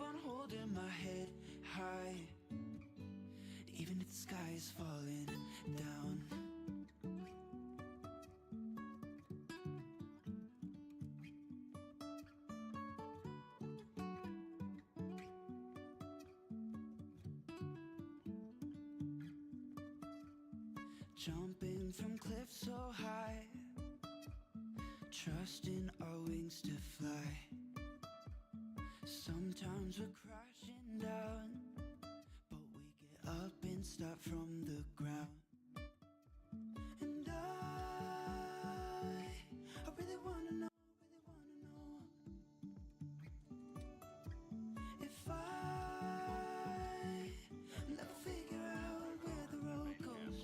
on holding my head high, even if the sky is falling down. Jumping from cliffs so high, trusting our wings to fly. Sometimes we're crashing down, but we get up and start from the ground. And I really wanna know if I never figure out where the road goes.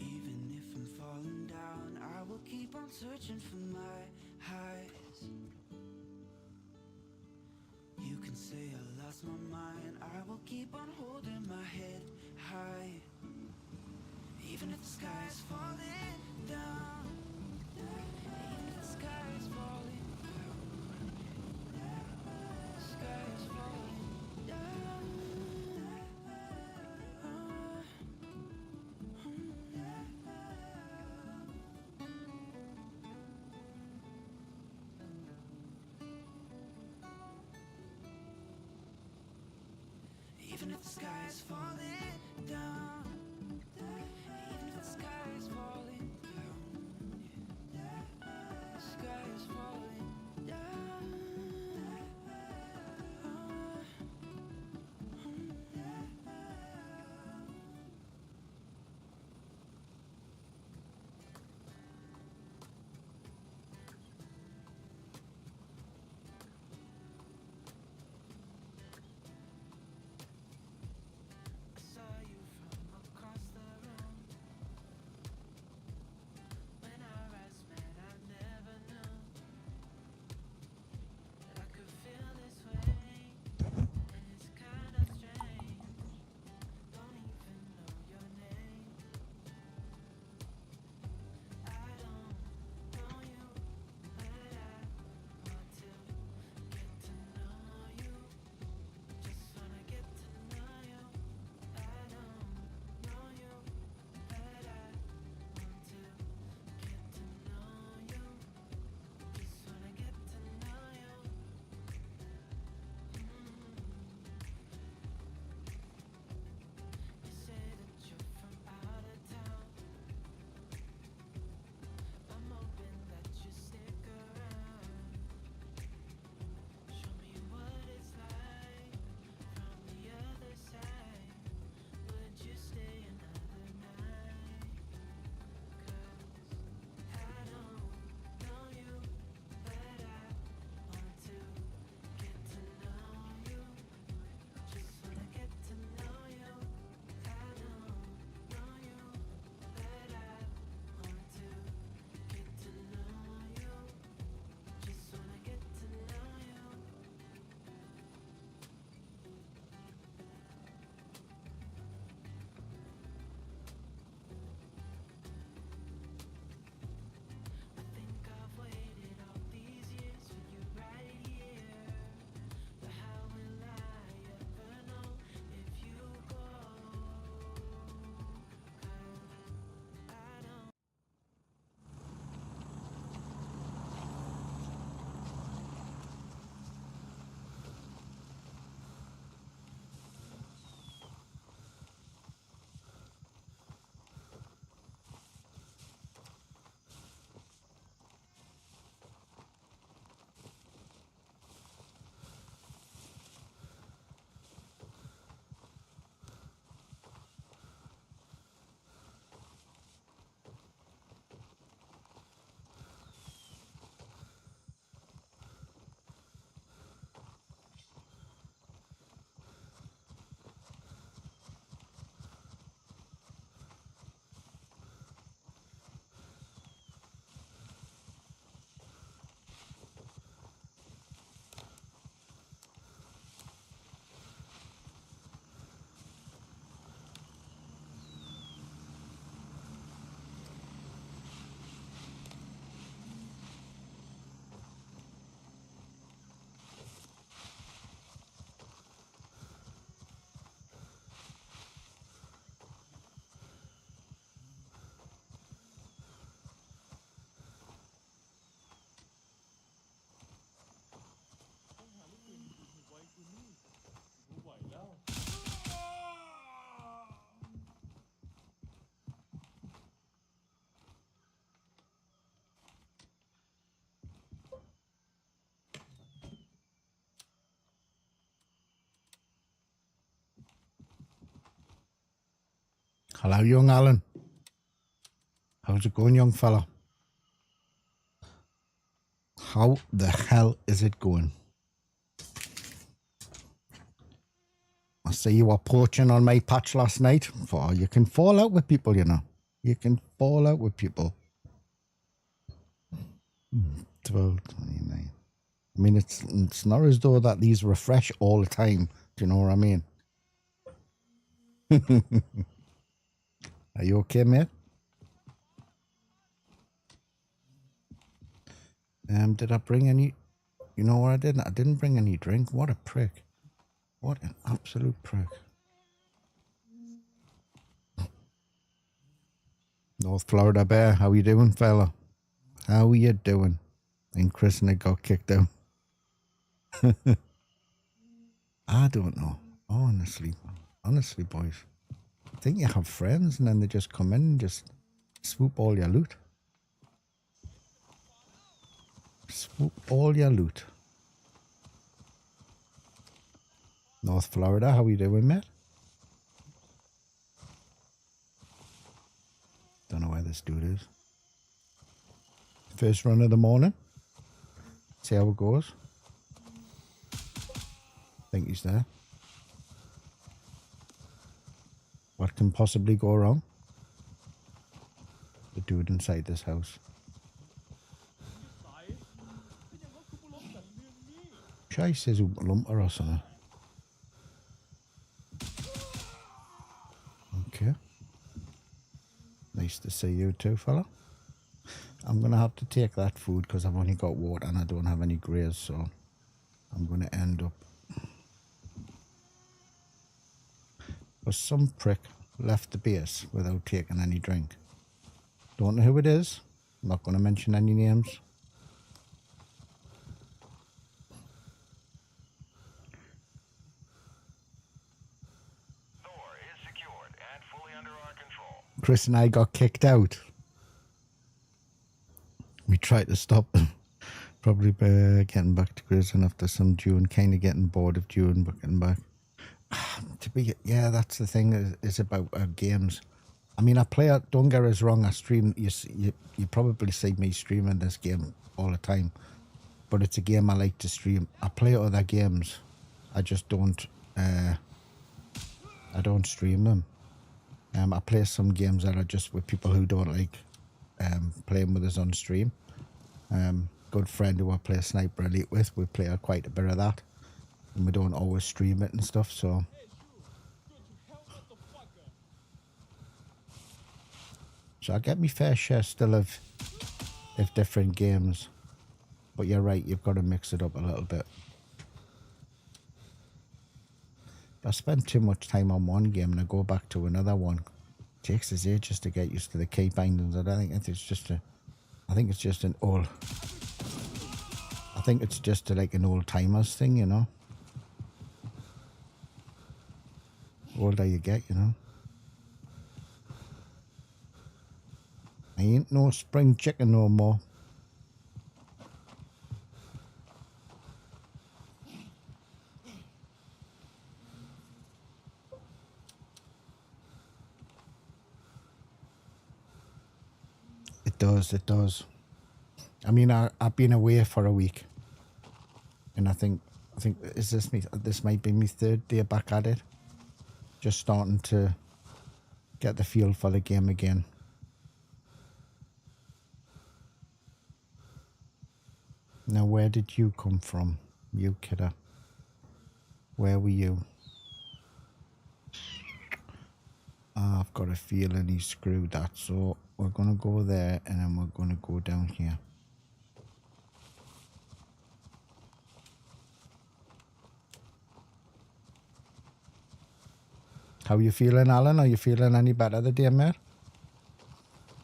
Even if I'm falling down, I will keep on searching for my highs. You can say I lost my mind, I will keep on holding my head high, even if the sky is falling down. Even if the sky is falling down. The sky is falling down. Even if the sky is falling down. Even if the sky is falling down. The sky is falling down. I saw you from across the room. Hello, young Alan. How's it going, young fella? How the hell is it going? I see you were poaching on my patch last night. Oh, you can fall out with people, you know. You can fall out with people. 12:29. I mean, it's not as though that these refresh all the time. Do you know what I mean? Are you okay, mate? Did I bring any? You know what I didn't? I didn't bring any drink. What a prick. What an absolute prick. North Florida Bear, how you doing, fella? How you doing? And Chris and I got kicked out. I don't know. Honestly, boys. I think you have friends and then they just come in and just swoop all your loot. Swoop all your loot. North Florida, how you doing, mate? Don't know where this dude is. First run of the morning. See how it goes. Think he's there. What can possibly go wrong? The dude inside this house. Shy says lumper or something. Okay. Nice to see you too, fella. I'm going to have to take that food because I've only got water and I don't have any grays, so I'm going to end up... But some prick left the base without taking any drink. Don't know who it is. I'm not going to mention any names. Door is secured and fully under our control. Chris and I got kicked out. We tried to stop them. Probably getting back to Grayson after some June, kind of getting bored of June, but getting back. Yeah, that's the thing is about games. I mean, I play it, don't get us wrong, I stream, you probably see me streaming this game all the time, but it's a game I like to stream. I play other games, I just don't, I don't stream them. I play some games that are just with people who don't like playing with us on stream. Good friend who I play Sniper Elite with, we play quite a bit of that, and we don't always stream it and stuff, so... So I get me fair share still of different games. But you're right, you've got to mix it up a little bit. If I spend too much time on one game and I go back to another one, it takes us ages to get used to the key bindings. I think it's just like an old timers thing, you know. The older you get, you know. I ain't no spring chicken no more. It does. I mean, I've been away for a week, and I think this might be my third day back at it. Just starting to get the feel for the game again. Now, where did you come from, you kidder? Where were you? I've got a feeling he screwed that, so we're going to go there and then we're going to go down here. How you feeling, Alan? Are you feeling any better today, mate?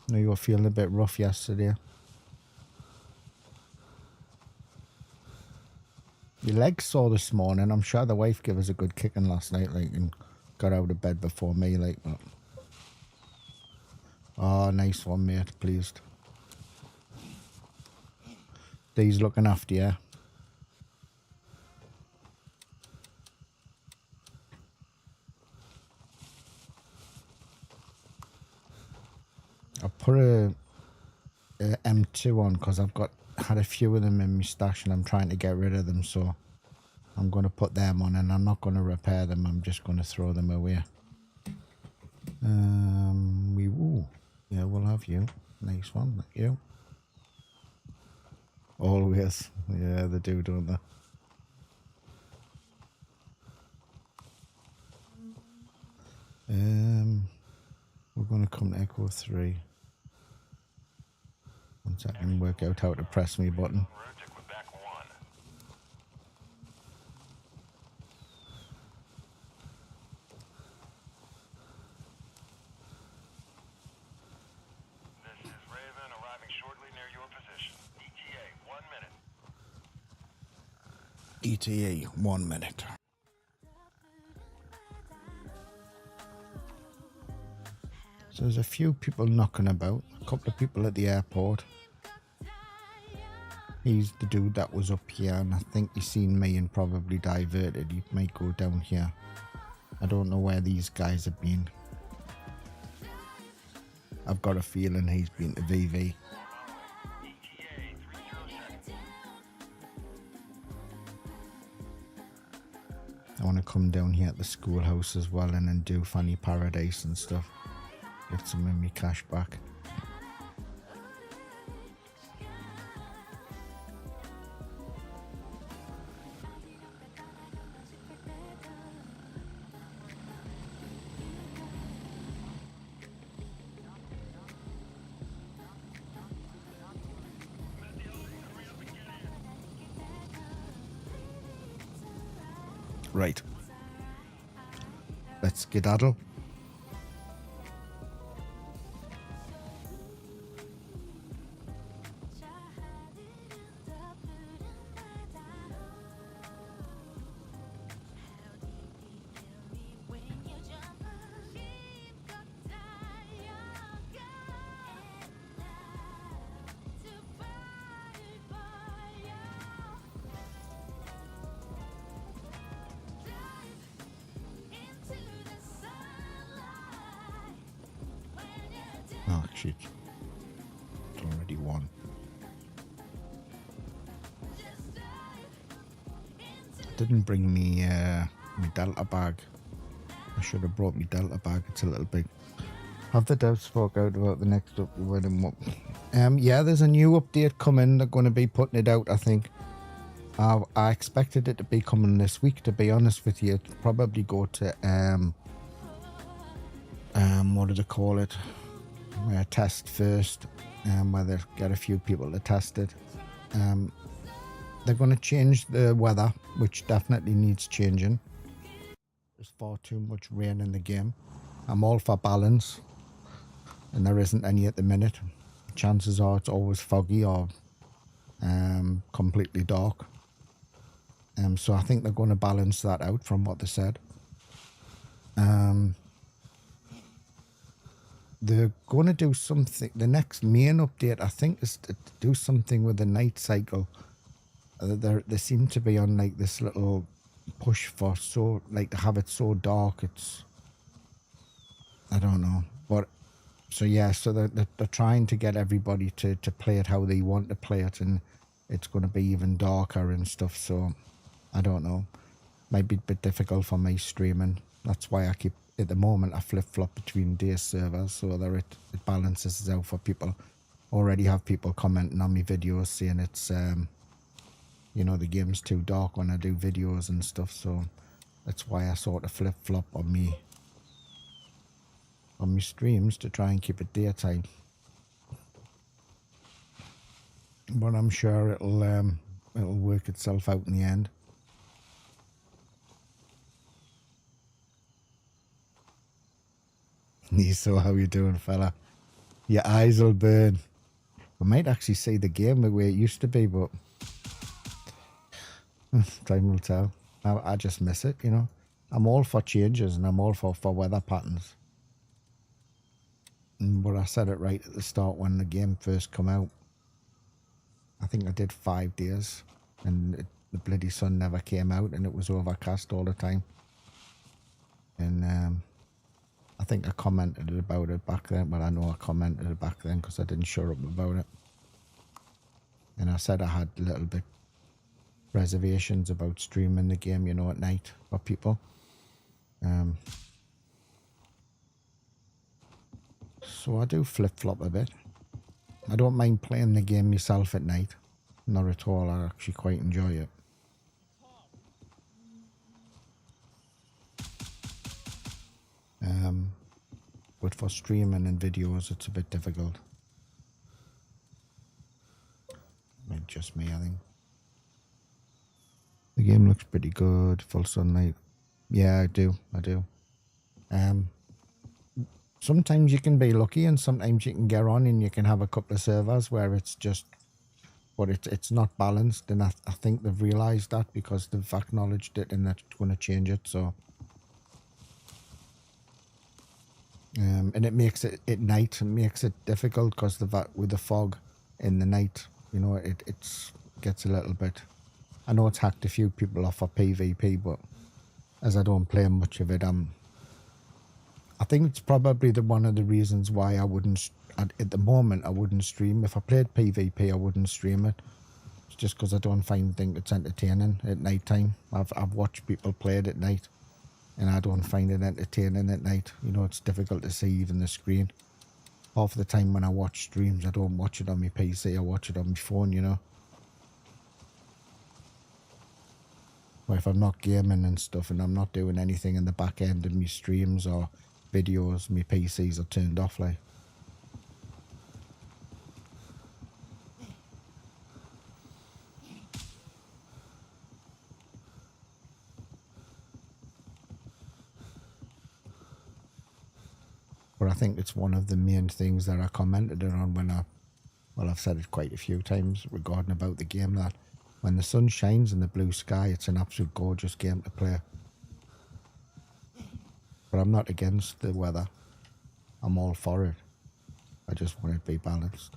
No, you were feeling a bit rough yesterday. Your legs sore this morning. I'm sure the wife gave us a good kicking last night, like, and got out of bed before me, like, but... Oh, nice one, mate. Pleased. Dee's looking after you. put a M2 on because I've had a few of them in my stash and I'm trying to get rid of them, so I'm going to put them on, and I'm not going to repair them. I'm just going to throw them away. Ooh, yeah, we'll have you. Nice one, thank you. Always, yeah, they do, don't they? We're going to come to Echo 3. Once I can work out how to press my button. Route to Quebec 1. This is Raven arriving shortly near your position. ETA 1 minute. ETA 1 minute. So there's a few people knocking about, a couple of people at the airport. He's the dude that was up here, and I think he's seen me and probably diverted. He might go down here. I don't know where these guys have been. I've got a feeling he's been to VV. I want to come down here at the schoolhouse as well and then do Funny Paradise and stuff. Get some of my cash back. Right. Let's skedaddle. Oh shit. It's already won. I didn't bring me my Delta bag. I should have brought me Delta bag. It's a little big. Have the devs spoke out about the next update? Yeah, there's a new update coming. They're going to be putting it out, I think. I expected it to be coming this week, to be honest with you. It'll probably go to what do they call it? Test first, where they get a few people to test it. They're going to change the weather, which definitely needs changing. There's far too much rain in the game. I'm all for balance, and there isn't any at the minute. Chances are it's always foggy or completely dark. So I think they're going to balance that out from what they said. They're going to do something. The next main update, I think, is to do something with the night cycle. They seem to be on like this little push for to have it so dark. It's, I don't know, but so yeah. So they're trying to get everybody to play it how they want to play it, and it's going to be even darker and stuff. So I don't know. Might be a bit difficult for me streaming. That's why I keep. At the moment, I flip-flop between day servers so that it balances out for people. Already have people commenting on my videos saying it's, you know, the game's too dark when I do videos and stuff. So that's why I sort of flip-flop on me streams to try and keep it daytime. But I'm sure it'll work itself out in the end. So how you doing, fella? Your eyes will burn. We might actually see the game the way it used to be, but time will tell. I just miss it, you know. I'm all for changes and I'm all for weather patterns. But I said it right at the start when the game first come out. I think I did 5 days and the bloody sun never came out and it was overcast all the time. And I think I commented about it back then. Well, I know I commented it back then because I didn't shut up about it. And I said I had a little bit reservations about streaming the game, you know, at night for people. So I do flip-flop a bit. I don't mind playing the game myself at night. Not at all. I actually quite enjoy it. But for streaming and videos, it's a bit difficult. Just me, I think. The game looks pretty good. Full sunlight. Yeah, I do. Sometimes you can be lucky, and sometimes you can get on and you can have a couple of servers where it's just, but it's not balanced. And I think they've realised that because they've acknowledged it and they're going to change it. So, and it makes it at night, it makes it difficult because with the fog in the night, you know, it gets a little bit. I know it's hacked a few people off for PvP, but as I don't play much of it, I think it's probably one of the reasons why I wouldn't, at the moment, I wouldn't stream. If I played PvP, I wouldn't stream it. It's just because I don't think it's entertaining at night time. I've watched people play it at night, and I don't find it entertaining at night. You know, it's difficult to see even the screen. Half the time when I watch streams, I don't watch it on my PC, I watch it on my phone, you know. Or if I'm not gaming and stuff and I'm not doing anything in the back end of my streams or videos, my PCs are turned off, like. But I think it's one of the main things that I commented on when I've said it quite a few times regarding about the game, that when the sun shines in the blue sky, it's an absolute gorgeous game to play. But I'm not against the weather. I'm all for it. I just want it to be balanced.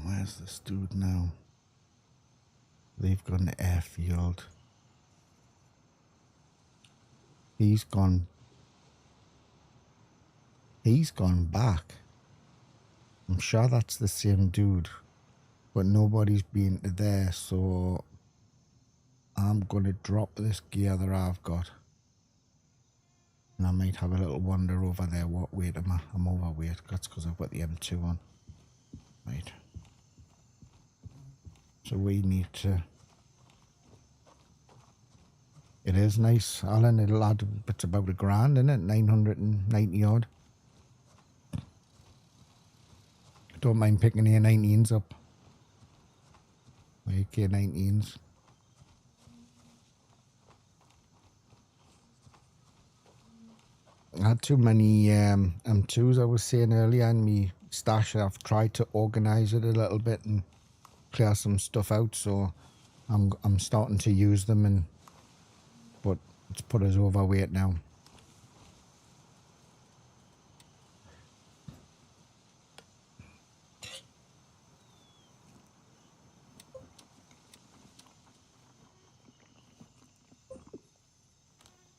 Where's this dude now? They've gone to airfield. He's gone back. I'm sure that's the same dude, but nobody's been there, so I'm gonna drop this gear that I've got, and I might have a little wander over there. What weight am I? I'm overweight. That's because I've got the M2 on. Right. So we need to. It is nice, Alan. It'll add. It's about $1,000, isn't it? 990 odd. Don't mind picking the A19s up. AK19s. I had too many M2s, I was saying earlier, in me stash. I've tried to organise it a little bit and clear some stuff out, so I'm starting to use them, but it's put us overweight now.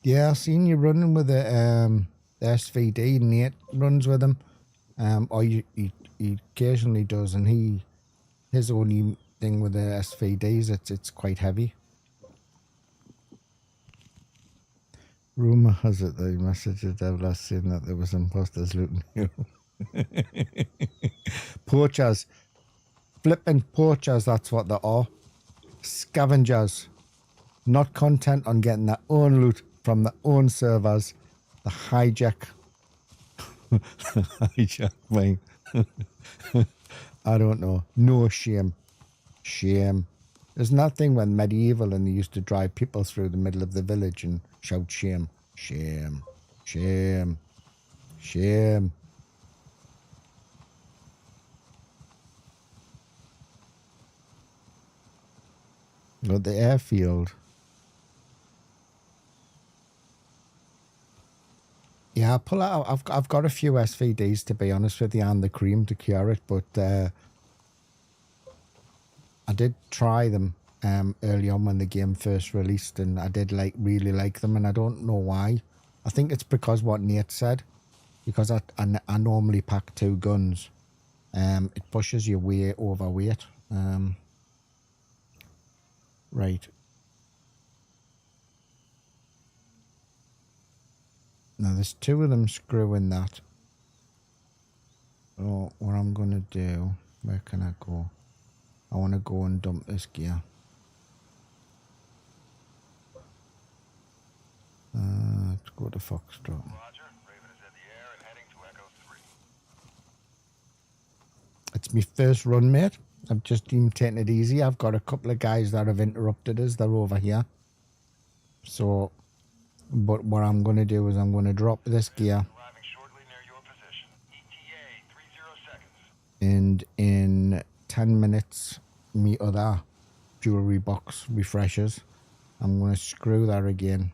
Yeah, I've seen you running with the SVD. Nate runs with him, or he occasionally does, and his only thing with the SVDs, it's quite heavy. Rumour has it that he messaged the devil saying that there was imposters looting you. Poachers. Flipping poachers, that's what they are. Scavengers. Not content on getting their own loot from their own servers. The hijack. Hijack mine. I don't know. No shame. Shame. Isn't that thing when medieval and they used to drive people through the middle of the village and shout shame? Shame. Shame. Shame. Got the airfield. Yeah, I'll pull out. I've got a few SVDs to be honest with you and the cream to cure it, but I did try them early on when the game first released, and I did really like them, and I don't know why. I think it's because what Nate said, because I normally pack 2 guns. It pushes you way overweight. Right. Now there's 2 of them screwing that. So what I'm gonna do, where can I go? I want to go and dump this gear. Let's go to Foxtrot. Roger. Raven is in the air and heading to Echo 3. It's my first run, mate. I've just been taking it easy. I've got a couple of guys that have interrupted us. They're over here. So, but what I'm going to do is I'm going to drop this gear. Arriving shortly near your position. ETA 30 seconds. And in 10 minutes, me other jewelry box refreshes. I'm going to screw that again.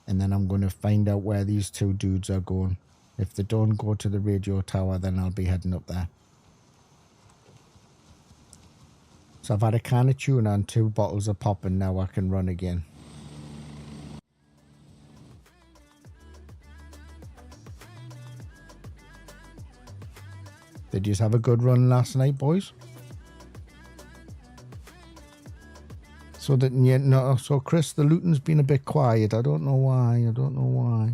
And then I'm going to find out where these 2 dudes are going. If they don't go to the radio tower, then I'll be heading up there. So I've had a can of tuna and 2 bottles of pop, and now I can run again. Did you have a good run last night, boys? So that no, so Chris, the looting's been a bit quiet. I don't know why. I don't know why.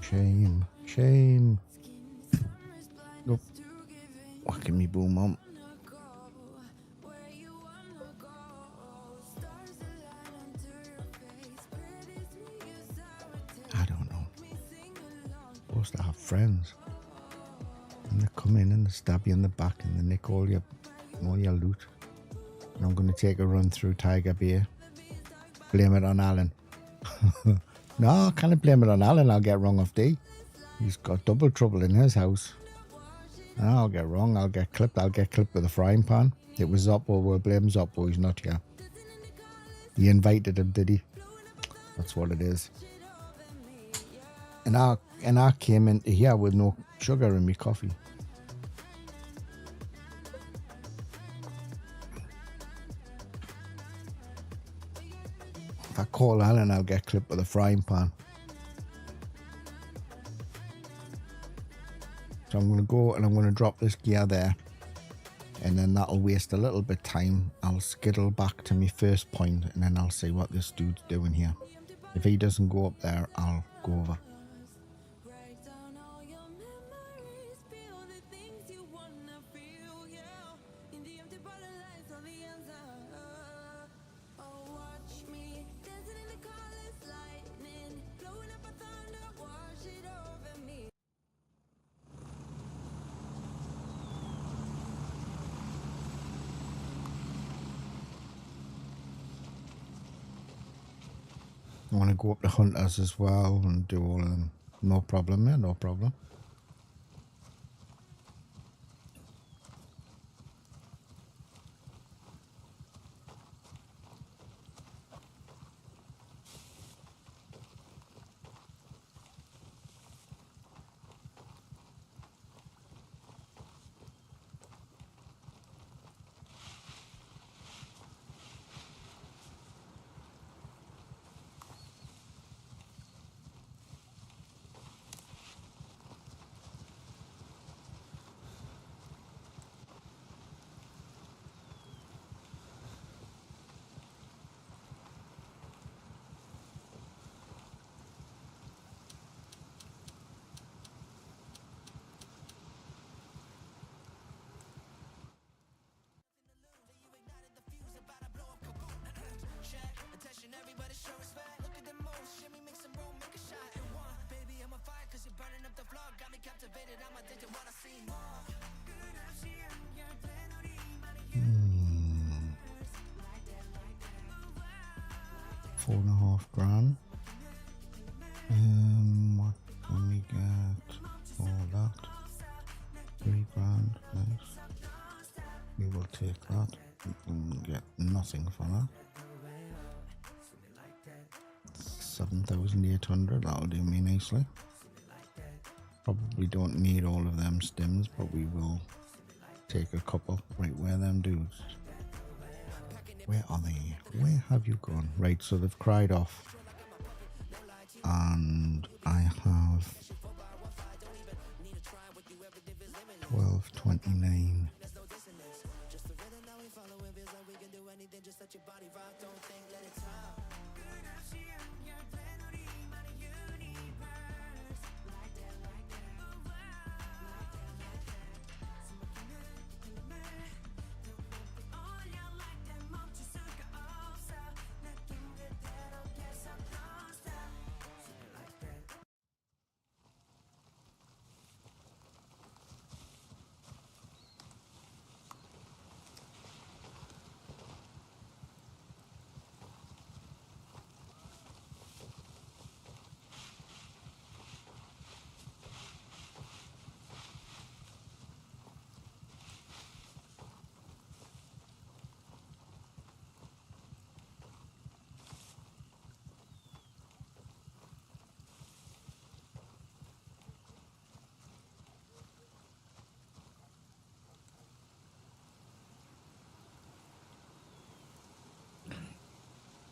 Shame, shame. Nope. Whacking me boom on. I don't know. Supposed to have friends, and they come in and they stab you in the back and they nick all your loot. And I'm going to take a run through Tiger Bay. Blame it on Alan. No, I can't blame it on Alan. I'll get wrong off D. He's got double trouble in his house. No, I'll get wrong. I'll get clipped. I'll get clipped with a frying pan. It was Zoppo. We'll blame Zoppo. He's not here. He invited him, did he? That's what it is. And I came into here with no sugar in my coffee. If I call Alan, I'll get clipped with a frying pan. So I'm going to go and I'm going to drop this gear there. And then that'll waste a little bit of time. I'll skittle back to my first point and then I'll see what this dude's doing here. If he doesn't go up there, I'll go over. I want to go up to Hunters as well and do all of them. No problem, yeah, no problem. £4,500. What can we get for that? £3,000. Nice. We will take that. We can get nothing for that. 7,800. That'll do me nicely. Probably don't need all of them stems, but we will take a couple. Right, where them dudes? Where are they? Where have you gone? Right, so they've cried off. And I have 12.29.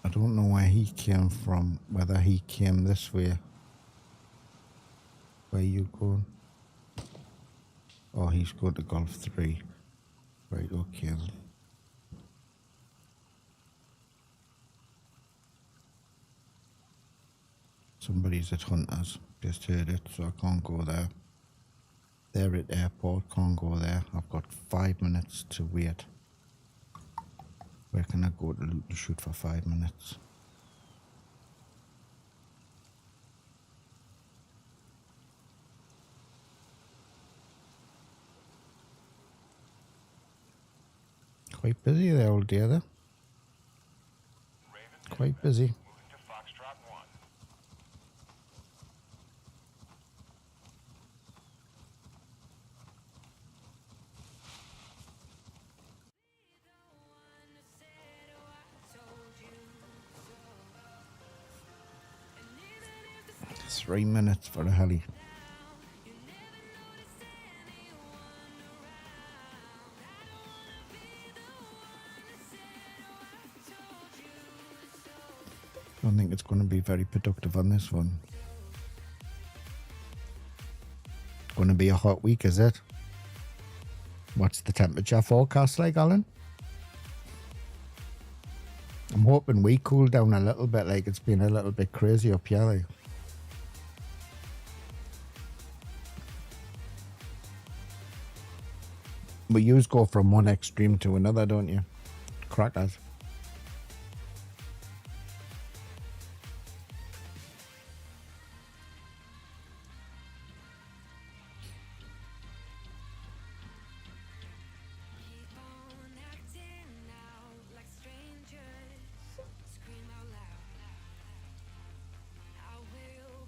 I don't know where he came from, whether he came this way. Where you going? Oh, he's going to Golf 3. Right, okay then. Somebody's at Hunters. Just heard it, so I can't go there. They're at airport, can't go there. I've got 5 minutes to wait. Where can I go to loot and shoot for 5 minutes? Quite busy there all day there. Quite busy. Moving to Foxtrot 1. It's 3 minutes for a heli. I don't think it's going to be very productive on this one. Going to be a hot week, is it? What's the temperature forecast like, Alan? I'm hoping we cool down a little bit, like it's been a little bit crazy up here. Like. But you go from one extreme to another, don't you? Crackers.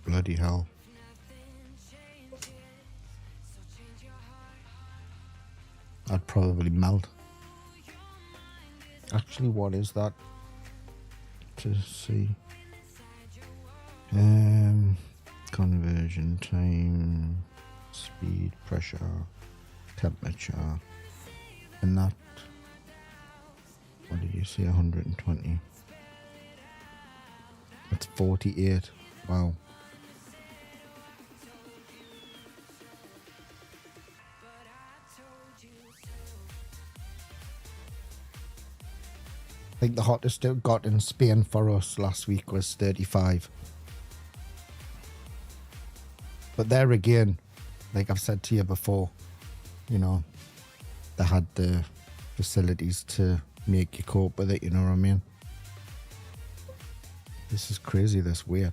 Bloody hell. I'd probably melt. Actually, what is that? To see. Conversion time, speed, pressure, temperature, and that. What did you say? 120. That's 48. Wow. I think the hottest it got in Spain for us last week was 35. But there again, like I've said to you before, you know, they had the facilities to make you cope with it, you know what I mean? This is crazy, this weight.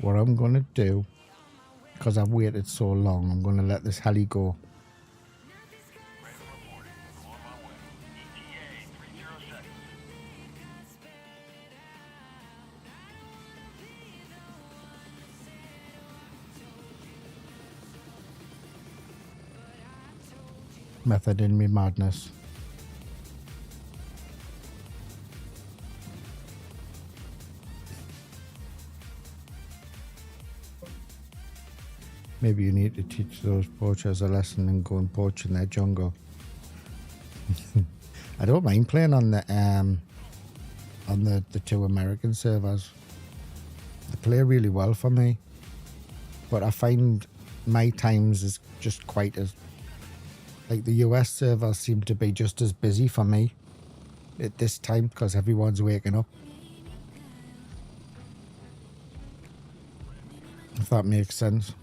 what I'm going to do, because I've waited so long, I'm going to let this heli go. Radar reporting. I'm on my way. ETA 30 seconds. Method in me madness. Maybe you need to teach those poachers a lesson and go and poach in their jungle. I don't mind playing on the two American servers. They play really well for me, but I find my times is just quite as, like, the US servers seem to be just as busy for me at this time because everyone's waking up. If that makes sense.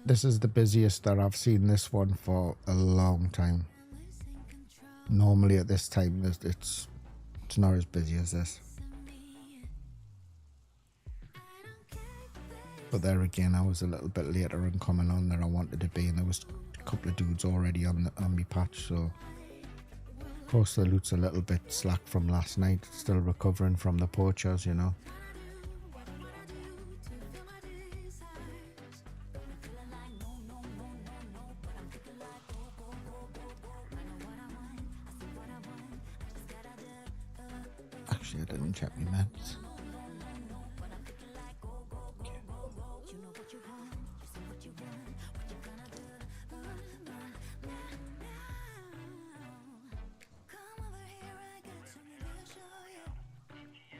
This is the busiest that I've seen this one for a long time. Normally at this time it's not as busy as this. But there again, I was a little bit later in coming on than I wanted to be, and there was a couple of dudes already on my patch, so of course the loot's a little bit slack from last night, still recovering from the poachers, you know. Actually, I didn't check my meds.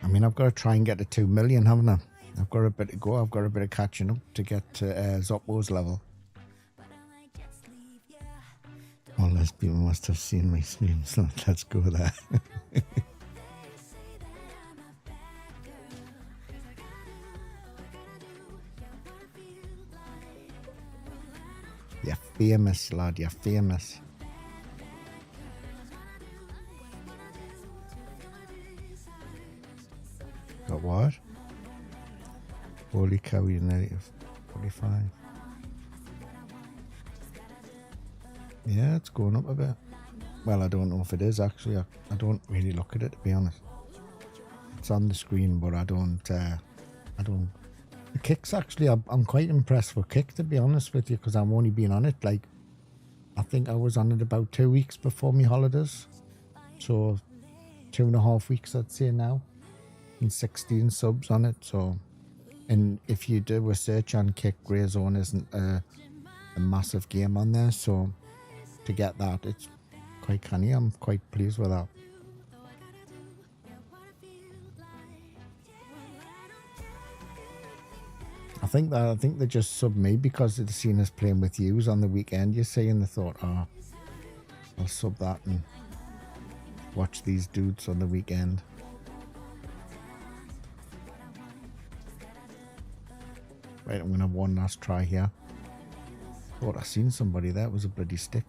I mean, I've got to try and get to 2 million, haven't I? I've got a bit to go. I've got a bit of catching up to get to Zoppo's level. All those people must have seen my streams, so let's go there. You're famous, lad. You're famous. Got what? Holy cow, you're nearly 45. Yeah, it's going up a bit. Well, I don't know if it is actually. I don't really look at it, to be honest. It's on the screen, but I don't. The Kicks, actually, I'm quite impressed with Kick, to be honest with you, because I've only been on it, like, I think I was on it about 2 weeks before my holidays. So 2.5 weeks, I'd say now. And 16 subs on it. So, and if you do a search on Kick, Grey Zone isn't a massive game on there. So to get that, it's quite canny. I'm quite pleased with that. I think they just subbed me because they'd seen us playing with yous on the weekend, you see, and they thought, oh, I'll sub that and watch these dudes on the weekend. Right, I'm going to have one last try here. Thought I seen somebody there. It was a bloody stick.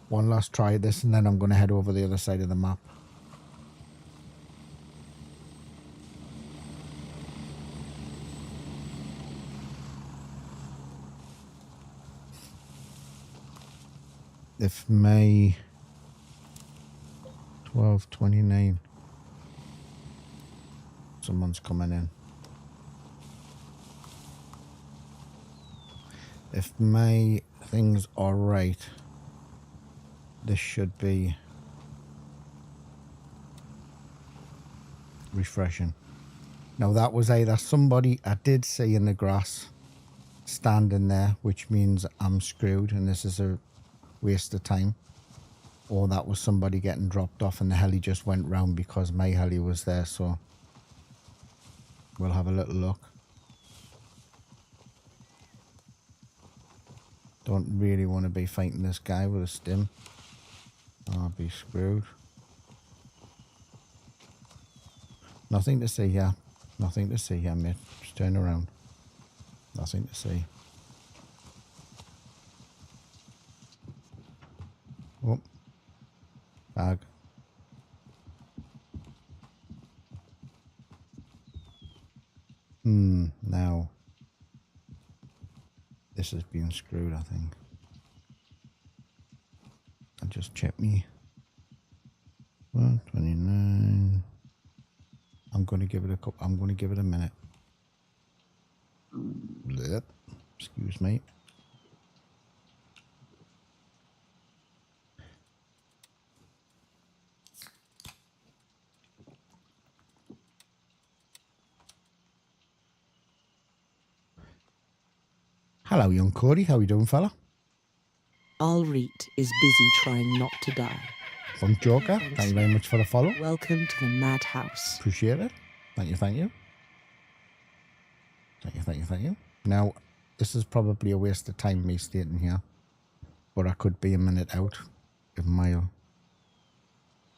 One last try at this, and then I'm going to head over the other side of the map. If May 12/29, someone's coming in. If my things are right, this should be refreshing. Now that was either somebody I did see in the grass standing there, which means I'm screwed and this is a waste of time, or that was somebody getting dropped off and the heli just went round because my heli was there. So we'll have a little look. Don't really want to be fighting this guy with a stim. I'll be screwed. Nothing to see here. Nothing to see here, mate. Just turn around. Nothing to see. Bag. Now. This is being screwed, I think. I'll just check me. 129. I'm gonna give it a couple. I'm gonna give it a minute. Blech. Excuse me. Hello, young Cody. How you doing, fella? Alreet is busy trying not to die. From Joker. Thank you very much for the follow. Welcome to the madhouse. Appreciate it. Thank you, thank you. Thank you, thank you, thank you. Now, this is probably a waste of time me stating here, but I could be a minute out if my...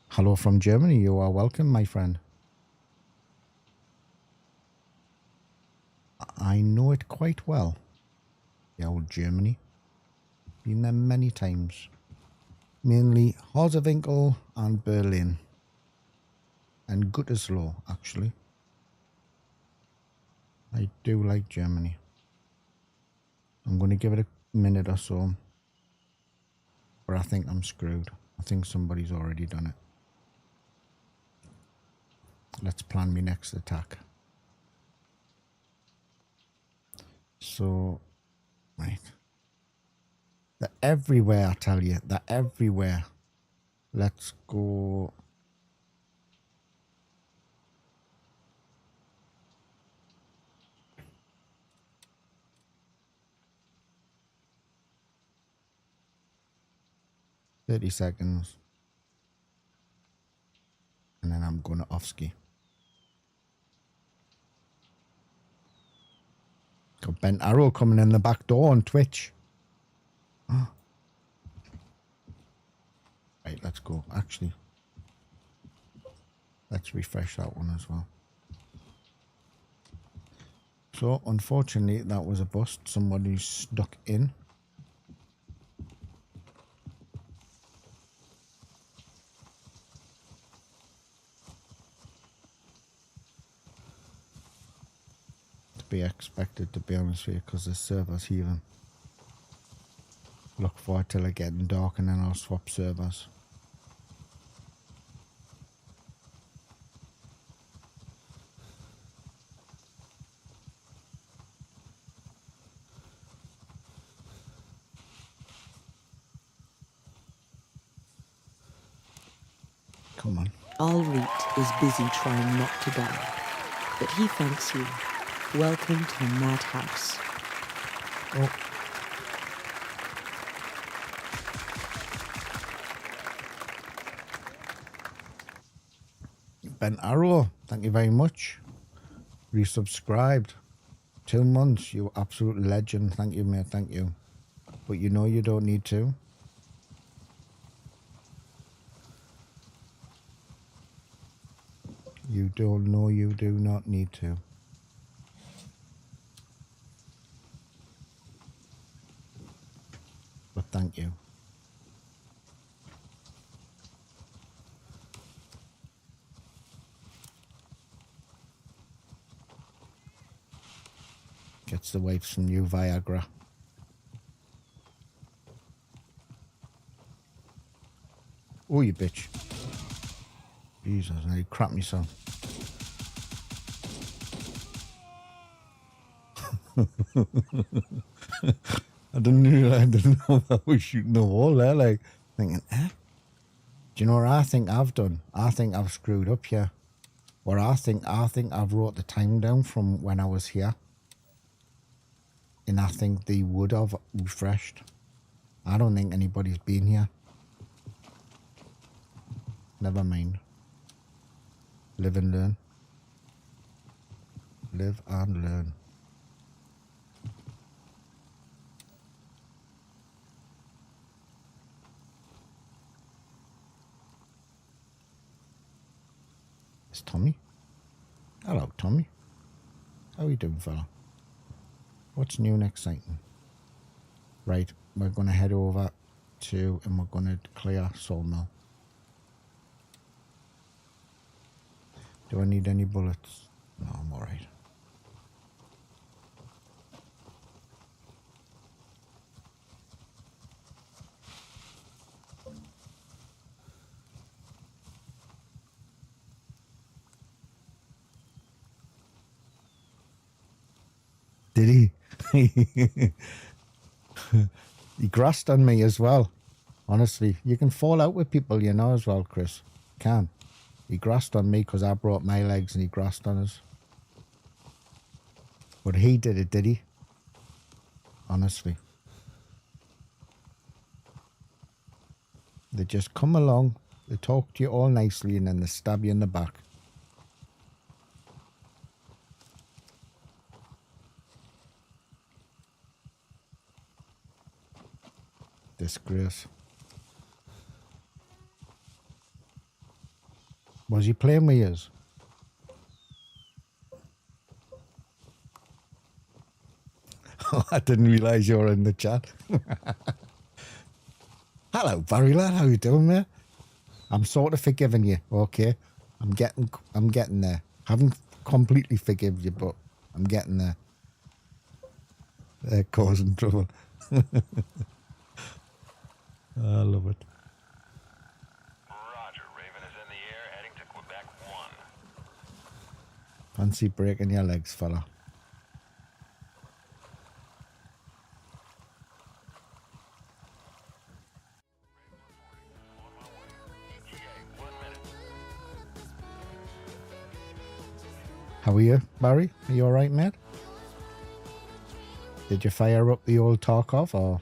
Hello from Germany. You are welcome, my friend. I know it quite well. The old Germany. Been there many times. Mainly Hausewinkel and Berlin. And Gütersloh, actually. I do like Germany. I'm going to give it a minute or so. But I think I'm screwed. I think somebody's already done it. Let's plan my next attack. So, right. They're everywhere, I tell you. They're everywhere. Let's go. "30 seconds. And then I'm going to off-ski. Got Bent Arrow coming in the back door on Twitch. Right, let's go. Actually, let's refresh that one as well. So, unfortunately, that was a bust. Somebody's stuck in. To be expected, to be honest with you, because the server's healing. Look forward till it getting dark and then I'll swap servers. Come on. Alreet is busy trying not to die, but he thanks you. Welcome to the madhouse. Oh. Bent Arrow, thank you very much. Resubscribed. 2 months, you absolute legend. Thank you, mate, thank you. But you know you don't need to. You don't know you do not need to. But thank you. Gets the wife some new Viagra. Oh, you bitch. Jesus, now you crap me, son. I didn't know I was shooting the wall there, like, thinking, eh? Do you know what I think I've done? I think I've screwed up here. Or I think I've wrote the time down from when I was here. And I think they would have refreshed. I don't think anybody's been here. Never mind. Live and learn. Live and learn. It's Tommy. Hello, Tommy. How are you doing, fella? What's new and exciting? Right, we're going to head over to, and we're going to clear Sawmill. Do I need any bullets? No, I'm alright. Did he? He grassed on me as well. Honestly, you can fall out with people, you know, as well, Chris. Can. He grassed on me because I brought my legs and he grassed on us. But he did it, did he? Honestly. They just come along, they talk to you all nicely, and then they stab you in the back. Disgrace. Was he playing with yours? Oh, I didn't realise you were in the chat. Hello, Barry lad. How you doing, mate? I'm sort of forgiving you, okay? I'm getting there. Haven't completely forgiven you, but I'm getting there. They're causing trouble. I love it. Roger. Raven is in the air, heading to Quebec 1. Fancy breaking your legs, fella. ETA, 1 minute. How are you, Barry? Are you alright, mate? Did you fire up the old Tarkov, or...?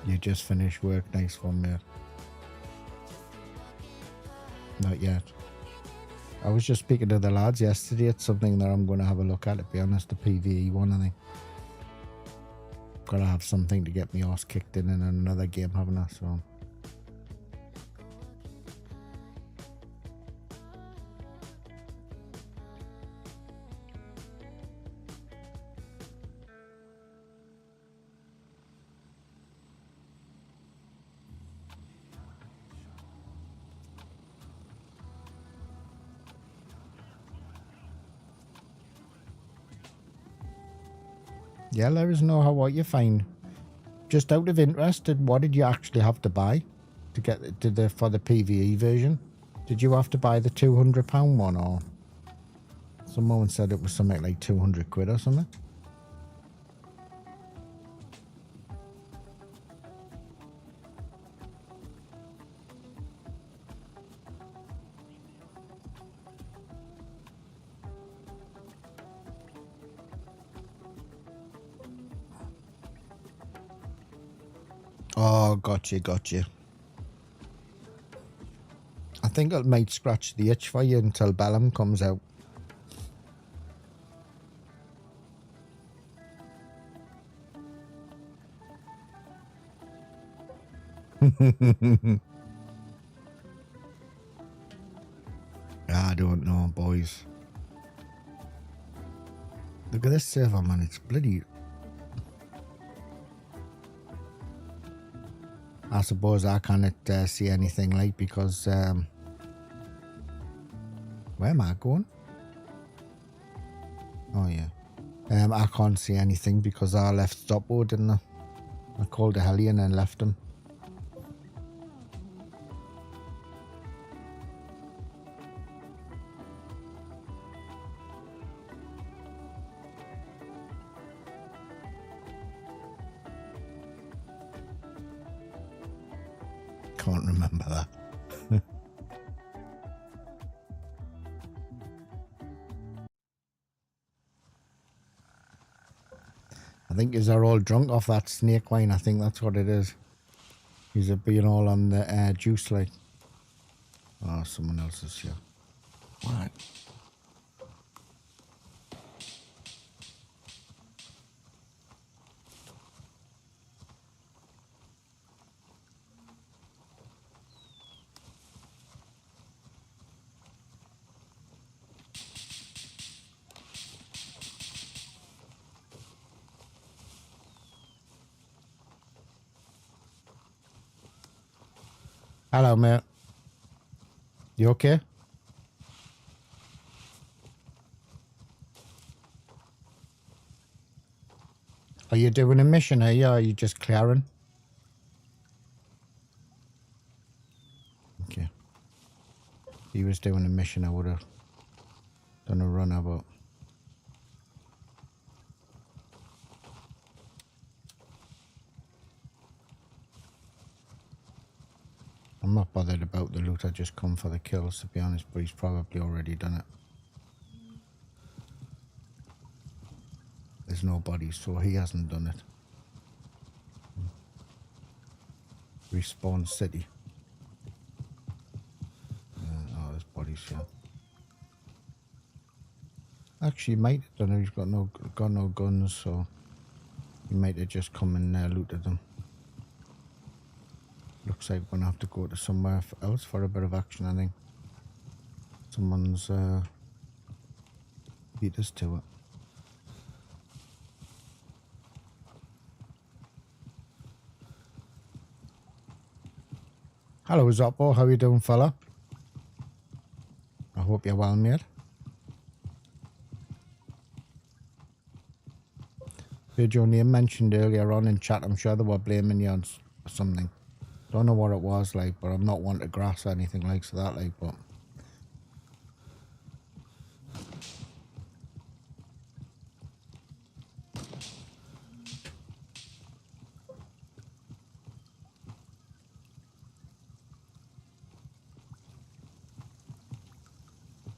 You just finished work. Nice one, mate. Not yet. I was just speaking to the lads yesterday. It's something that I'm going to have a look at, to be honest, the PvE one, I think. Got to have something to get me arse kicked in another game, haven't I? So... yeah, let us know what you find. Just out of interest, what did you actually have to buy to get for the PvE version? Did you have to buy the £200 one, or someone said it was something like 200 quid or something? Oh, gotcha. I think it might scratch the itch for you until Bellum comes out. I don't know, boys. Look at this server, man. It's bloody... I suppose I can't see anything, like, because... where am I going? Oh, yeah. I can't see anything because I left Stopwood, didn't I? I called a Hellion and left him. Can't remember that. I think is they're all drunk off that snake wine. I think that's what it is. He's being all on the juice, like. Oh, someone else is here. Right. Hello, mate. You okay? Are you doing a mission here? Or are you just clearing? Okay. If he was doing a mission, I would have done a run about. I'm not bothered about the loot. I just come for the kills, to be honest. But he's probably already done it. There's nobody, so he hasn't done it. Respawn City. Oh, there's bodies here. Actually, he might have done it. He's got no guns, so he might have just come and looted them. Looks like we're gonna have to go to somewhere else for a bit of action, I think. Someone's beat us to it. Hello, Zoppo. How you doing, fella? I hope you're well, mate. Heard your name mentioned earlier on in chat. I'm sure they were blaming you on something. Don't know what it was like, but I'm not one to grass or anything like that, like, but...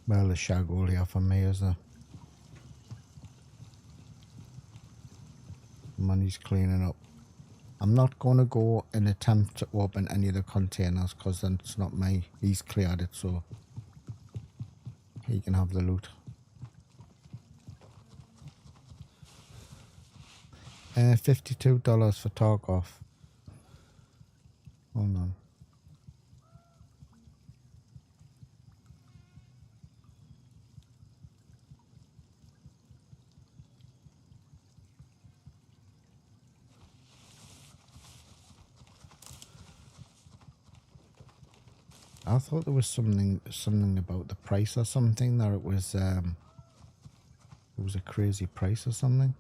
Well, the shag all here for me, is there? Money's cleaning up. I'm not going to go and attempt to open any of the containers because then it's not me. He's cleared it, so he can have the loot. $52 for talk off. Hold on. I thought there was something about the price or something, that it was a crazy price or something.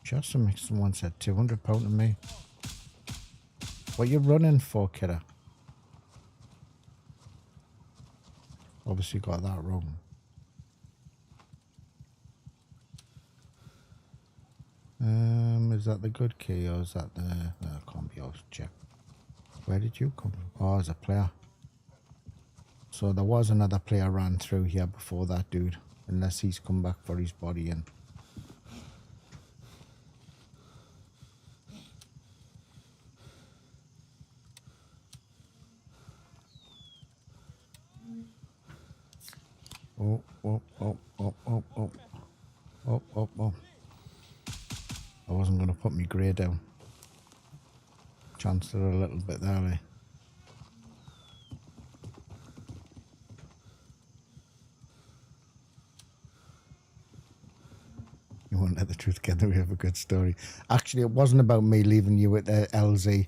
Just someone said £200 to me. What you running for, kidder? Obviously got that wrong. Is that the good key or is that the... No, it can't be yours. Check. Where did you come from? Oh, as a player. So there was another player ran through here before that dude. Unless he's come back for his body and... Oh. I wasn't going to put my grey down. Chanced it a little bit there, eh? You won't let the truth get in the way of a good story. Actually, it wasn't about me leaving you at the LZ.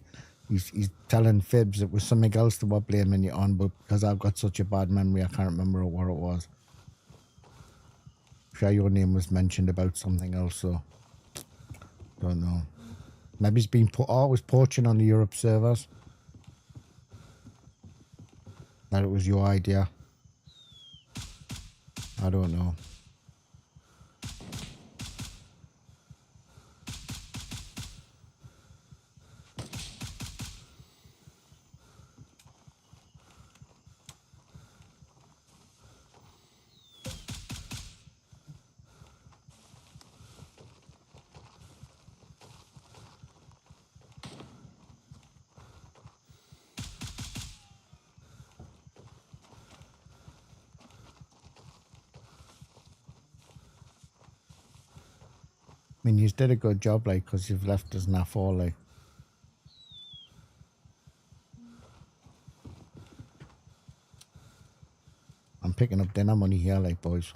He's telling fibs. It was something else that we're blaming you on, but because I've got such a bad memory, I can't remember what it was. I'm sure your name was mentioned about something else, so... Don't know. Maybe he's been was poaching on the Europe servers. That it was your idea. I don't know. I mean, you did a good job, like, because you've left us naff all, like. I'm picking up dinner money here, like, boys.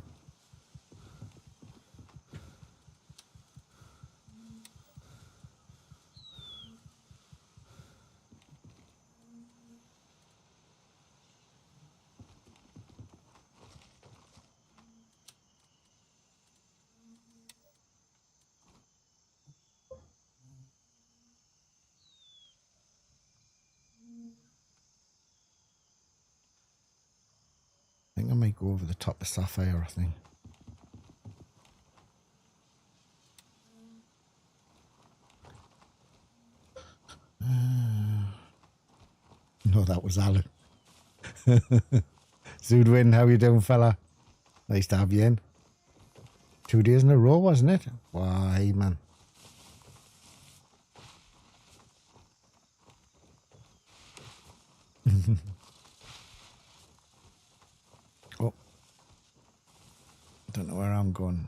go over the top of Sapphire, I think. No, that was Alan. Zoodwin, how you doing, fella? Nice to have you in. 2 days in a row, wasn't it? Why, man. Oh. Don't know where I'm going.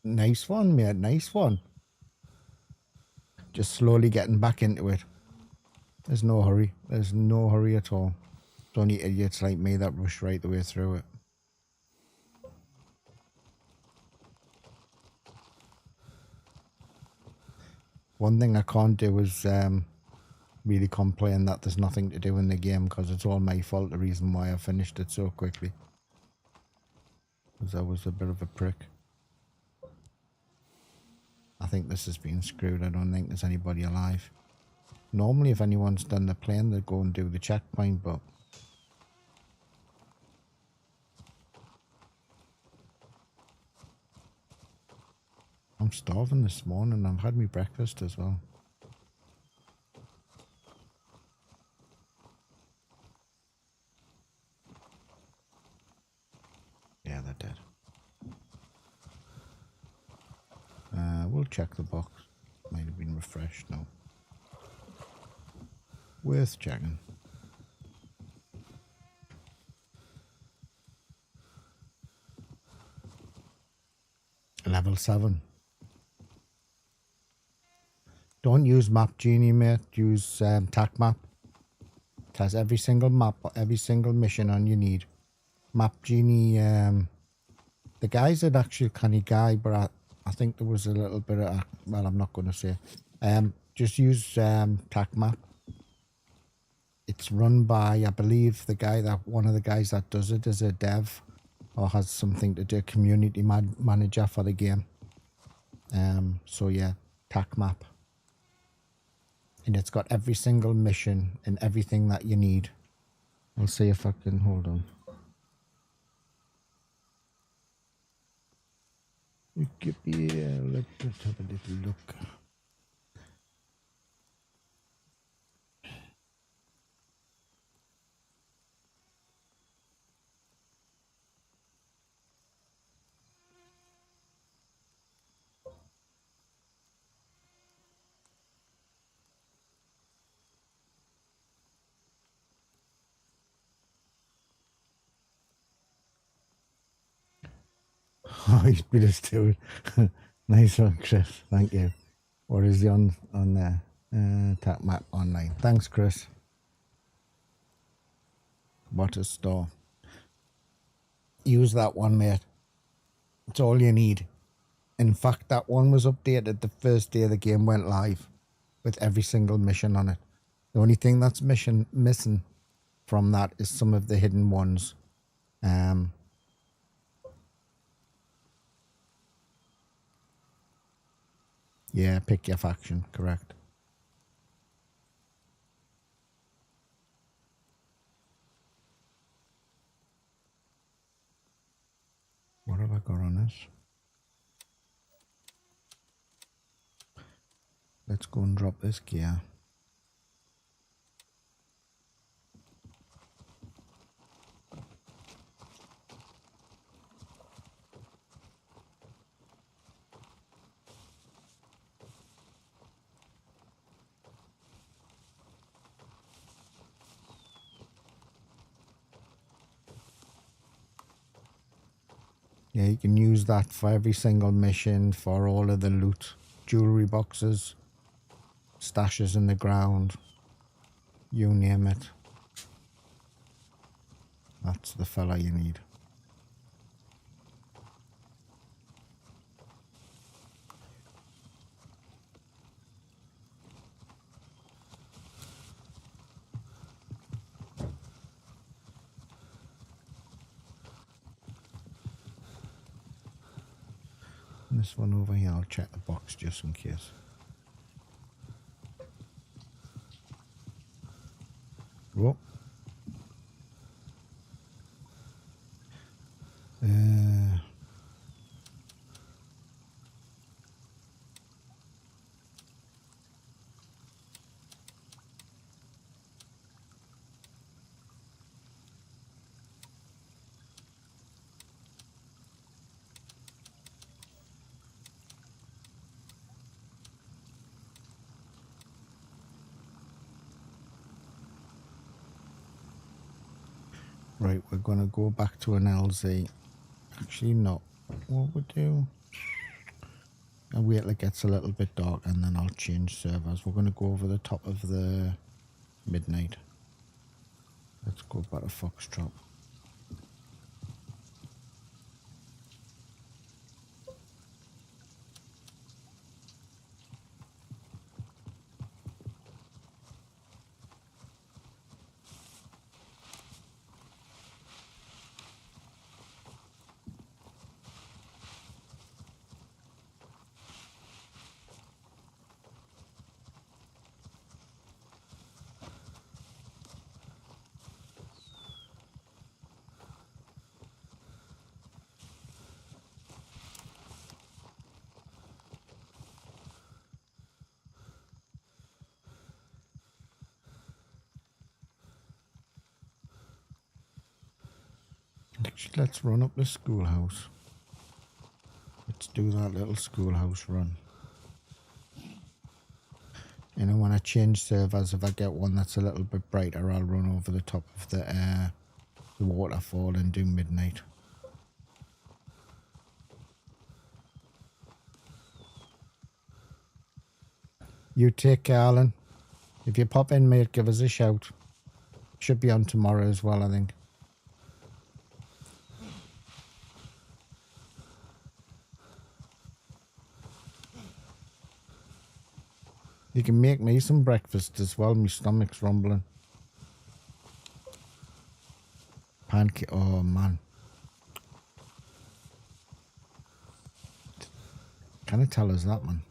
Nice one, mate. Nice one. Just slowly getting back into it. There's no hurry. There's no hurry at all. It's only idiots like me that rush right the way through it. One thing I can't do is really complain that there's nothing to do in the game, because it's all my fault, the reason why I finished it so quickly. Because I was a bit of a prick. I think this has been screwed. I don't think there's anybody alive. Normally if anyone's done the plane, they'd go and do the checkpoint, but I'm starving this morning. I've had my breakfast as well. Yeah, they're dead. We'll check the box. Might have been refreshed now. Worth checking. Level 7. Don't use Map Genie, mate. Use TAC Map. It has every single map, every single mission on you need. Map Genie, the guy's an actual canny guy, but I think there was a little bit of, well, I'm not going to say. Just use TAC Map. It's run by, I believe, one of the guys that does it is a dev, or has something to do, community manager for the game. So yeah, TAC Map. And it's got every single mission and everything that you need. I'll see if I can, hold on. Yeah, let's have a little look. Oh, he's been a steward. Nice one, Chris. Thank you. What is he on there? TAC Map Online. Thanks, Chris. What a store. Use that one, mate. It's all you need. In fact, that one was updated the first day the game went live with every single mission on it. The only thing that's missing from that is some of the hidden ones. Yeah, pick your faction, correct. What have I got on this? Let's go and drop this gear. Yeah, you can use that for every single mission, for all of the loot, jewelry boxes, stashes in the ground, you name it. That's the fella you need. And this one over here, I'll check the box just in case. Whoa. Right, we're going to go back to an LZ. Actually, not. What we do? I'll wait till it gets a little bit dark and then I'll change servers. We're going to go over the top of the midnight. Let's go back to Foxtrot. Actually, let's run up the schoolhouse. Let's do that little schoolhouse run. You know, when I change servers, if I get one that's a little bit brighter, I'll run over the top of the waterfall and do midnight. You take care, Alan. If you pop in, mate, give us a shout. Should be on tomorrow as well, I think. You can make me some breakfast as well. My stomach's rumbling. Pancake. Oh, man. Can I tell us that, man?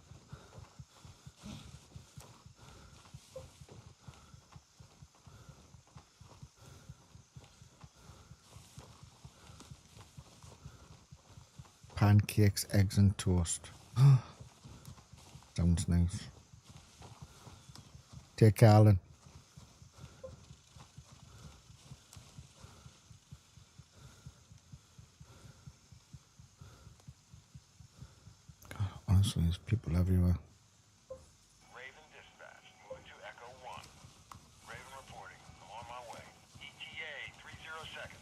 Pancakes, eggs and toast. Sounds nice. Take care, Alan. God, honestly, there's people everywhere. Raven dispatch, moving to Echo 1. Raven reporting, I'm on my way. ETA, 30 seconds.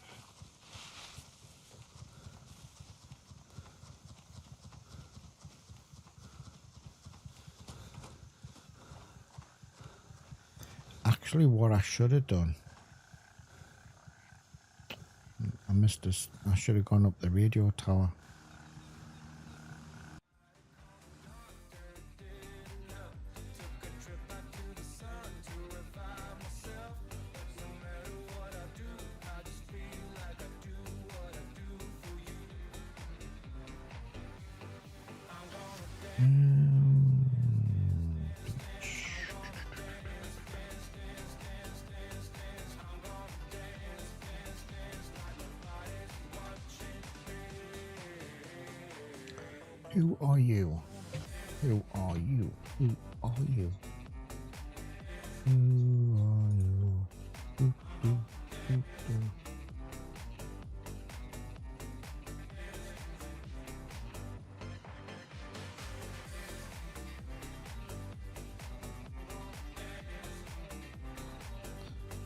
Actually, what I should have done, I missed this. I should have gone up the radio tower. Who are you? Who are you? Who are you? Who are you? Doo, doo, doo, doo.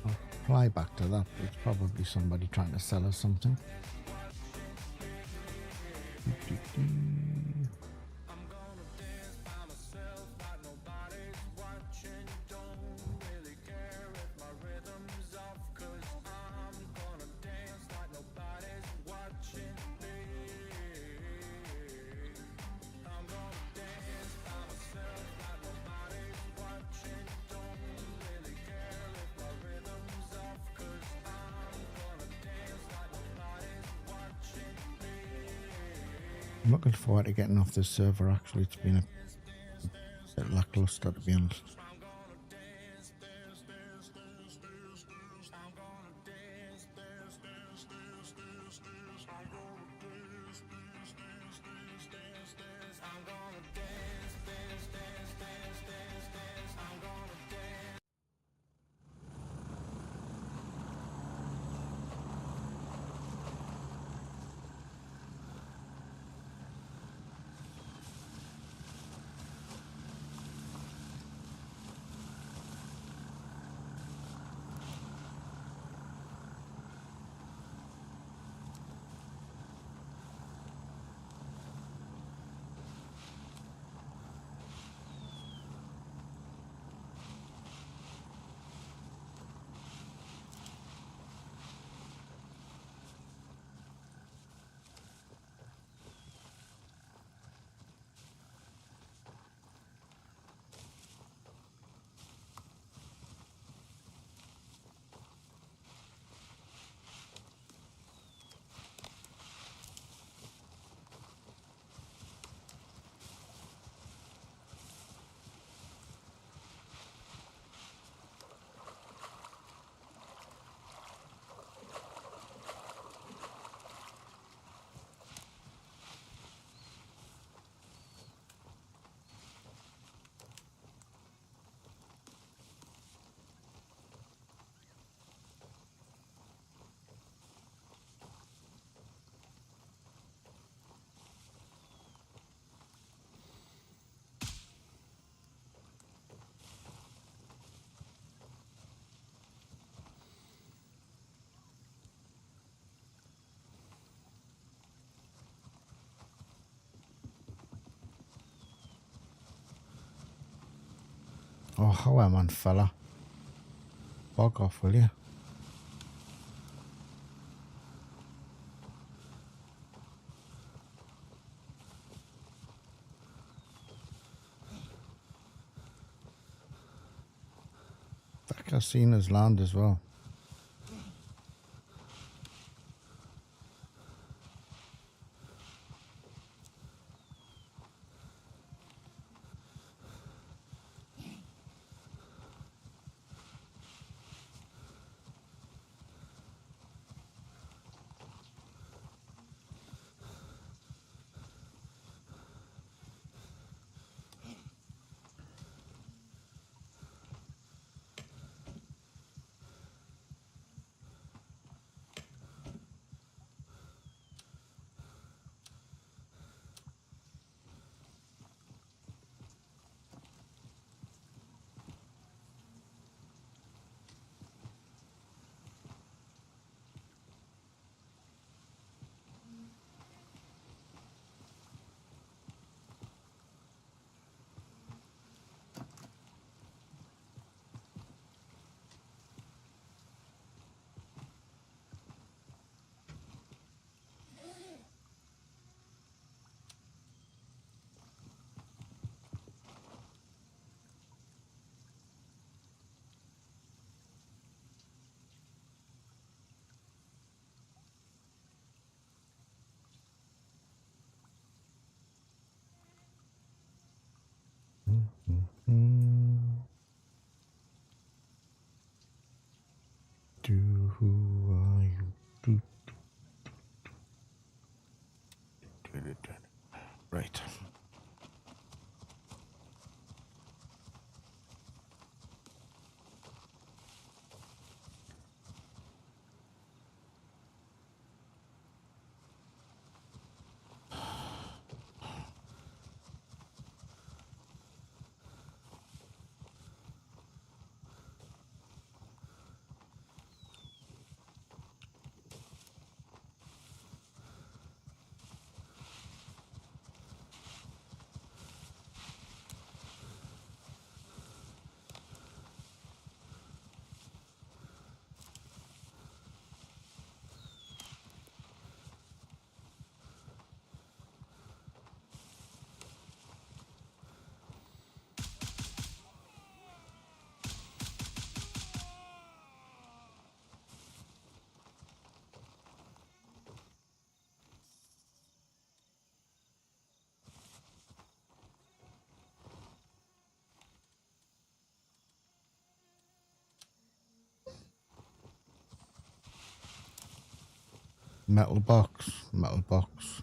I'll reply back to that. It's probably somebody trying to sell us something. Doo, doo, doo. I'm looking forward to getting off this server. Actually, it's been a bit lackluster, to be honest. Oh, how am I, fella? Bog off, will you? That I've seen his land as well. Who are you? Right. Metal box. Metal box.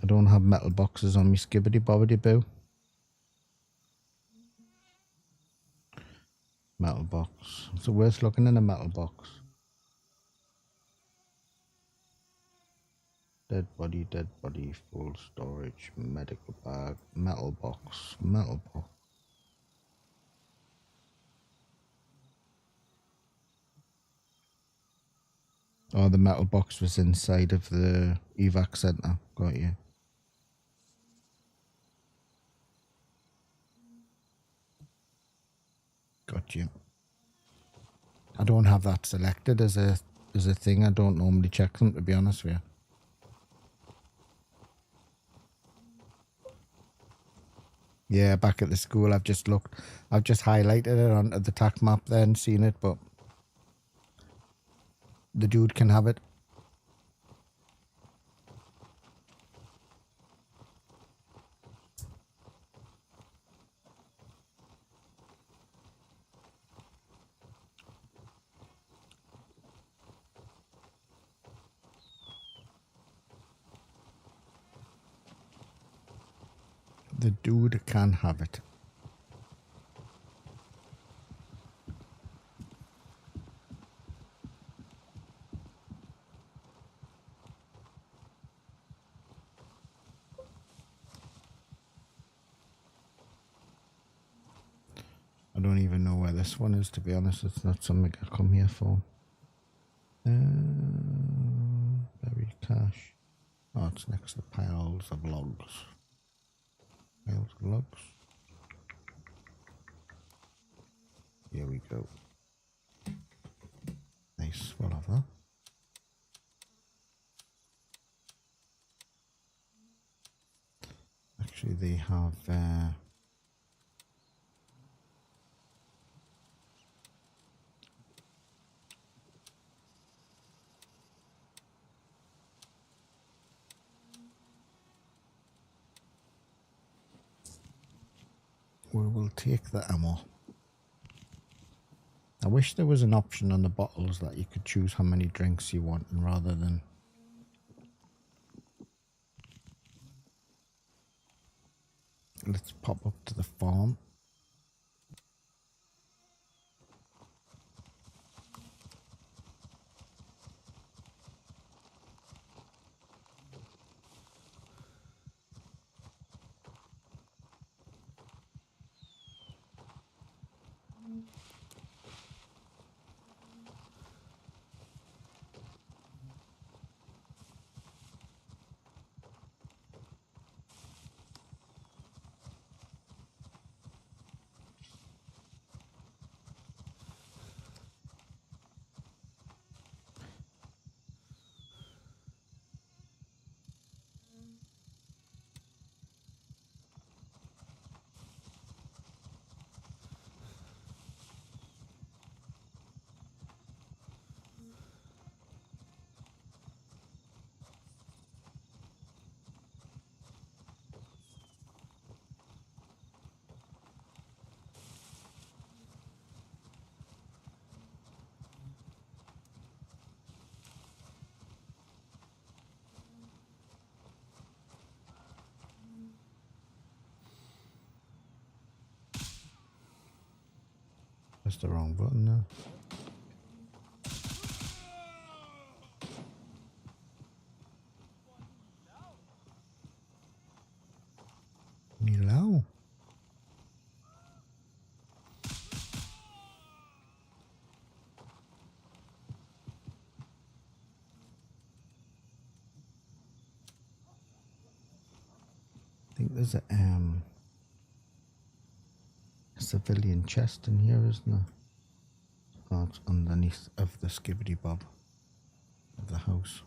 I don't have metal boxes on me skibbity bobbity boo. Metal box. So worth looking in a metal box. Dead body, full storage, medical bag, metal box, metal box. Oh, the metal box was inside of the evac center. Got you. Got you. I don't have that selected as a thing. I don't normally check them, to be honest with you. Yeah, back at the school, I've just highlighted it onto the tac map there and seen it, but the dude can have it. The dude can have it. I don't even know where this one is, to be honest. It's not something I come here for. Buried cache. Oh, it's next to piles of logs. Piles of logs. Here we go. Nice, we'll have that. Actually, they have... we will take the ammo. I wish there was an option on the bottles that you could choose how many drinks you want, and rather than... Let's pop up to the farm. That's the wrong button now. Hello. I think there's a civilian chest in here, isn't there? Oh, it's underneath of the skibbity bob of the house.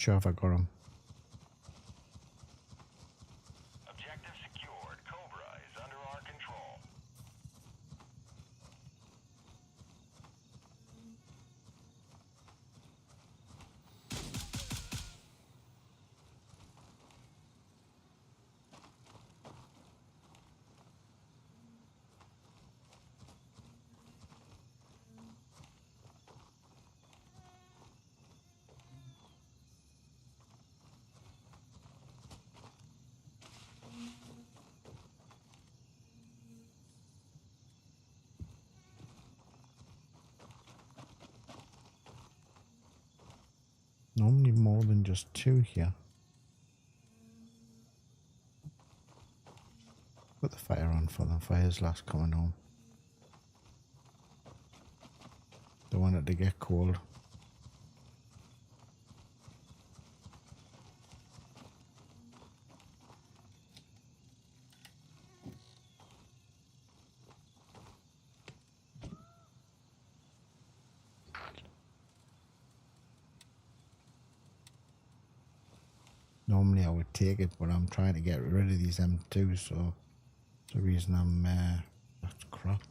sure if I got him. Objective secured. Cobra is under our control. Normally more than just two here. Put the fire on for them. Fire's last coming home. Don't want it to get cold. Normally I would take it, but I'm trying to get rid of these M2s, so that's the reason I'm, that's crap.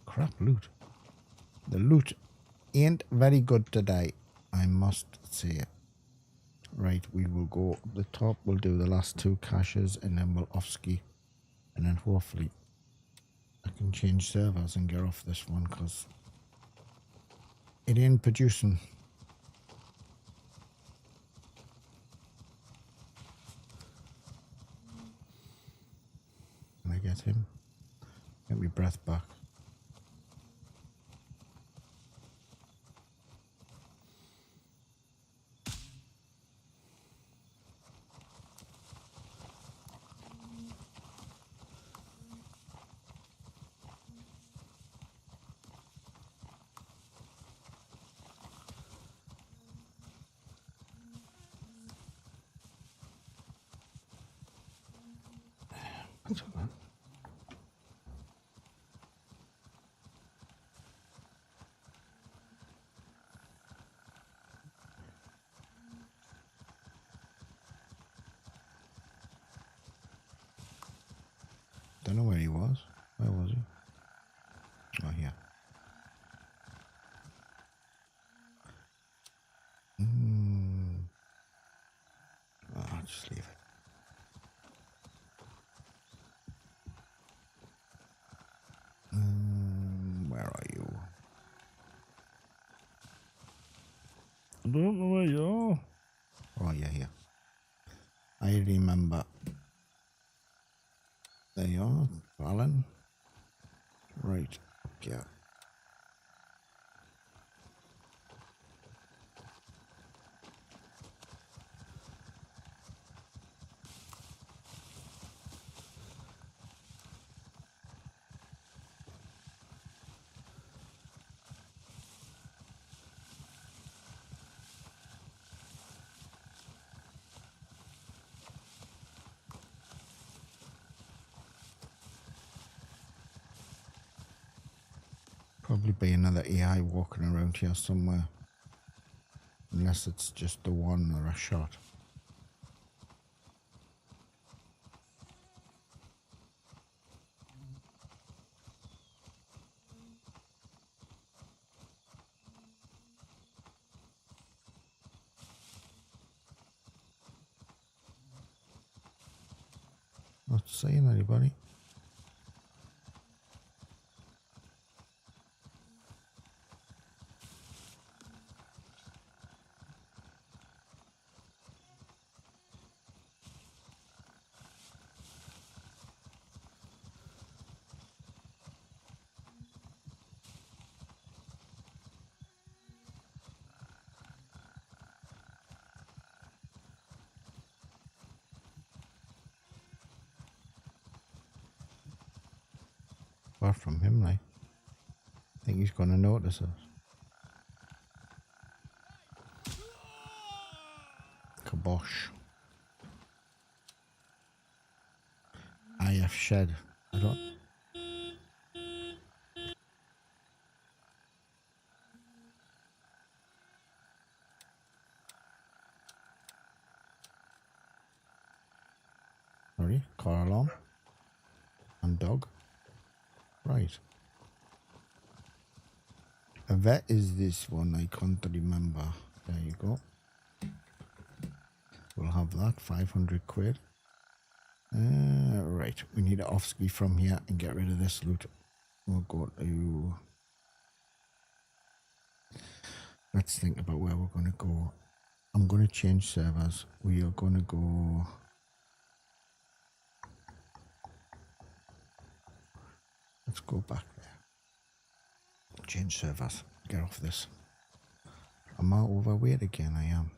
Crap loot. The loot ain't very good today, I must say it. Right, we will go up the top, we'll do the last two caches, and then we'll off-ski. And then hopefully I can change servers and get off this one, because it ain't producing. Can I get him? Get my breath back. That's all right. Don't know where he was. Where was he? Oh, here. Oh, I'll just leave it. Where are you? I don't know where you are. Oh, yeah, here. I remember. There you are, Alan. Right, yeah. Probably be another AI walking around here somewhere. Unless it's just the one or a shot. Not seeing anybody. Apart from him, like. I think he's gonna notice us. Kabosh. IF shed. I don't. car alarm. And dog. Right. That is this one. I can't remember. There you go. We'll have that. 500 quid. Right. We need an off-ski from here and get rid of this loot. We'll go to... Let's think about where we're going to go. I'm going to change servers. We are going to go... Let's go back there. Change servers. Get off this. Am I overweight again? I am.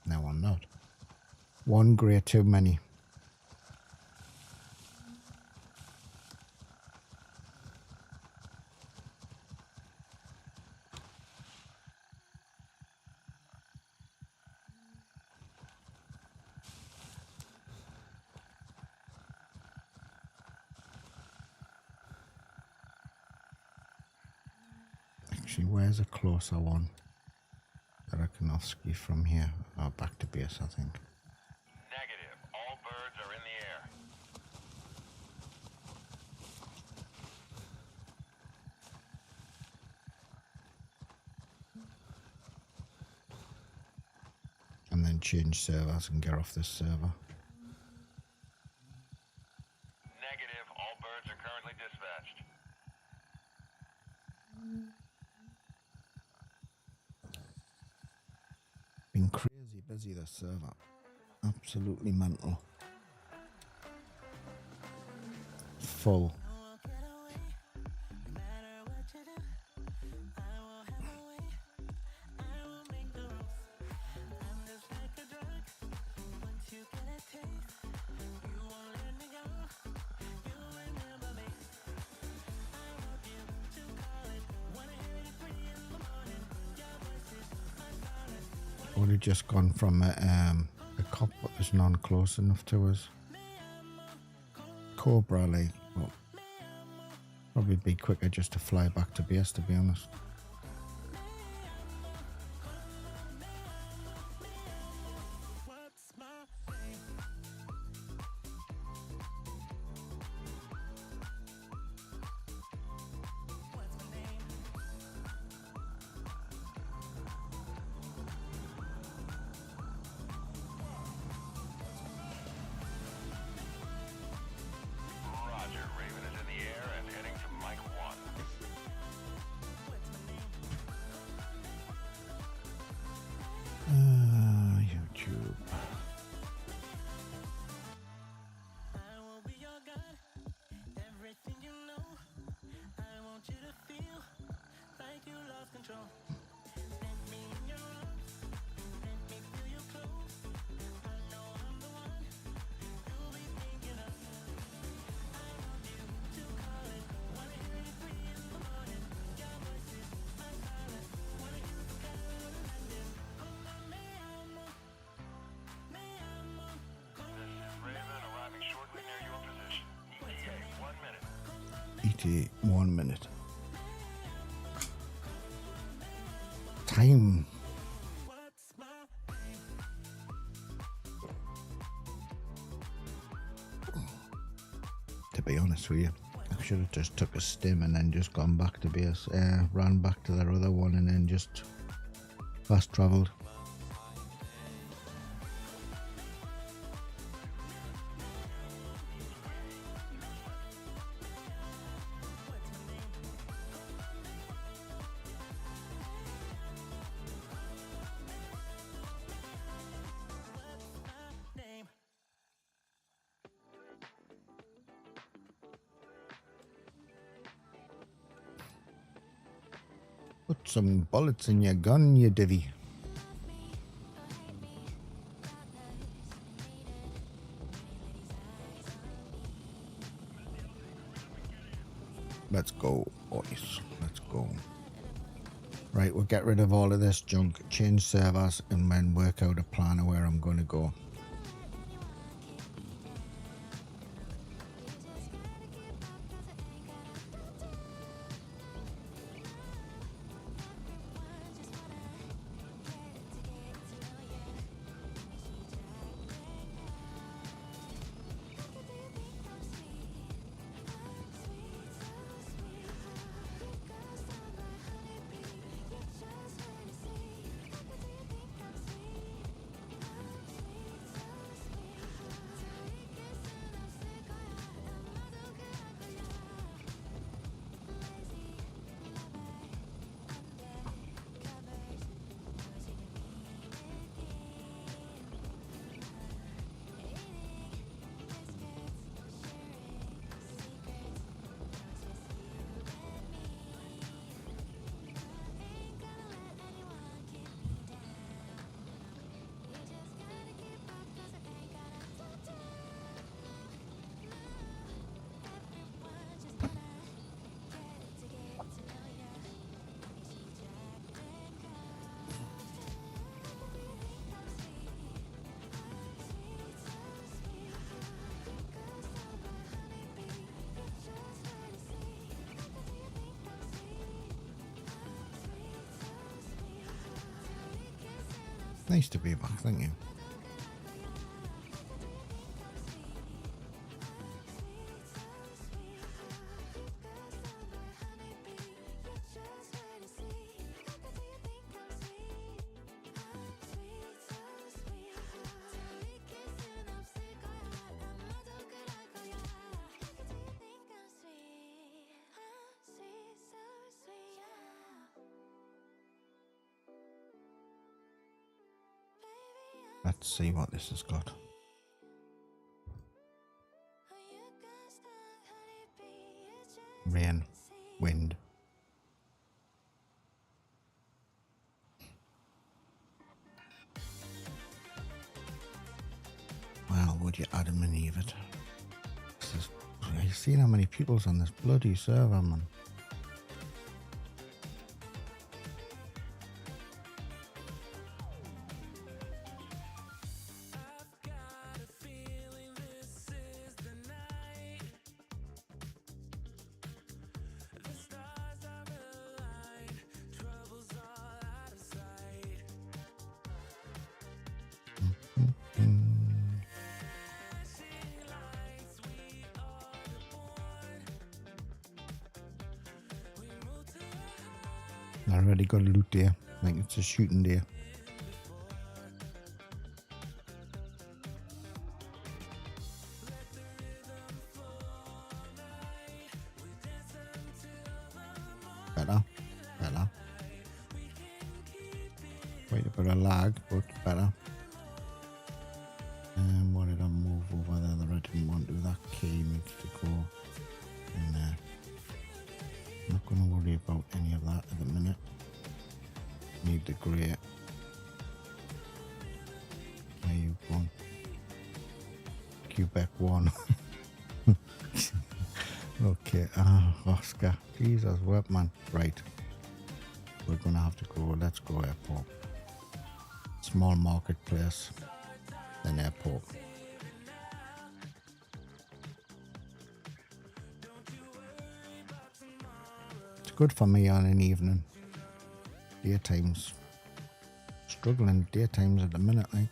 No, I'm not. One grey too many. Actually, where's a closer one that I can off-ski from here? Oh, back to base, I think. Negative. All birds are in the air. And then change servers and get off this server. Negative. All birds are currently dispatched. Been crazy busy, this server. Absolutely mental. Full. Only just gone from a cop, but there's none close enough to us. Cobra, like, well, probably be quicker just to fly back to base, to be honest. Roger. Raven is in the air and heading to Mike 1. YouTube. Raven arriving shortly near your position. ETA 1 minute. ETA 1 minute. Time. To be honest with you, I should have just took a stim and then just gone back to base. Ran back to their other one and then just fast travelled. Put some bullets in your gun, you divvy. Let's go, boys. Let's go. Right, we'll get rid of all of this junk, change servers, and then work out a plan of where I'm going to go. Nice to be back, thank you. Let's see what this has got. Rain, wind. Well, would you Adam and Eve it? This is, have you seen how many people's on this bloody server, man? I already got a loot there. I think it's a shooting there. Better. Quite a bit of lag, but better. And what did I move over there that I didn't want to? That key needs to go in there. I'm not going to worry about any of that at the minute. Need the grey. Where you gone? Quebec 1. Okay, Oscar. Jesus, what man? Right. We're going to have to go. Let's go airport. Small marketplace. Then airport. It's good for me on an evening. Daytimes. Struggling daytimes at the minute, like.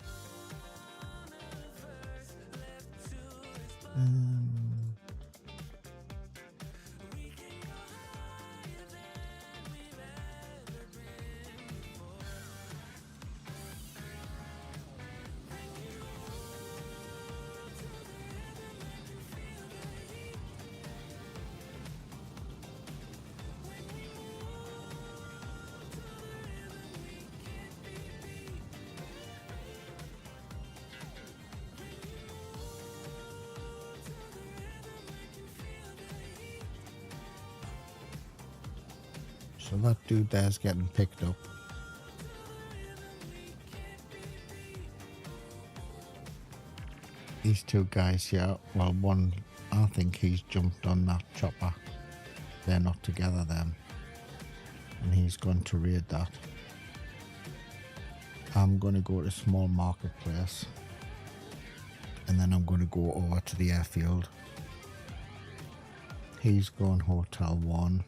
So that dude there's getting picked up. These two guys here, well, one, I think he's jumped on that chopper. They're not together then. And he's gone to raid that. I'm going to go to small marketplace. And then I'm going to go over to the airfield. He's going hotel 1.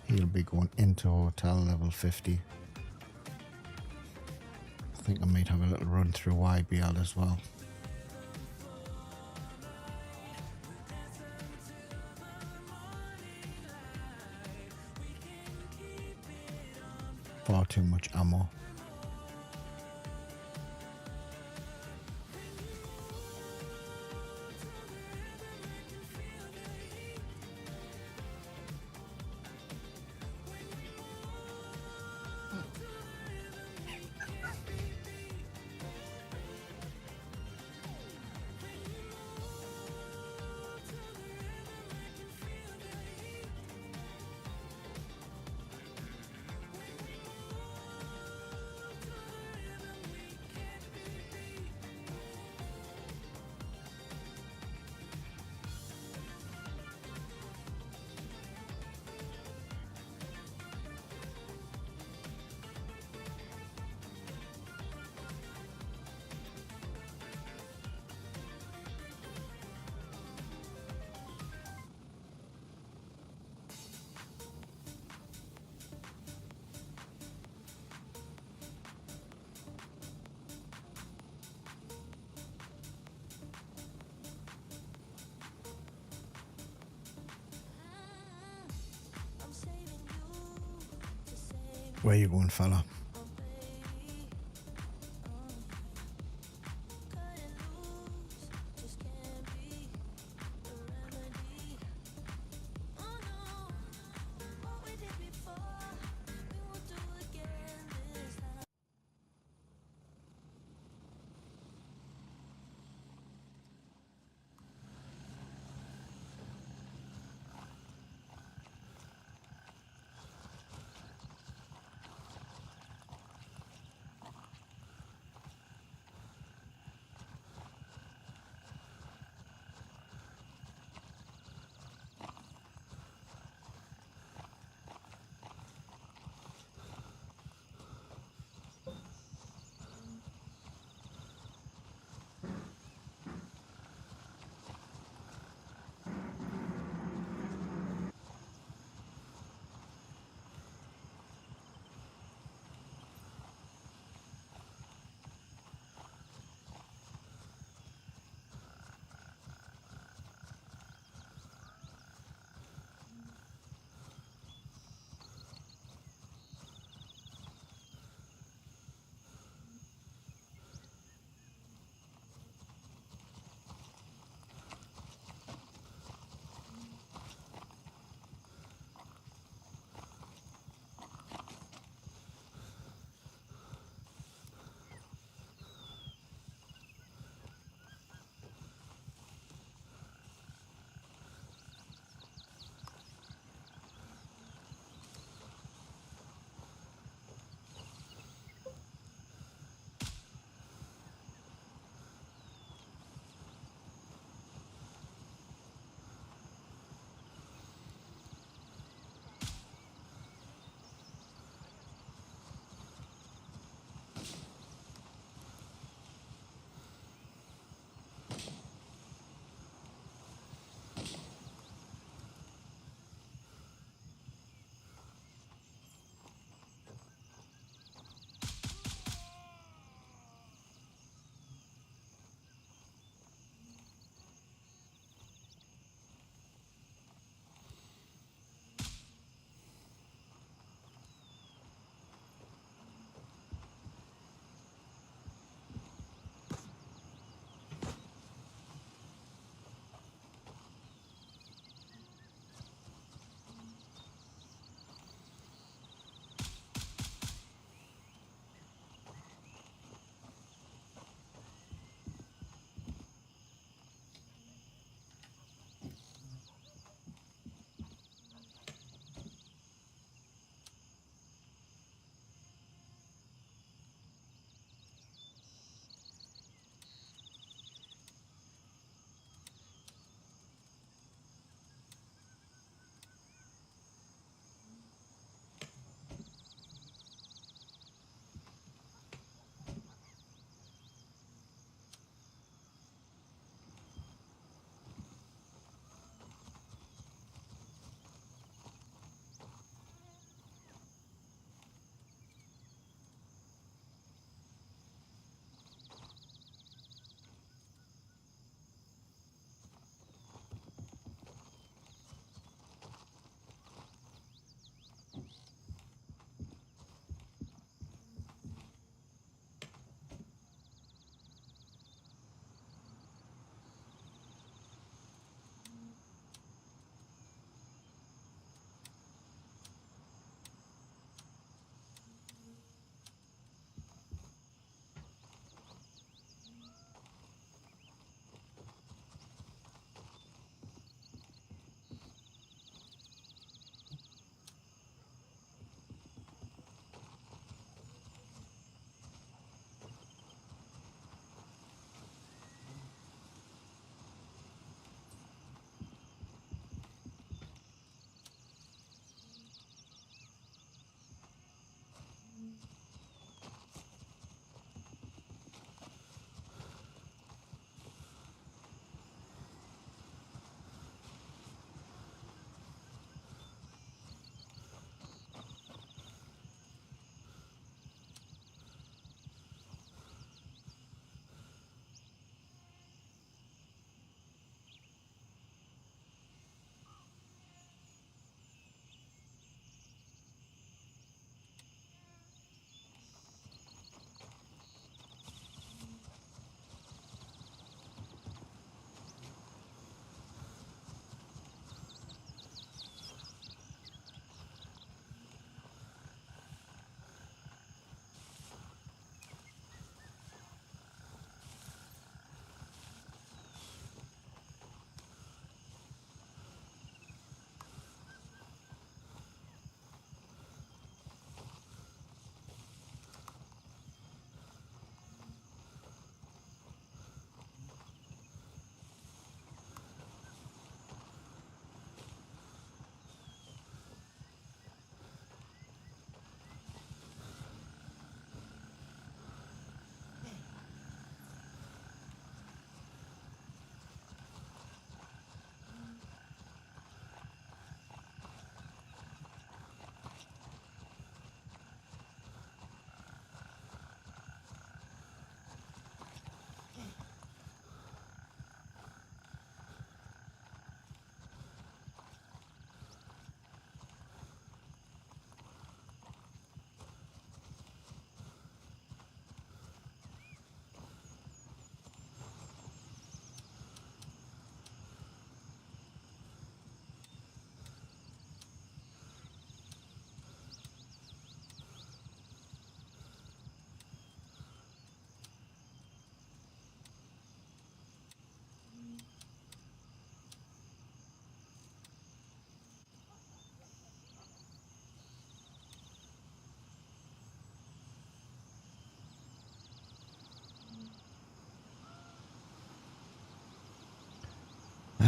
He'll be going into hotel level 50. I think I might have a little run through YBL as well. Far too much ammo. Where you going, fella?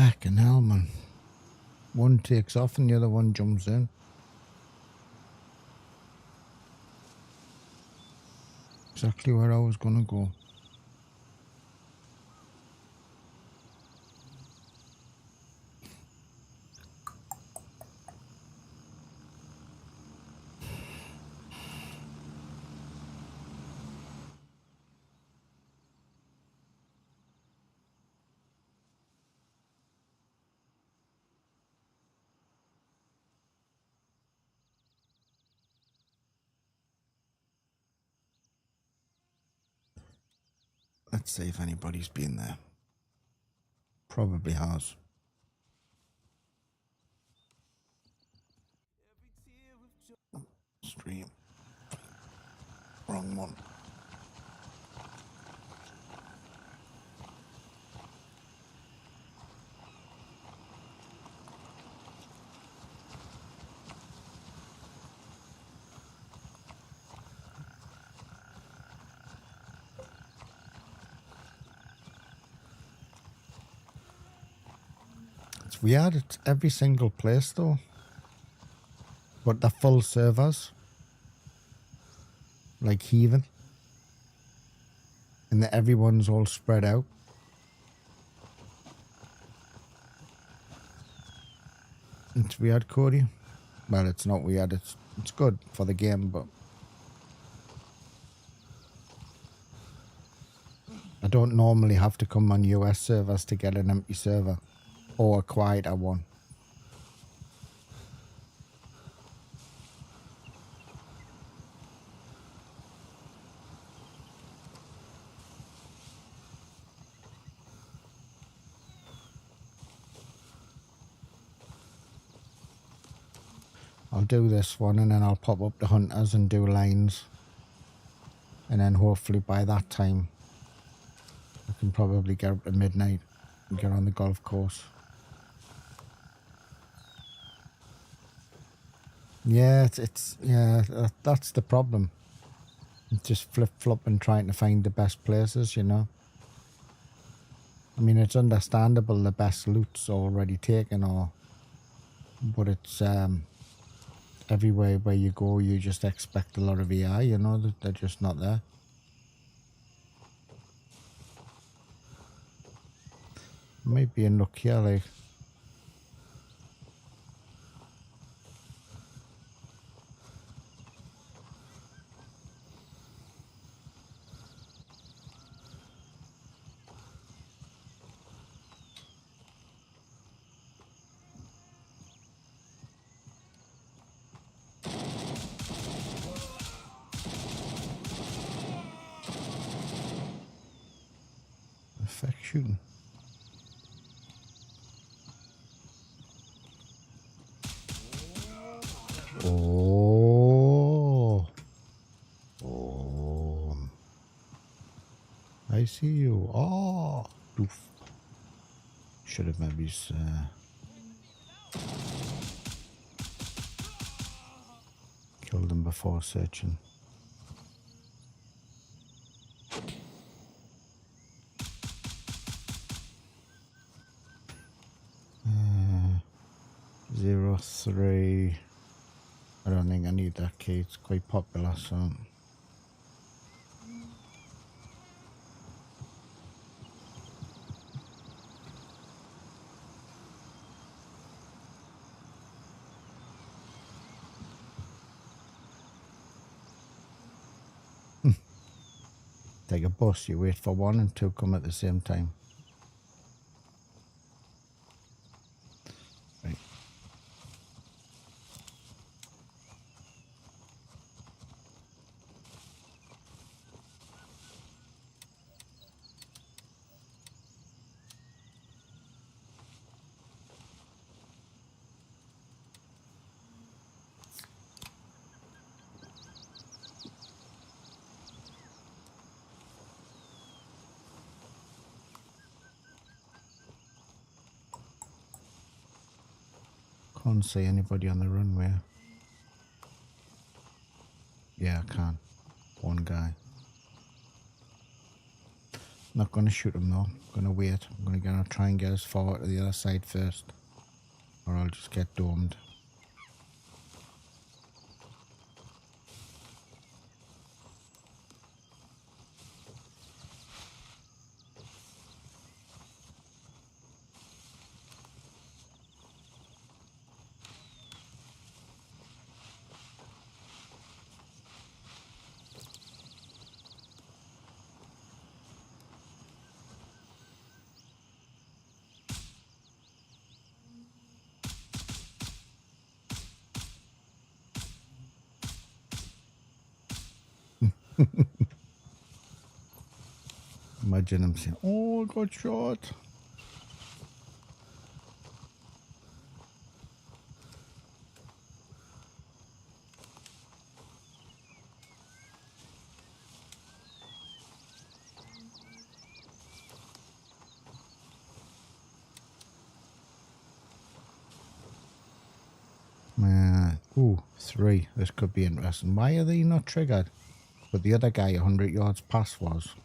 Fucking hell, man. One takes off and the other one jumps in. Exactly where I was gonna go. Let's see if anybody's been there. Probably has. Stream. Wrong one. It's weird, it's every single place though. But the full servers. Like heaving. And that everyone's all spread out. It's weird, Cody. Well, it's not weird, it's good for the game, but I don't normally have to come on US servers to get an empty server. Or a quieter one. I'll do this one and then I'll pop up the hunters and do lines. And then hopefully by that time I can probably get up to midnight and get on the golf course. Yeah, that's the problem. It's just flip-flopping trying to find the best places, you know. I mean, it's understandable the best loot's already taken, but it's everywhere where you go, you just expect a lot of AI, you know, that they're just not there. Might be in luck here, like. Effect shooting. Oh. Oh. I see you. Oh. Oof. Should have maybe killed them before searching. Uh, 03. I don't think I need that key. It's quite popular, so. Take a bus, you wait for one and two come at the same time. Right. Can't see anybody on the runway. Yeah, I can. One guy. Not gonna shoot him though. Gonna wait. I'm gonna try and get as far to the other side first, or I'll just get domed. Imagine him saying, "Oh, I got shot." Ooh, 3. This could be interesting. Why are they not triggered? But the other guy 100 yards past was.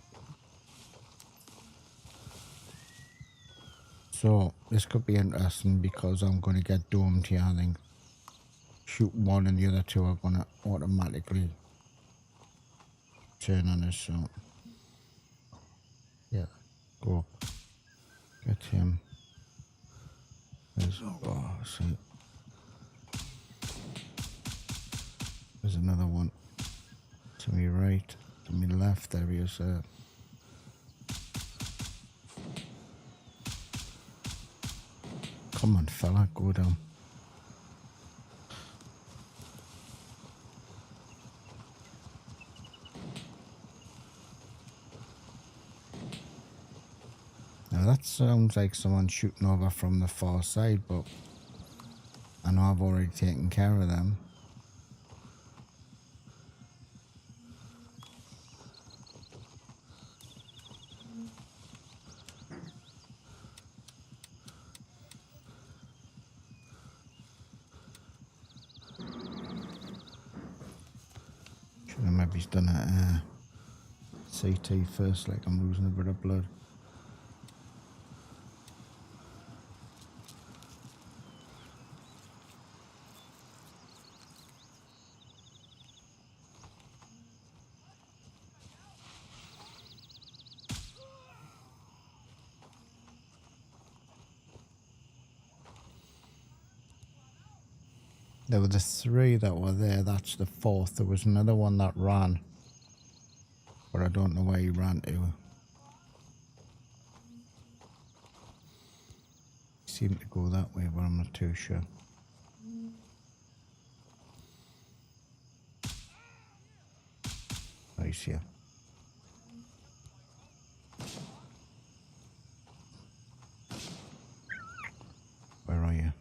So, this could be interesting because I'm going to get domed here, I think. Shoot one and the other two are going to automatically turn on us, so... Yeah, go up. Get him. There's... Oh, see. There's another one. To me right, to me left, there he is. Come on, fella, go down. Now that sounds like someone shooting over from the far side, but I know I've already taken care of them. Maybe he's done a CT first, like I'm losing a bit of blood. There were the 3 that were there, that's the 4th. There was another one that ran, but I don't know where he ran to. He seemed to go that way, but I'm not too sure. Nice here. Where are you?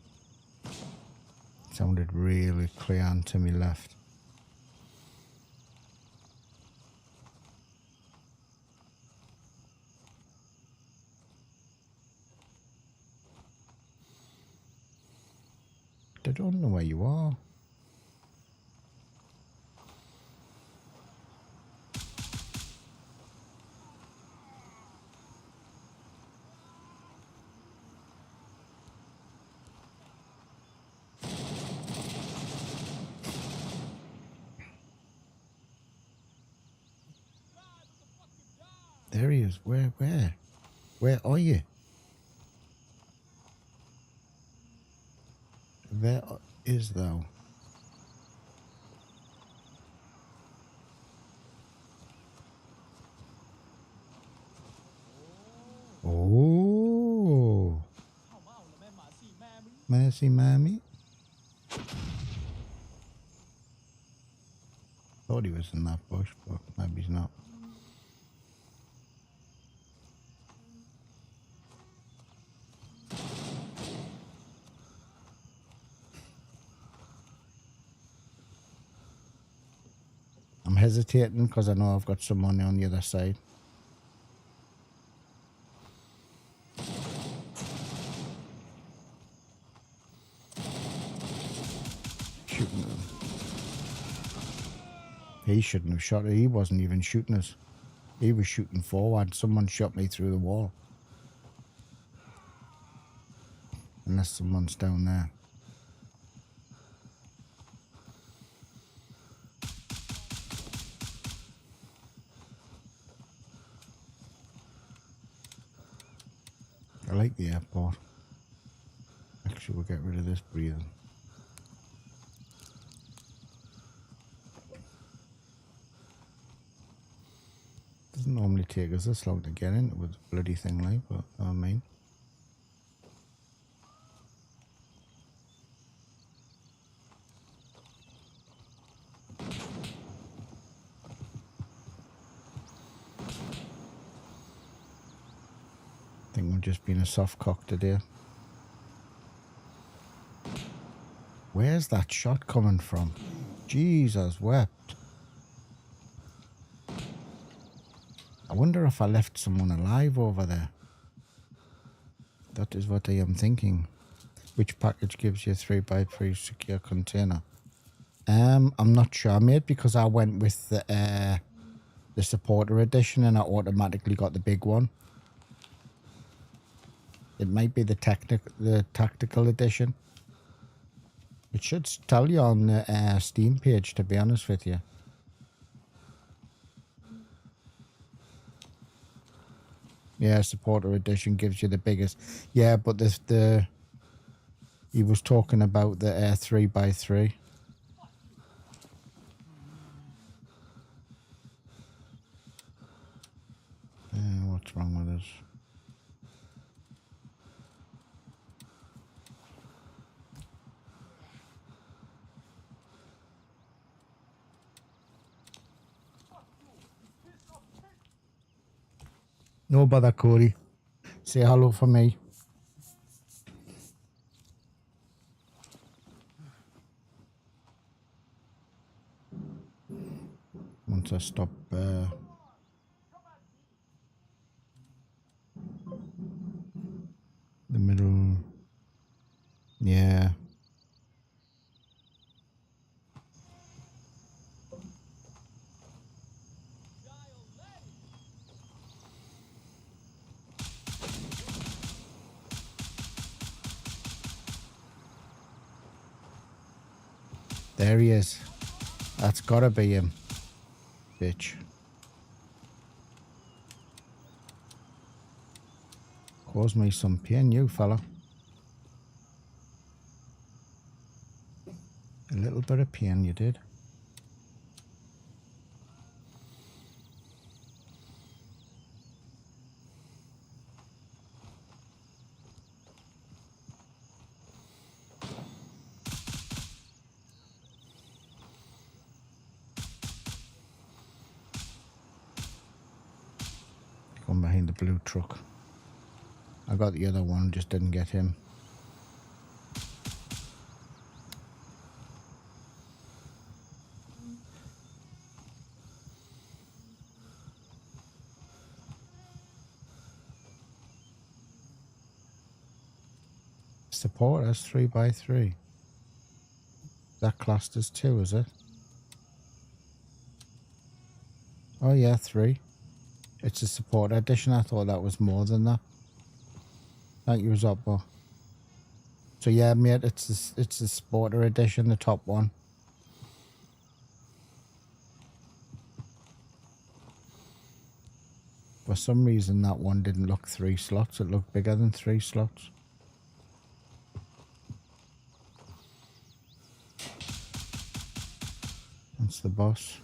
Sounded really clear and to me left. I don't know where you are. There he is. Where? Where are you? Where is thou? Oh. Mercy, mammy. Thought he was in that bush, but maybe he's not. I'm hesitating because I know I've got someone on the other side. Shooting him. He shouldn't have shot it. He wasn't even shooting us. He was shooting forward. Someone shot me through the wall. Unless someone's down there. I like the airport. Actually, we'll get rid of this breathing. Doesn't normally take us this long to get into with the bloody thing like, but I mean. I think we've just been a soft cock today. Where's that shot coming from? Jesus wept. I wonder if I left someone alive over there. That is what I am thinking. Which package gives you a 3x3 secure container? I'm not sure. I made because I went with the supporter edition and I automatically got the big one. It might be the tactical edition. It should tell you on the Steam page, to be honest with you. Yeah, supporter edition gives you the biggest. Yeah, but he was talking about the 3x3. What's wrong with us? No bother, Cody. Say hello for me. Once I stop the middle. Yeah. There he is. That's gotta be him. Bitch. Cause me some pain, you fella. A little bit of pain you did. Come behind the blue truck. I got the other one, just didn't get him. Support us 3x3. That classed as 2, is it? Oh yeah, 3. It's a support edition. I thought that was more than that. Thank you, Zoppo. So yeah, mate, it's the supporter edition, the top one. For some reason, that one didn't look 3 slots. It looked bigger than 3 slots. That's the boss.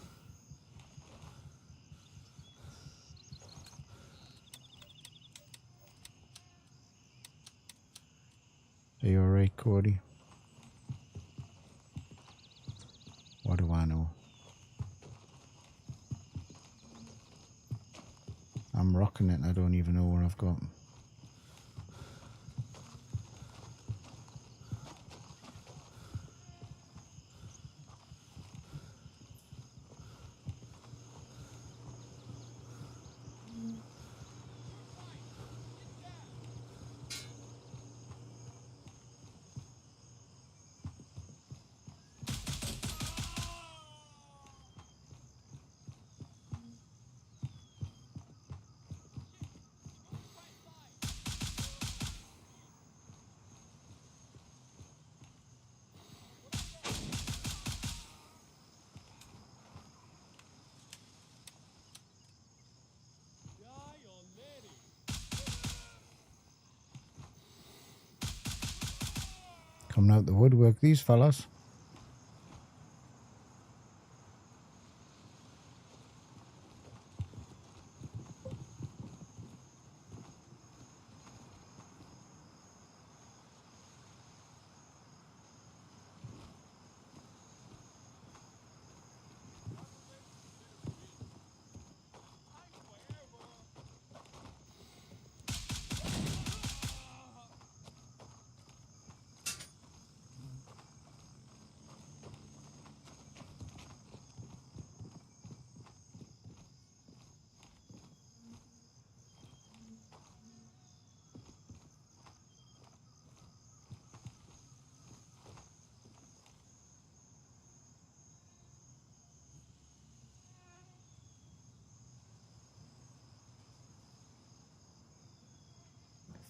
Are you alright, Cody? What do I know? I'm rocking it and I don't even know where I've got. coming out the woodwork, these fellas.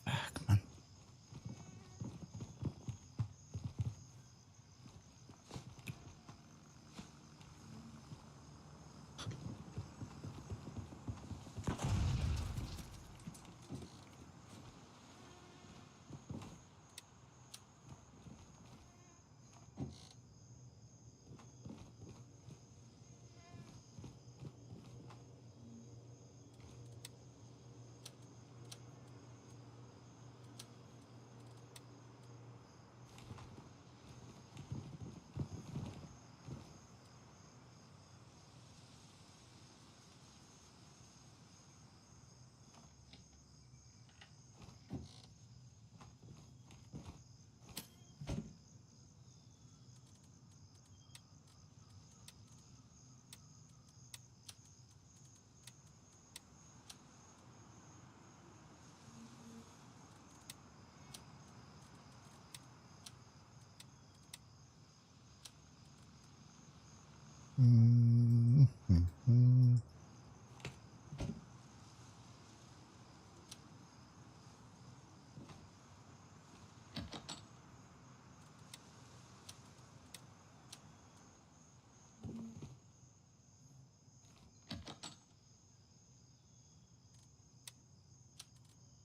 Fuck, man.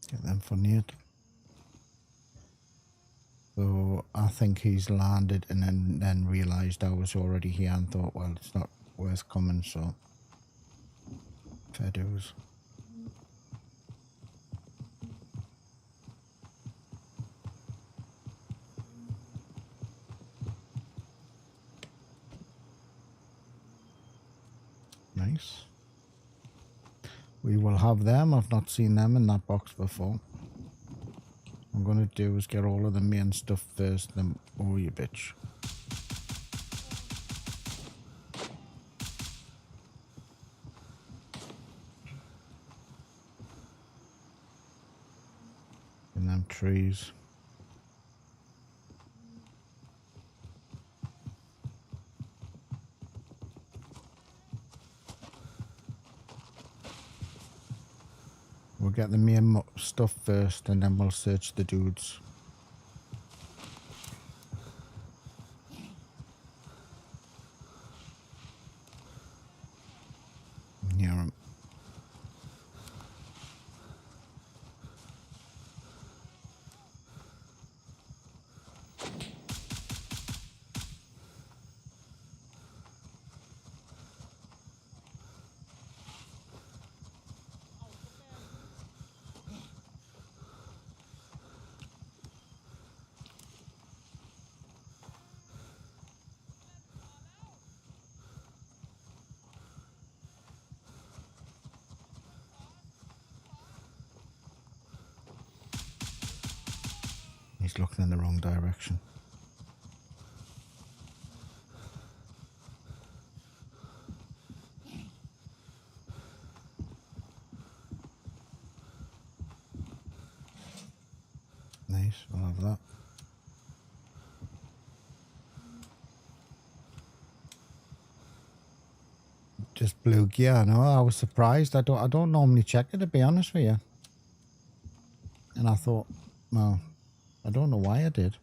Get them for Nate. So I think he's landed and then realised I was already here and thought, well, it's not worth coming, so fair dues. Nice. We will have them. I've not seen them in that box before. What I'm going to do is get all of the main stuff first, then... Oh, you bitch. And them trees. We'll get the main stuff first and then we'll search the dudes. Yeah. He's looking in the wrong direction. Nice, we'll have that. Just blue gear, no, I was surprised. I don't normally check it, to be honest with you. And I thought, well, I don't know why I did,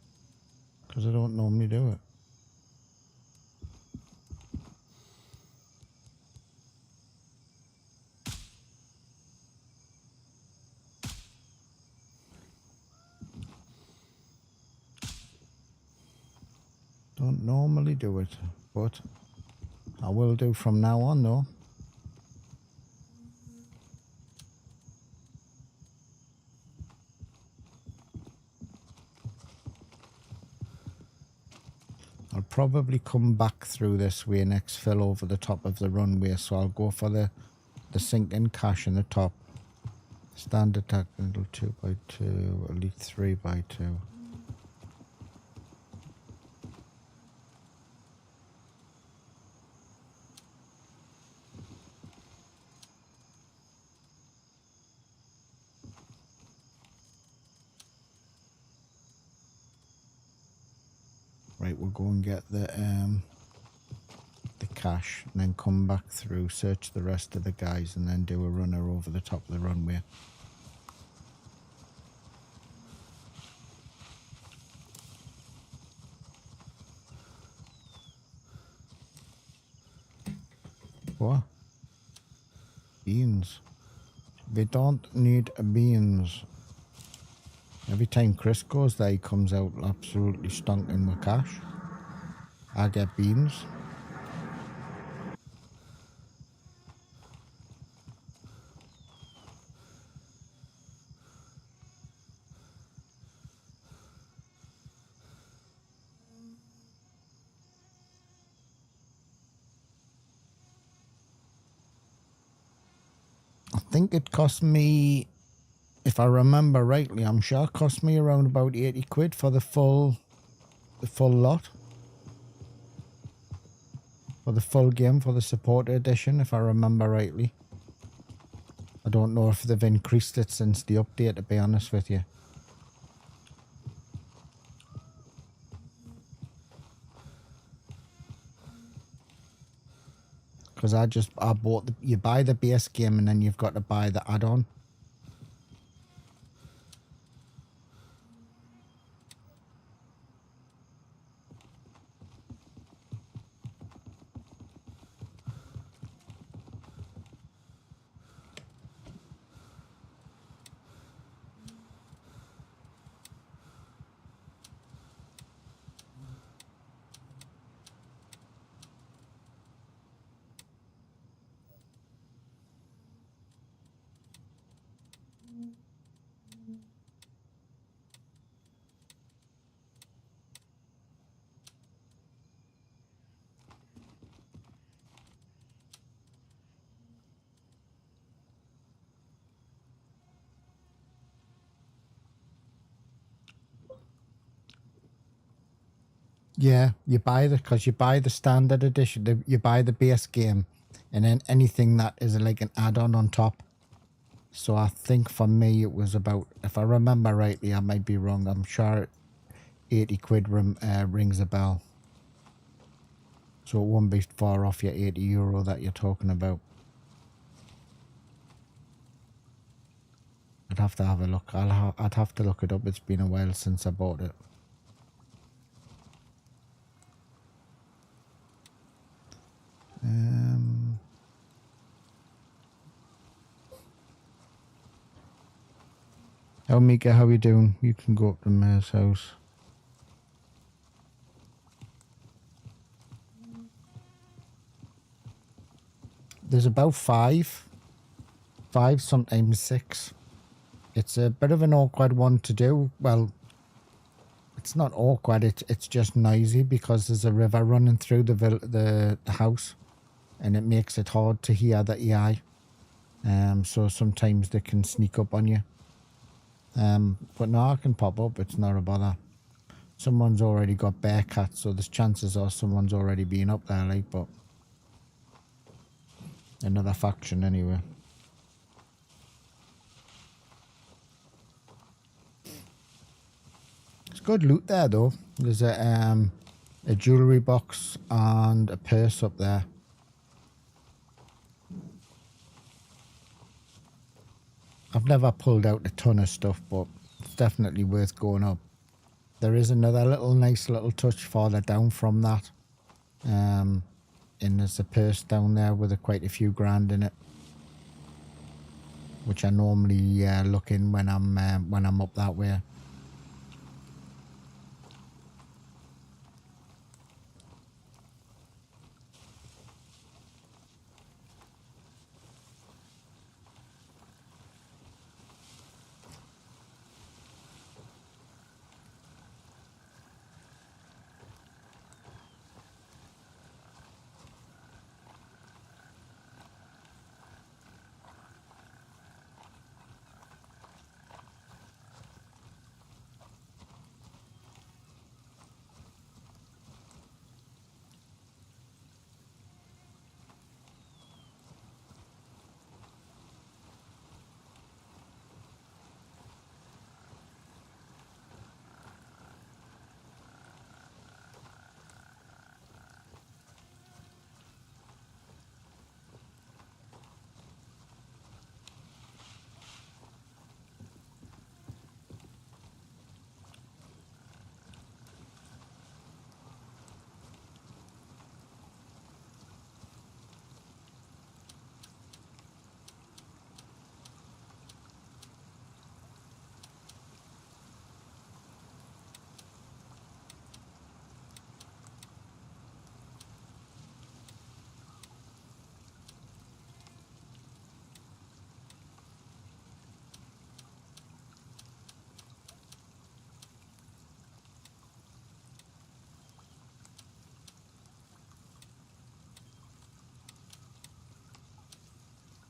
because I don't normally do it. Don't normally do it, but I will do from now on though. I'll probably come back through this way next, fill over the top of the runway, so I'll go for the sink-in cache in the top. Standard technical 2x2, elite 3x2. Right, we'll go and get the cache and then come back through, search the rest of the guys, and then do a runner over the top of the runway. What? Beans. We don't need beans. Every time Chris goes there, he comes out absolutely stunk with cash. I get beans. I think it cost me, if I remember rightly, I'm sure it cost me around about 80 quid for the full lot. For the full game, for the supporter edition, if I remember rightly. I don't know if they've increased it since the update, to be honest with you. Because I bought you buy the base game and then you've got to buy the add-on. Yeah, you buy the standard edition, you buy the base game, and then anything that is like an add-on on top. So I think for me it was about, if I remember rightly, I might be wrong, I'm sure 80 quid rings a bell. So it won't be far off your €80 that you're talking about. I'd have to have a look. I'd have to look it up. It's been a while since I bought it. Oh, Mika, how you doing? You can go up to Mayor's house. There's about five, sometimes six. It's a bit of an awkward one to do. Well, it's not awkward. It's just noisy because there's a river running through the house, and it makes it hard to hear the AI. So sometimes they can sneak up on you. But no, I can pop up. It's not a bother. Someone's already got bear cats, so there's chances are someone's already been up there, like, but another faction anyway. It's good loot there though. There's a jewellery box and a purse up there. I've never pulled out a ton of stuff, but it's definitely worth going up. There is another nice little touch farther down from that. And there's a purse down there with quite a few grand in it, which I normally look in when I'm up that way.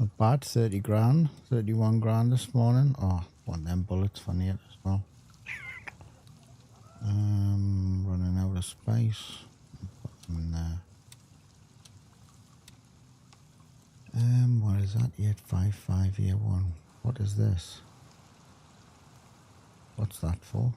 Not bad, 30 grand, 31 grand this morning. Oh, want them bullets for it as well. Running out of space. Put them in there. What is that? 855 year one. What is this? What's that for?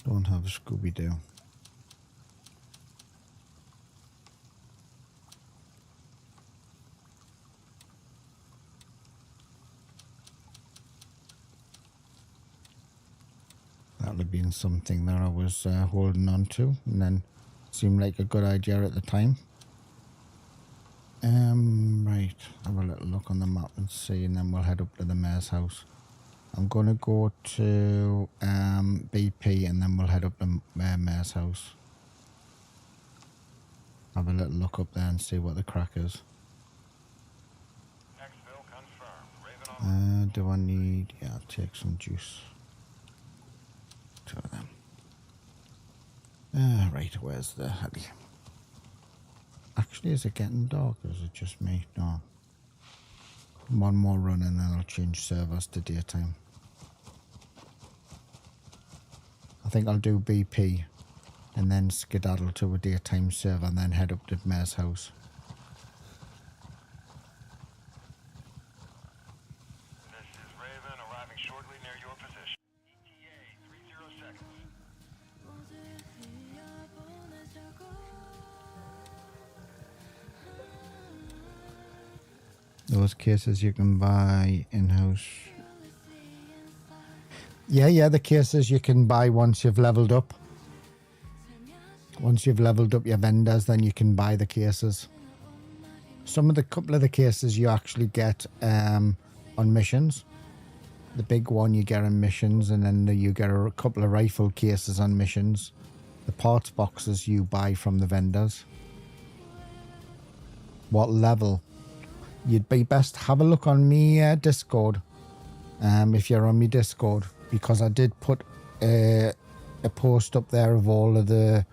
Don't have a Scooby-Doo. That would have been something that I was holding on to, and then seemed like a good idea at the time. Right, have a little look on the map and see, and then we'll head up to the mayor's house. I'm going to go to BP, and then we'll head up to mayor's house. Have a little look up there and see what the crack is. Exfil confirmed. Raven on. Do I need... Yeah, I'll take some juice. Two of them. Right, where's the heli? Actually, is it getting dark or is it just me? No. One more run and then I'll change servers to daytime. I think I'll do BP and then skedaddle to a daytime server and then head up to Mayor's house. This is Raven arriving shortly near your position. ETA 30 seconds. Those cases you can buy in-house. Yeah, the cases you can buy once you've leveled up. Once you've leveled up your vendors, then you can buy the cases. Couple of the cases you actually get on missions. The big one you get on missions, and then you get a couple of rifle cases on missions. The parts boxes you buy from the vendors. What level? You'd be best have a look on me Discord, if you're on me Discord, because I did put a post up there of all of the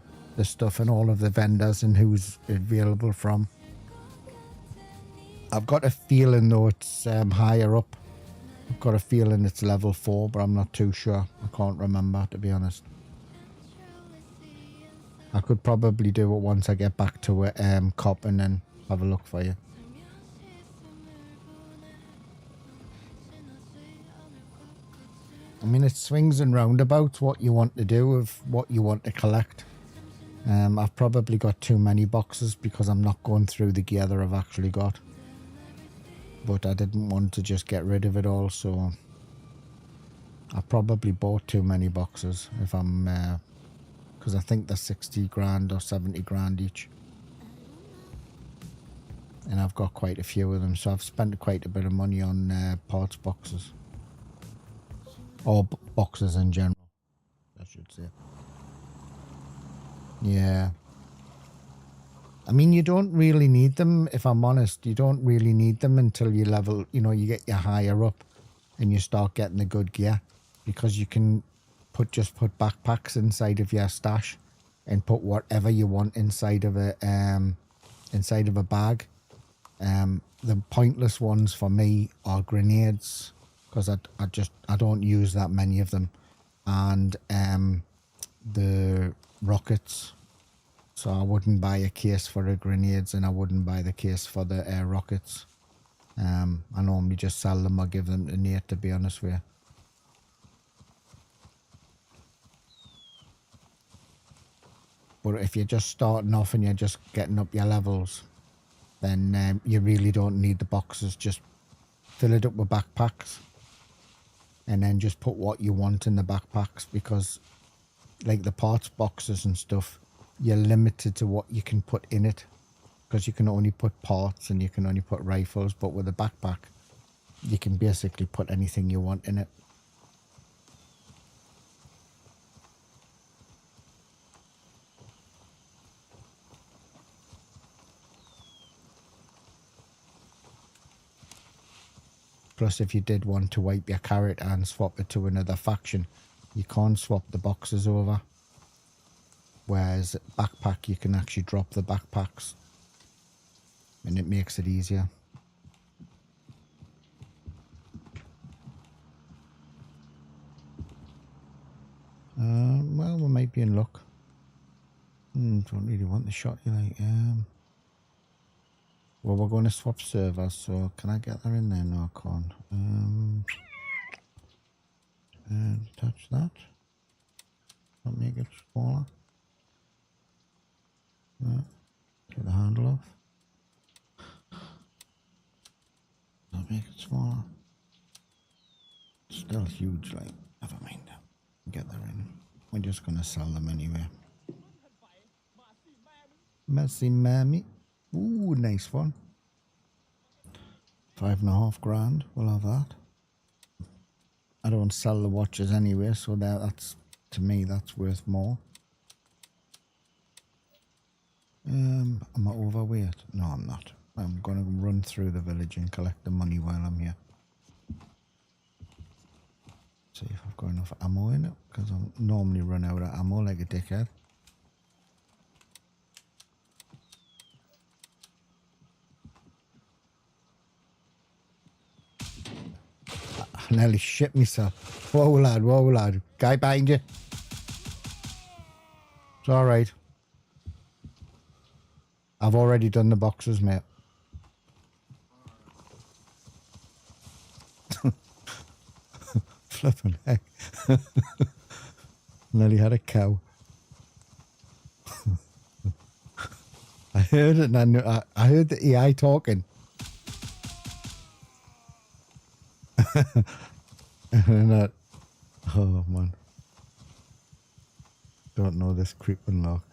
stuff and all of the vendors and who's available from. I've got a feeling though it's higher up. I've got a feeling it's level 4, but I'm not too sure. I can't remember, to be honest. I could probably do it once I get back to a cop and then have a look for you. I mean, it swings and roundabouts what you want to do with what you want to collect. I've probably got too many boxes because I'm not going through the gear that I've actually got. But I didn't want to just get rid of it all, so I probably bought too many boxes if I'm... because I think they're 60 grand or 70 grand each. And I've got quite a few of them, so I've spent quite a bit of money on parts boxes. Or boxes in general, I should say. Yeah. I mean, you don't really need them, if I'm honest. You don't really need them until you level, you get your higher up and you start getting the good gear. Because you can just put backpacks inside of your stash and put whatever you want inside of a bag. The pointless ones for me are grenades, because I don't use that many of them, and the rockets. So I wouldn't buy a case for the grenades, and I wouldn't buy the case for the rockets. I normally just sell them or give them to Nate, to be honest with you. But if you're just starting off and you're just getting up your levels, then you really don't need the boxes. Just fill it up with backpacks. And then just put what you want in the backpacks, because like the parts boxes and stuff, you're limited to what you can put in it, because you can only put parts and you can only put rifles. But with a backpack, you can basically put anything you want in it. Plus, if you did want to wipe your character and swap it to another faction, you can't swap the boxes over. Whereas backpack, you can actually drop the backpacks. And it makes it easier. Well, we might be in luck. Don't really want the shot, you like. Well, we're going to swap servers, so can I get that in there? No, I can't. Touch that. I'll make it smaller. Take the handle off. I'll make it smaller. Still huge, like, never mind. Get that in. We're just going to sell them anyway. Messy mammy. Ooh, nice one. 5.5 grand. We'll have that. I don't sell the watches anyway, so that's, to me, that's worth more. Am I overweight? No, I'm not. I'm going to run through the village and collect the money while I'm here. See if I've got enough ammo in it, because I normally run out of ammo like a dickhead. I nearly shit myself. Whoa, lad, whoa, lad. Guy behind you. It's alright. I've already done the boxes, mate. Flipping heck. Nearly had a cow. I heard it and I knew, I heard the AI talking. And oh man. Don't know this creeping lock.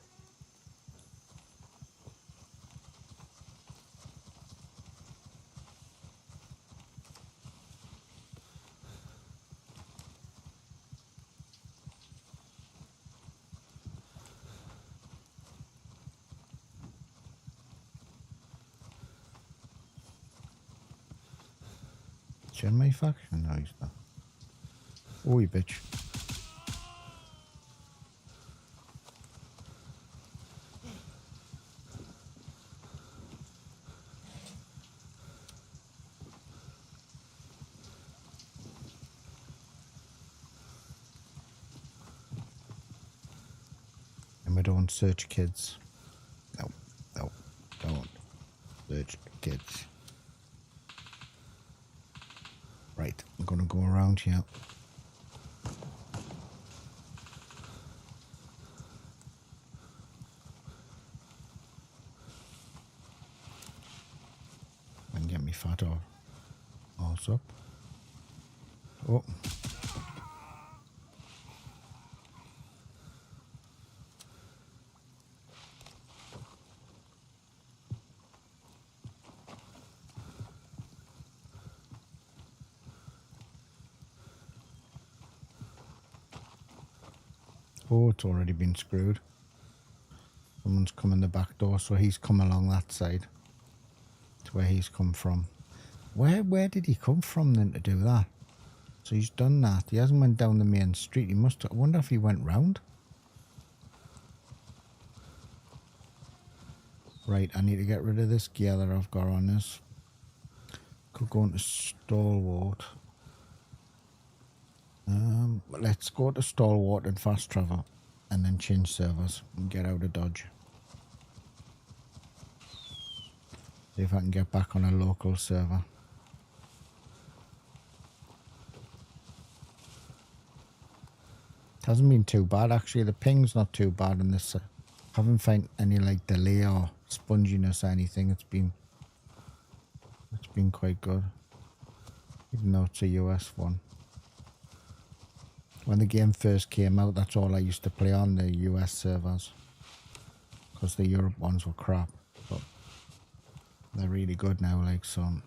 In my faction? No, he's not. Oh, you bitch. And we don't search kids. No, no, don't search kids. Right, I'm going to go around here. And get me fat horse up. Oh. Oh, it's already been screwed. Someone's come in the back door, so he's come along that side. To where he's come from. Where did he come from then to do that? So he's done that. He hasn't went down the main street. He must have, I wonder if he went round. Right, I need to get rid of this gear that I've got on this. Could go into Stalwart. Let's go to Stalwart and fast travel and then change servers and get out of Dodge. See if I can get back on a local server. It hasn't been too bad actually. The ping's not too bad in this. Haven't found any like delay or sponginess or anything. It's been quite good. Even though it's a US one. When the game first came out, that's all I used to play on, the US servers. Because the Europe ones were crap. But they're really good now, like some.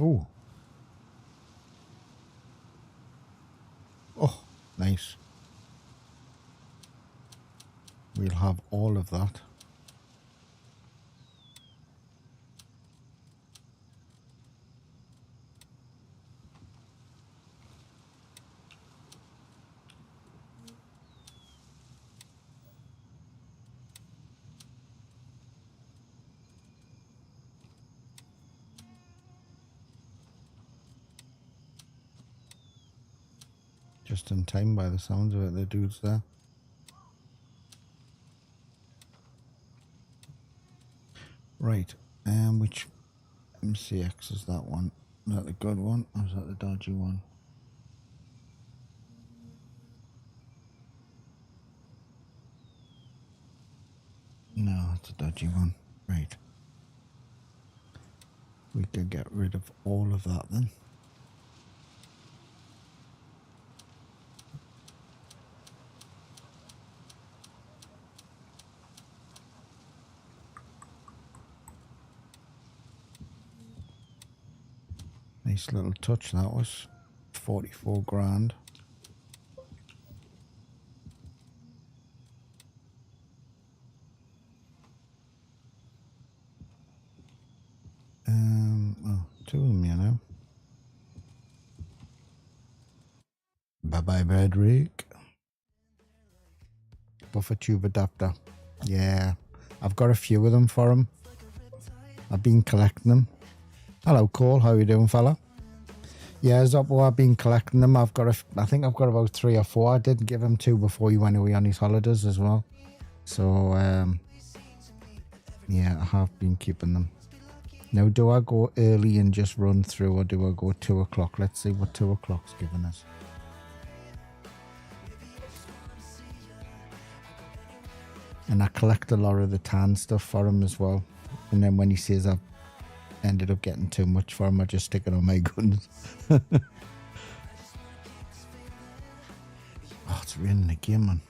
Ooh. Oh, nice. We'll have all of that. Just in time by the sounds of it, the dude's there. Right, which MCX is that one? Is that the good one, or is that the dodgy one? No, it's a dodgy one. Right. We could get rid of all of that then. Nice little touch that was. 44 grand. Well, two of them, you know. Bye-bye, Bedrick. Buffer tube adapter. Yeah, I've got a few of them for him. I've been collecting them. Hello, Cole. How you doing, fella? Yeah, Zoppo, I've been collecting them. I think I've got about 3 or 4. I did give him 2 before he went away on his holidays as well. So, yeah, I have been keeping them. Now, do I go early and just run through, or do I go 2 o'clock? Let's see what 2 o'clock's giving us. And I collect a lot of the tan stuff for him as well. And then when he says I've ended up getting too much for him, I just stick it on my guns. Oh, it's raining again, man.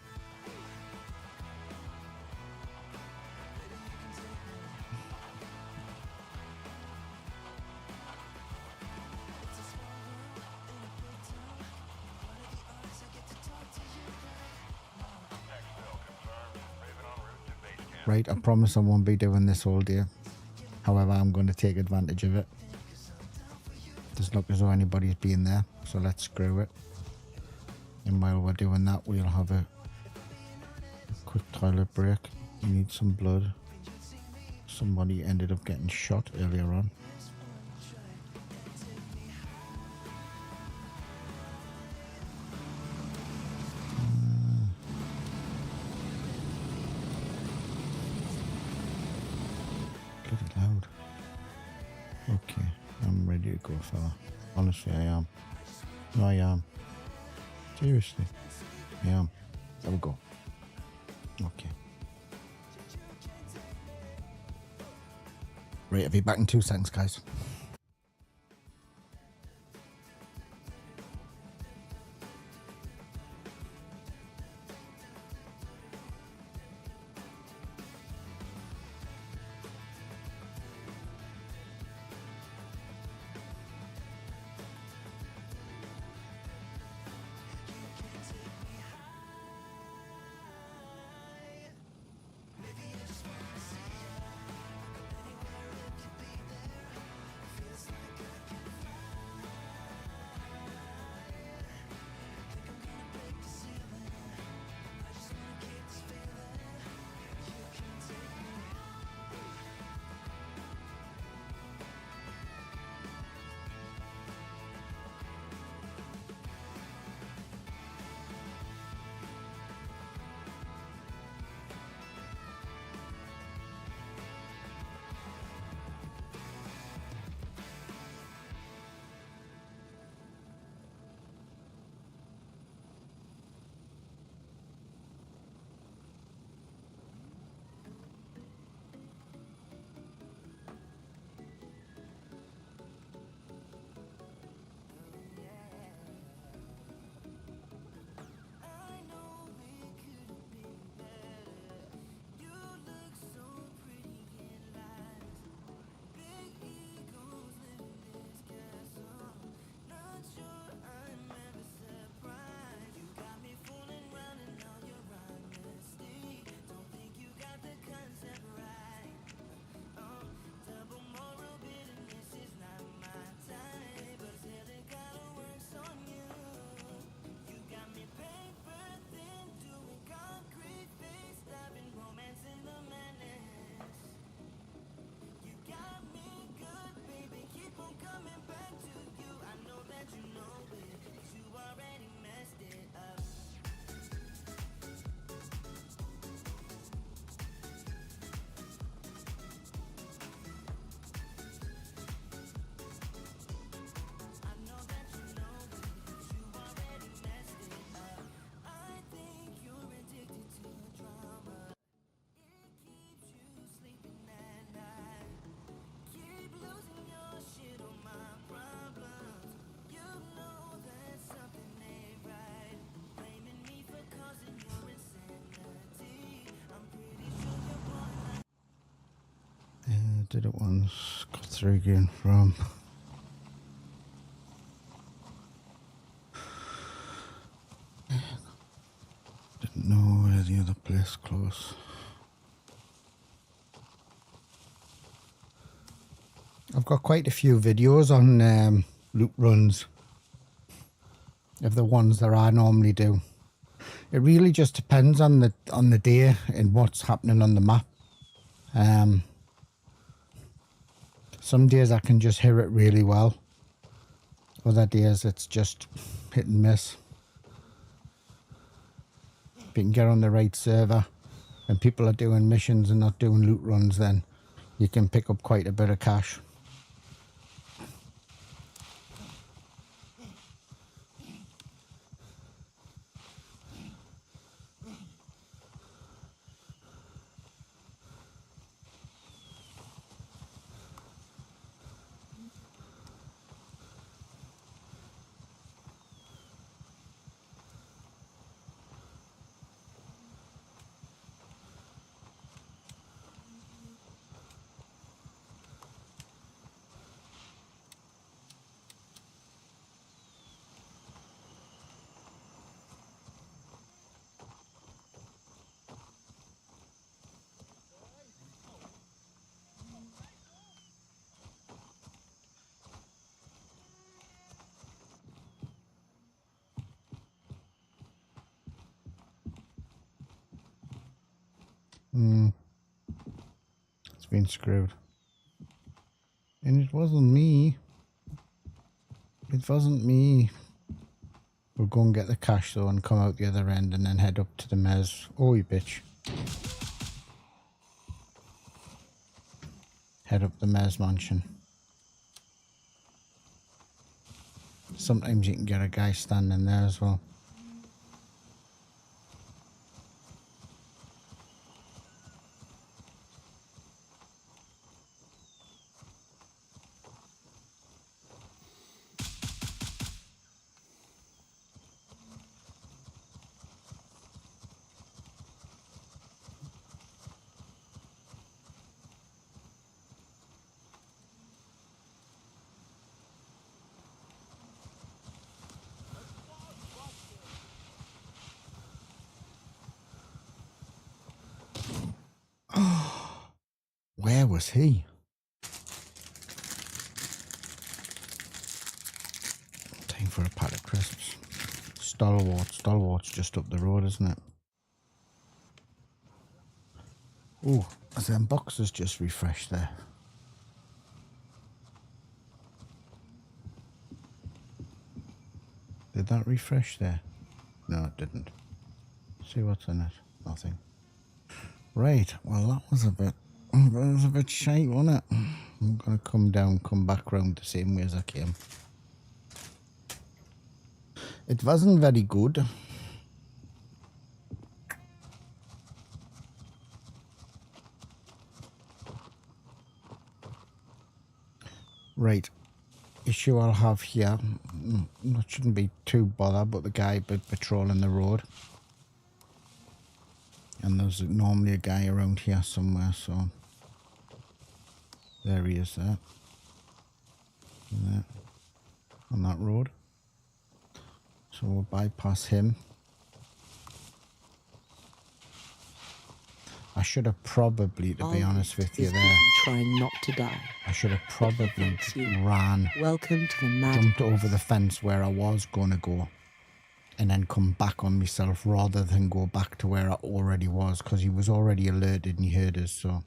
Right, I promise I won't be doing this all day. However, I'm going to take advantage of it. Doesn't look as though anybody's been there, so let's screw it. And while we're doing that, we'll have a quick toilet break. We need some blood. Somebody ended up getting shot earlier on. Bloody loud. Okay, I'm ready to go, fella. Honestly, I am. No, I am. Seriously, I am. There we go. Okay. Right, I'll be back in 2 seconds, guys. Did it once. Got 3 again from. Didn't know where the other place close. I've got quite a few videos on loot runs of the ones that I normally do. It really just depends on the day and what's happening on the map. Some days I can just hear it really well. Other days it's just hit and miss. If you can get on the right server and people are doing missions and not doing loot runs, then you can pick up quite a bit of cash. It's been screwed. And it wasn't me. It wasn't me. We'll go and get the cash though and come out the other end and then head up to the mez. Oh, you bitch. Head up the mez mansion. Sometimes you can get a guy standing there as well. Where was he? Time for a pack of crisps. Stalwart's just up the road, isn't it? Oh, them boxes just refreshed there. Did that refresh there? No, it didn't. See what's in it? Nothing. Right, well that was a bit shite, wasn't it? I'm gonna come down, come back round the same way as I came. It wasn't very good. Right, issue I'll have here, that shouldn't be too bothered, but the guy patrolling the road. And there's normally a guy around here somewhere, so there he is there. There. On that road. So we'll bypass him. I should have probably, to be honest with you there, trying not to die. I should have probably ran, Welcome to the mad. jumped over the fence where I was going to go, and then come back on myself rather than go back to where I already was, because he was already alerted and he heard us, so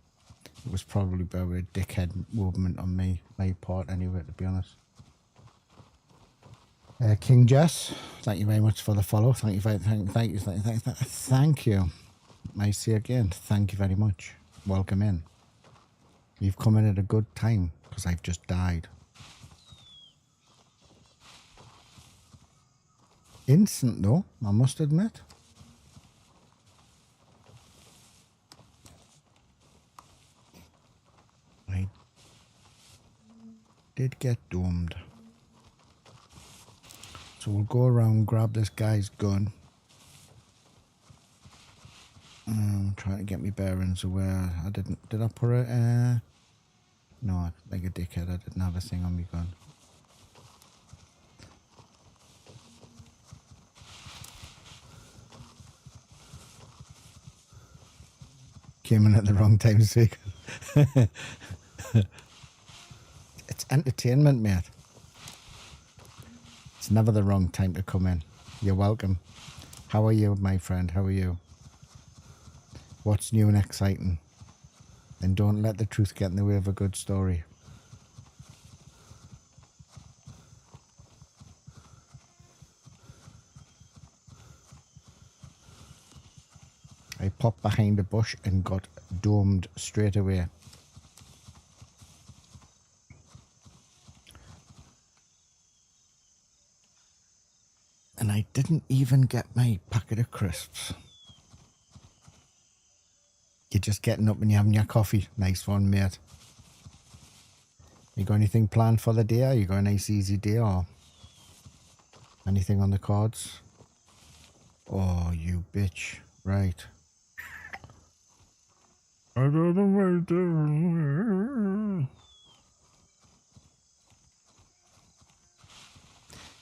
it was probably about a dickhead movement on my part anyway, to be honest. King Jess, thank you very much for the follow. Thank you. I say again, thank you very much. Welcome in. You've come in at a good time, because I've just died. Instant though, I must admit. I did get domed. So we'll go around, grab this guy's gun. I'm trying to get me bearings of where I did I put it? No, like a dickhead, I didn't have a thing on me gun. Came in at the wrong time, sick. It's entertainment, mate. It's never the wrong time to come in. You're welcome. How are you, my friend? How are you? What's new and exciting? And don't let the truth get in the way of a good story. I popped behind a bush and got domed straight away. And I didn't even get my packet of crisps. You're just getting up and you're having your coffee. Nice one, mate. You got anything planned for the day? You got a nice easy day or anything on the cards? Oh, you bitch. Right. I don't know what to...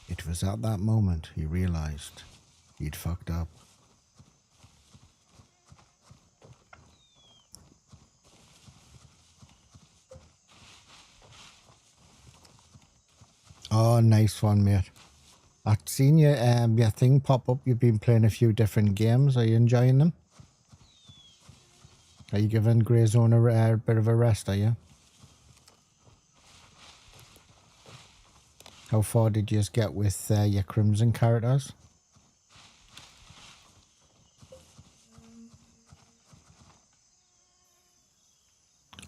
It was at that moment he realized he'd fucked up. Oh, nice one, mate. I've seen your thing pop up. You've been playing a few different games. Are you enjoying them? Are you giving Grey Zone a bit of a rest, are you? How far did you get with your Crimson characters?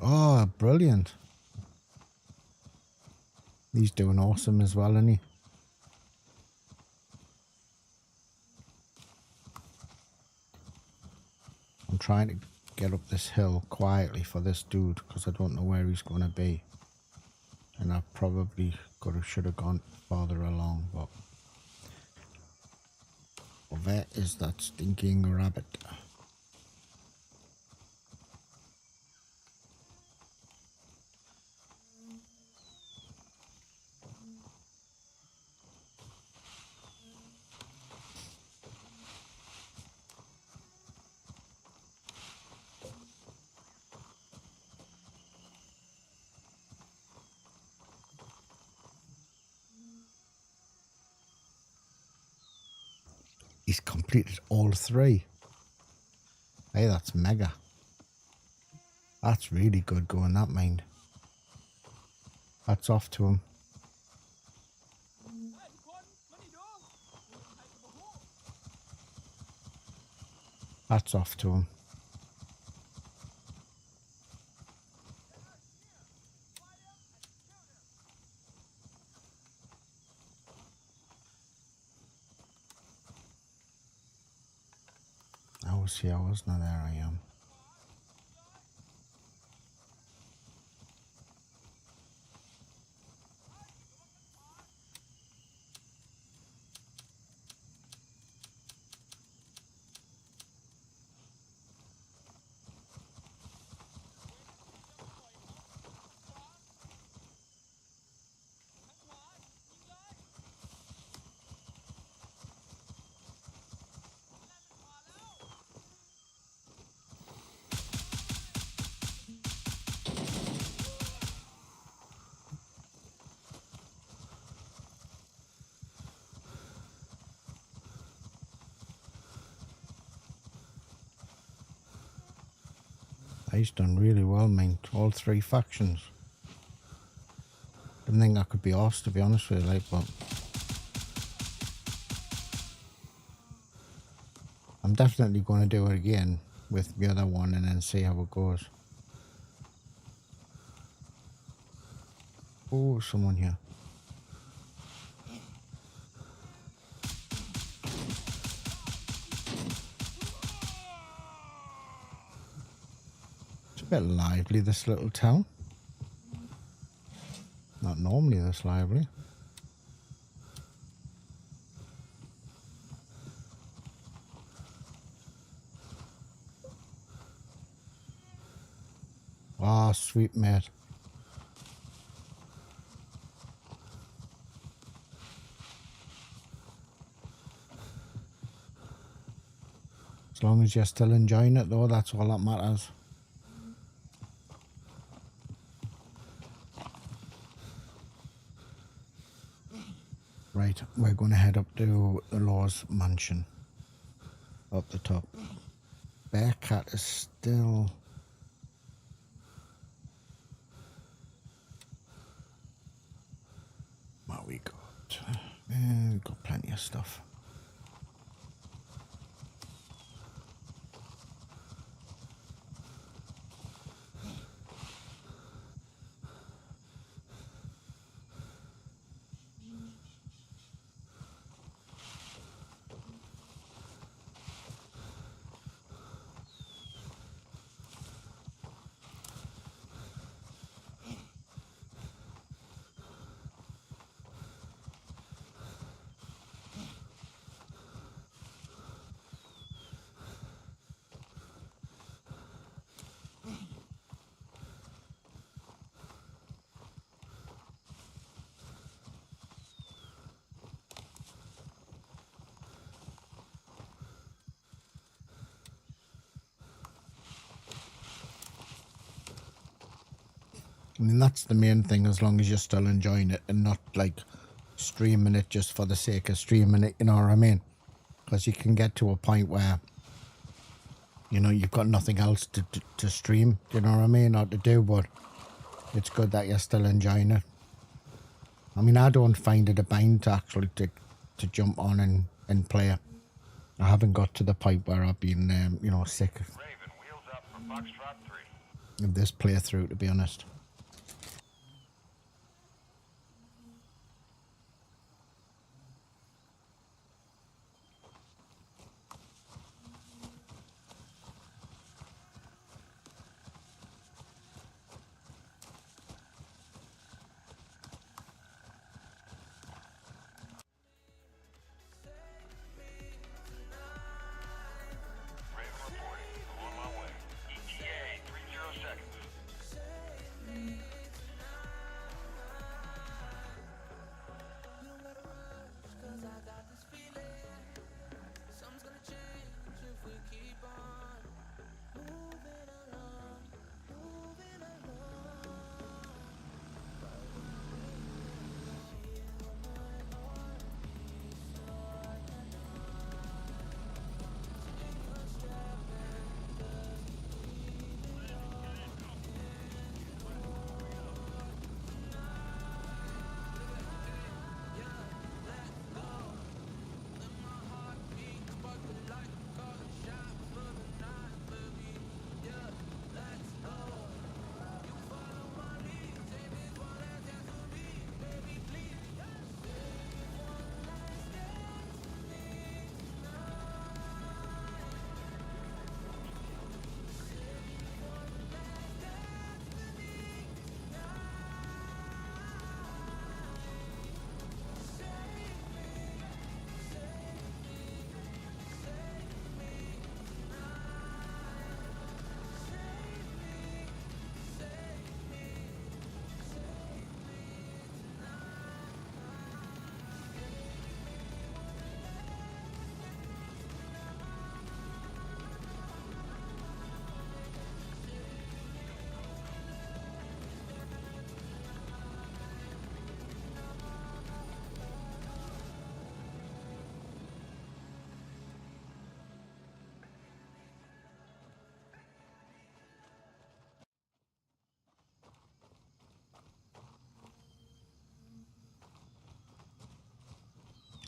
Oh, brilliant. He's doing awesome as well, isn't he? I'm trying to get up this hill quietly for this dude because I don't know where he's going to be. And I probably should have gone farther along, but... Well, there is that stinking rabbit. He's completed all 3. Hey, that's mega. That's really good going, that mind. That's off to him. That's off to him. I was here, wasn't I? There I am. He's done really well, mate. All 3 factions. Didn't think that could be arsed, to be honest with you, like, but... I'm definitely going to do it again with the other one and then see how it goes. Oh, someone here. It's a bit lively, this little town. Not normally this lively. Ah, sweet mate. As long as you're still enjoying it though, that's all that matters. Right, we're going to head up to the Law's mansion. Up the top. Bearcat is still... What we got? We've got plenty of stuff. I mean, that's the main thing, as long as you're still enjoying it and not like streaming it just for the sake of streaming it, you know what I mean? Because you can get to a point where, you know, you've got nothing else to stream, you know what I mean, or to do, but it's good that you're still enjoying it. I mean, I don't find it a bind to actually to jump on and play it. I haven't got to the point where I've been, you know, sick Raven, wheels up for Foxtrot 3. of this playthrough, to be honest. Raven reporting. I'm on my way. ETA 30 seconds.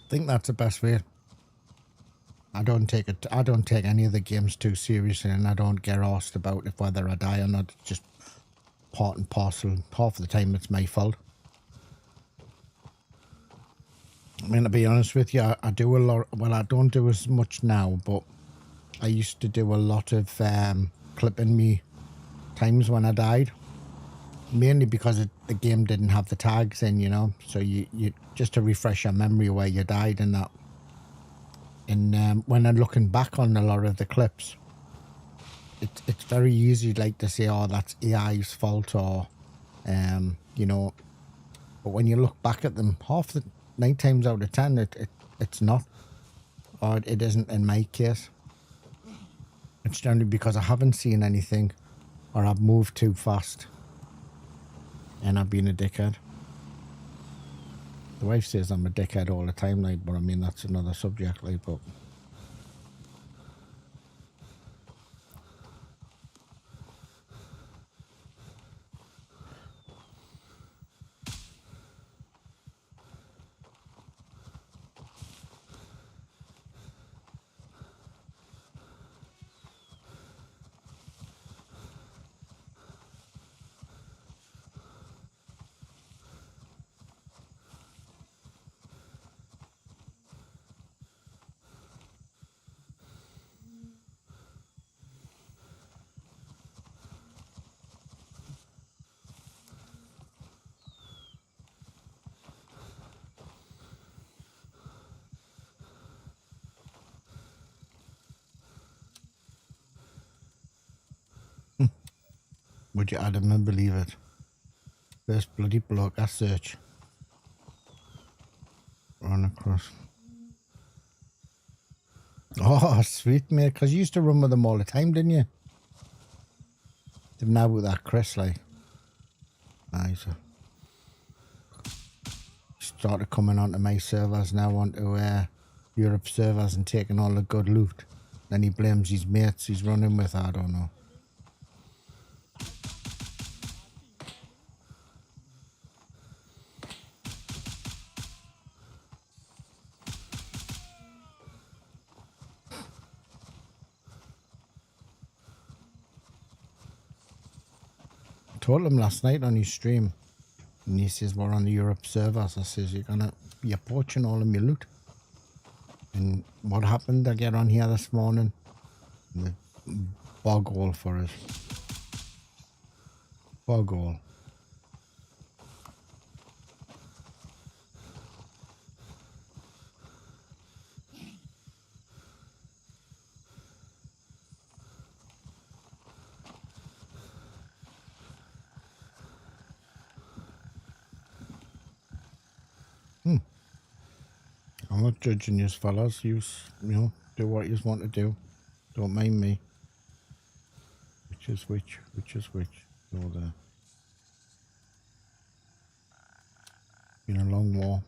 I think that's the best way. I don't take any of the games too seriously, and I don't get asked about if whether I die or not. It's just part and parcel. Half the time it's my fault. I mean, to be honest with you, I do a lot. Well, I don't do as much now, but I used to do a lot of clipping me times when I died. Mainly because the game didn't have the tags in, you know. So you just to refresh your memory where you died and that. And when I'm looking back on a lot of the clips, it's very easy like to say, oh, that's AI's fault, or you know. But when you look back at them, 9 times out of 10 it's not, or it isn't in my case. It's generally because I haven't seen anything or I've moved too fast and I've been a dickhead. The wife says I'm a dickhead all the time, like, but I mean, that's another subject, like, but... Would you Adam and believe it? First bloody bloke I search. Run across. Oh, sweet, mate. Because you used to run with them all the time, didn't you? They've now with that Chris, like. Nice. Started coming onto my servers now, onto Europe servers and taking all the good loot. Then he blames his mates he's running with, I don't know. I told him last night on his stream, and he says we're on the Europe servers. I says you're gonna be poaching all of my loot. And what happened? I get on here this morning, and the bog hole for us. Bog hole. I'm not judging you fellas. You know, do what you want to do. Don't mind me. Which is which? Which is which? Go there. Been a long war.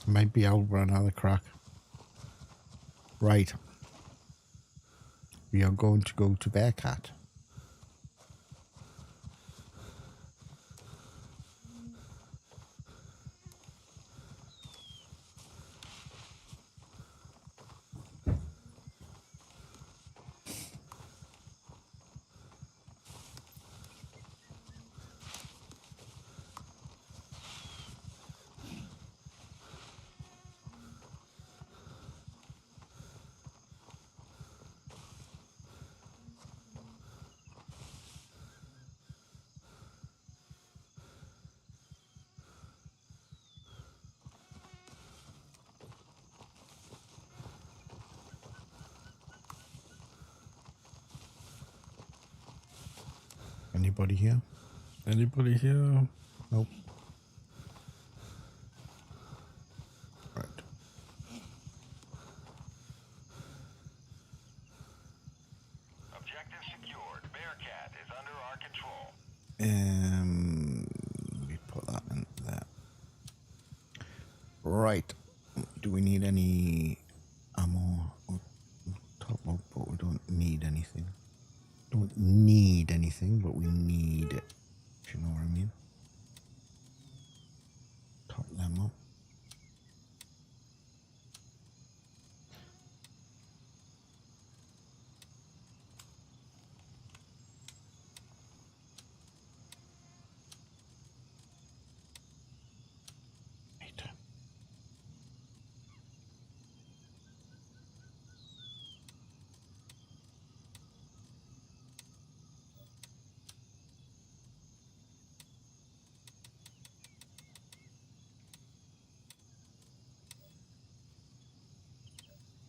Might be out for another crack. Right. We are going to go to Bearcat. Anybody here? Anybody here? Nope. Right. Objective secured. Bearcat is under our control. We put that in there. Right. Do we need any ammo? Top up, but we don't need anything. Don't need anything, but we need it. If you know what I mean. Top them up. Right.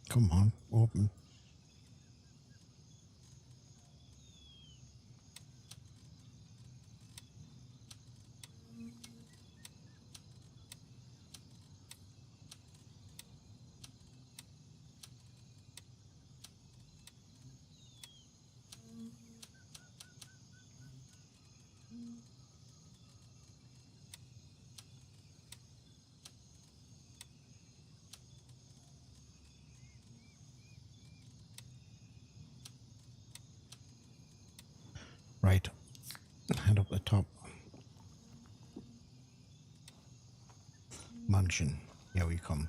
Come on, open. Right, head up the top. Mansion, here we come.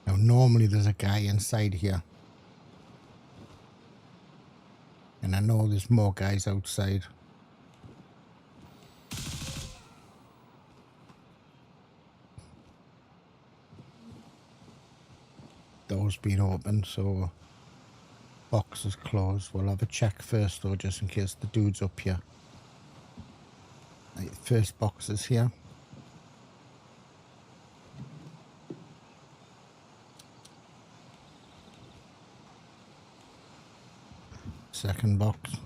Now normally there's a guy inside here. And I know there's more guys outside. Door's been opened, so box is closed. We'll have a check first though, just in case the dude's up here. Right, first box is here. Second box.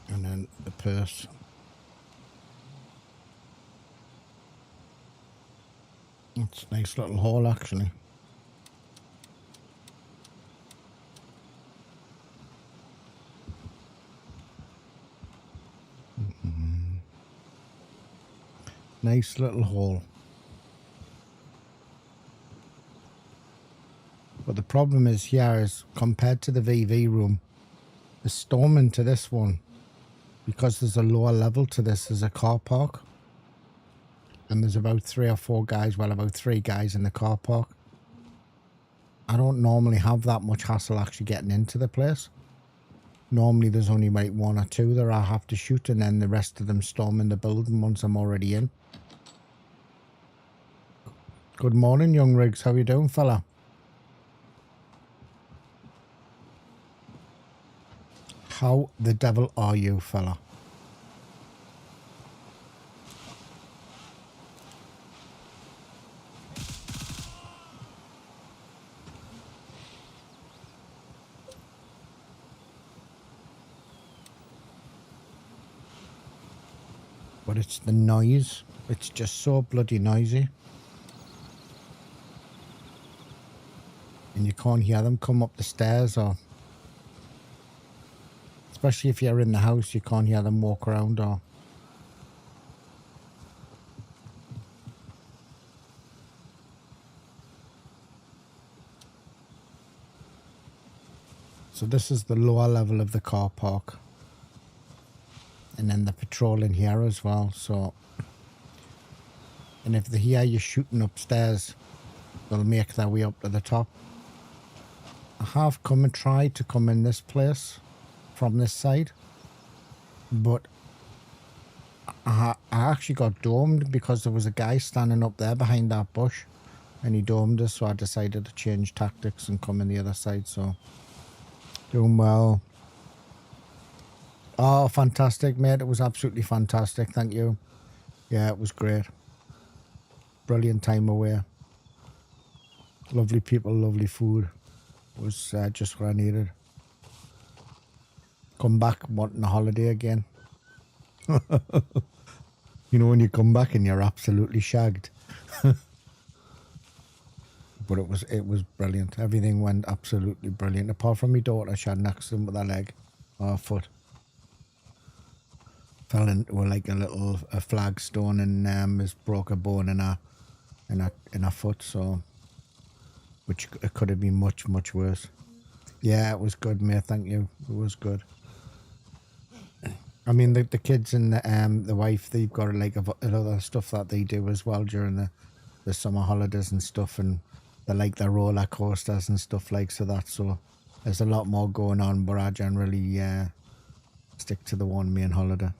And then the purse. It's a nice little haul actually. Nice little haul. But the problem is here is compared to the VV room, the storming to this one, because there's a lower level to this, is a car park. And there's about 3 or 4 guys, well about 3 guys in the car park. I don't normally have that much hassle actually getting into the place. Normally there's only like 1 or 2 that I have to shoot, and then the rest of them storming the building once I'm already in. Good morning, young Riggs. How you doing, fella? How the devil are you, fella? But it's the noise. It's just so bloody noisy. and you can't hear them come up the stairs, or especially if you're in the house, you can't hear them walk around. Or so this is the lower level of the car park, and then the patrol in here as well. So, and if they hear you shooting upstairs, they'll make their way up to the top. I have come and tried to come in this place from this side, but I actually got domed because there was a guy standing up there behind that bush, and he domed us, so I decided to change tactics and come in the other side. So doing well. Oh, fantastic, mate. It was absolutely fantastic. Thank you. Yeah, it was great. Brilliant time away. Lovely people, lovely food. It was just what I needed. Come back wanting a holiday again. You know, when you come back and you're absolutely shagged. But it was brilliant. Everything went absolutely brilliant. Apart from my daughter, she had an accident with her leg or foot. Fell into like a flagstone and has broke a bone in her foot. So, which it could have been much worse. Yeah, it was good, mate. Thank you. It was good. I mean, the kids and the wife, they've got like a lot of other stuff that they do as well during the summer holidays and stuff, and they like the roller coasters and stuff like that. So there's a lot more going on, but I generally stick to the one main holiday.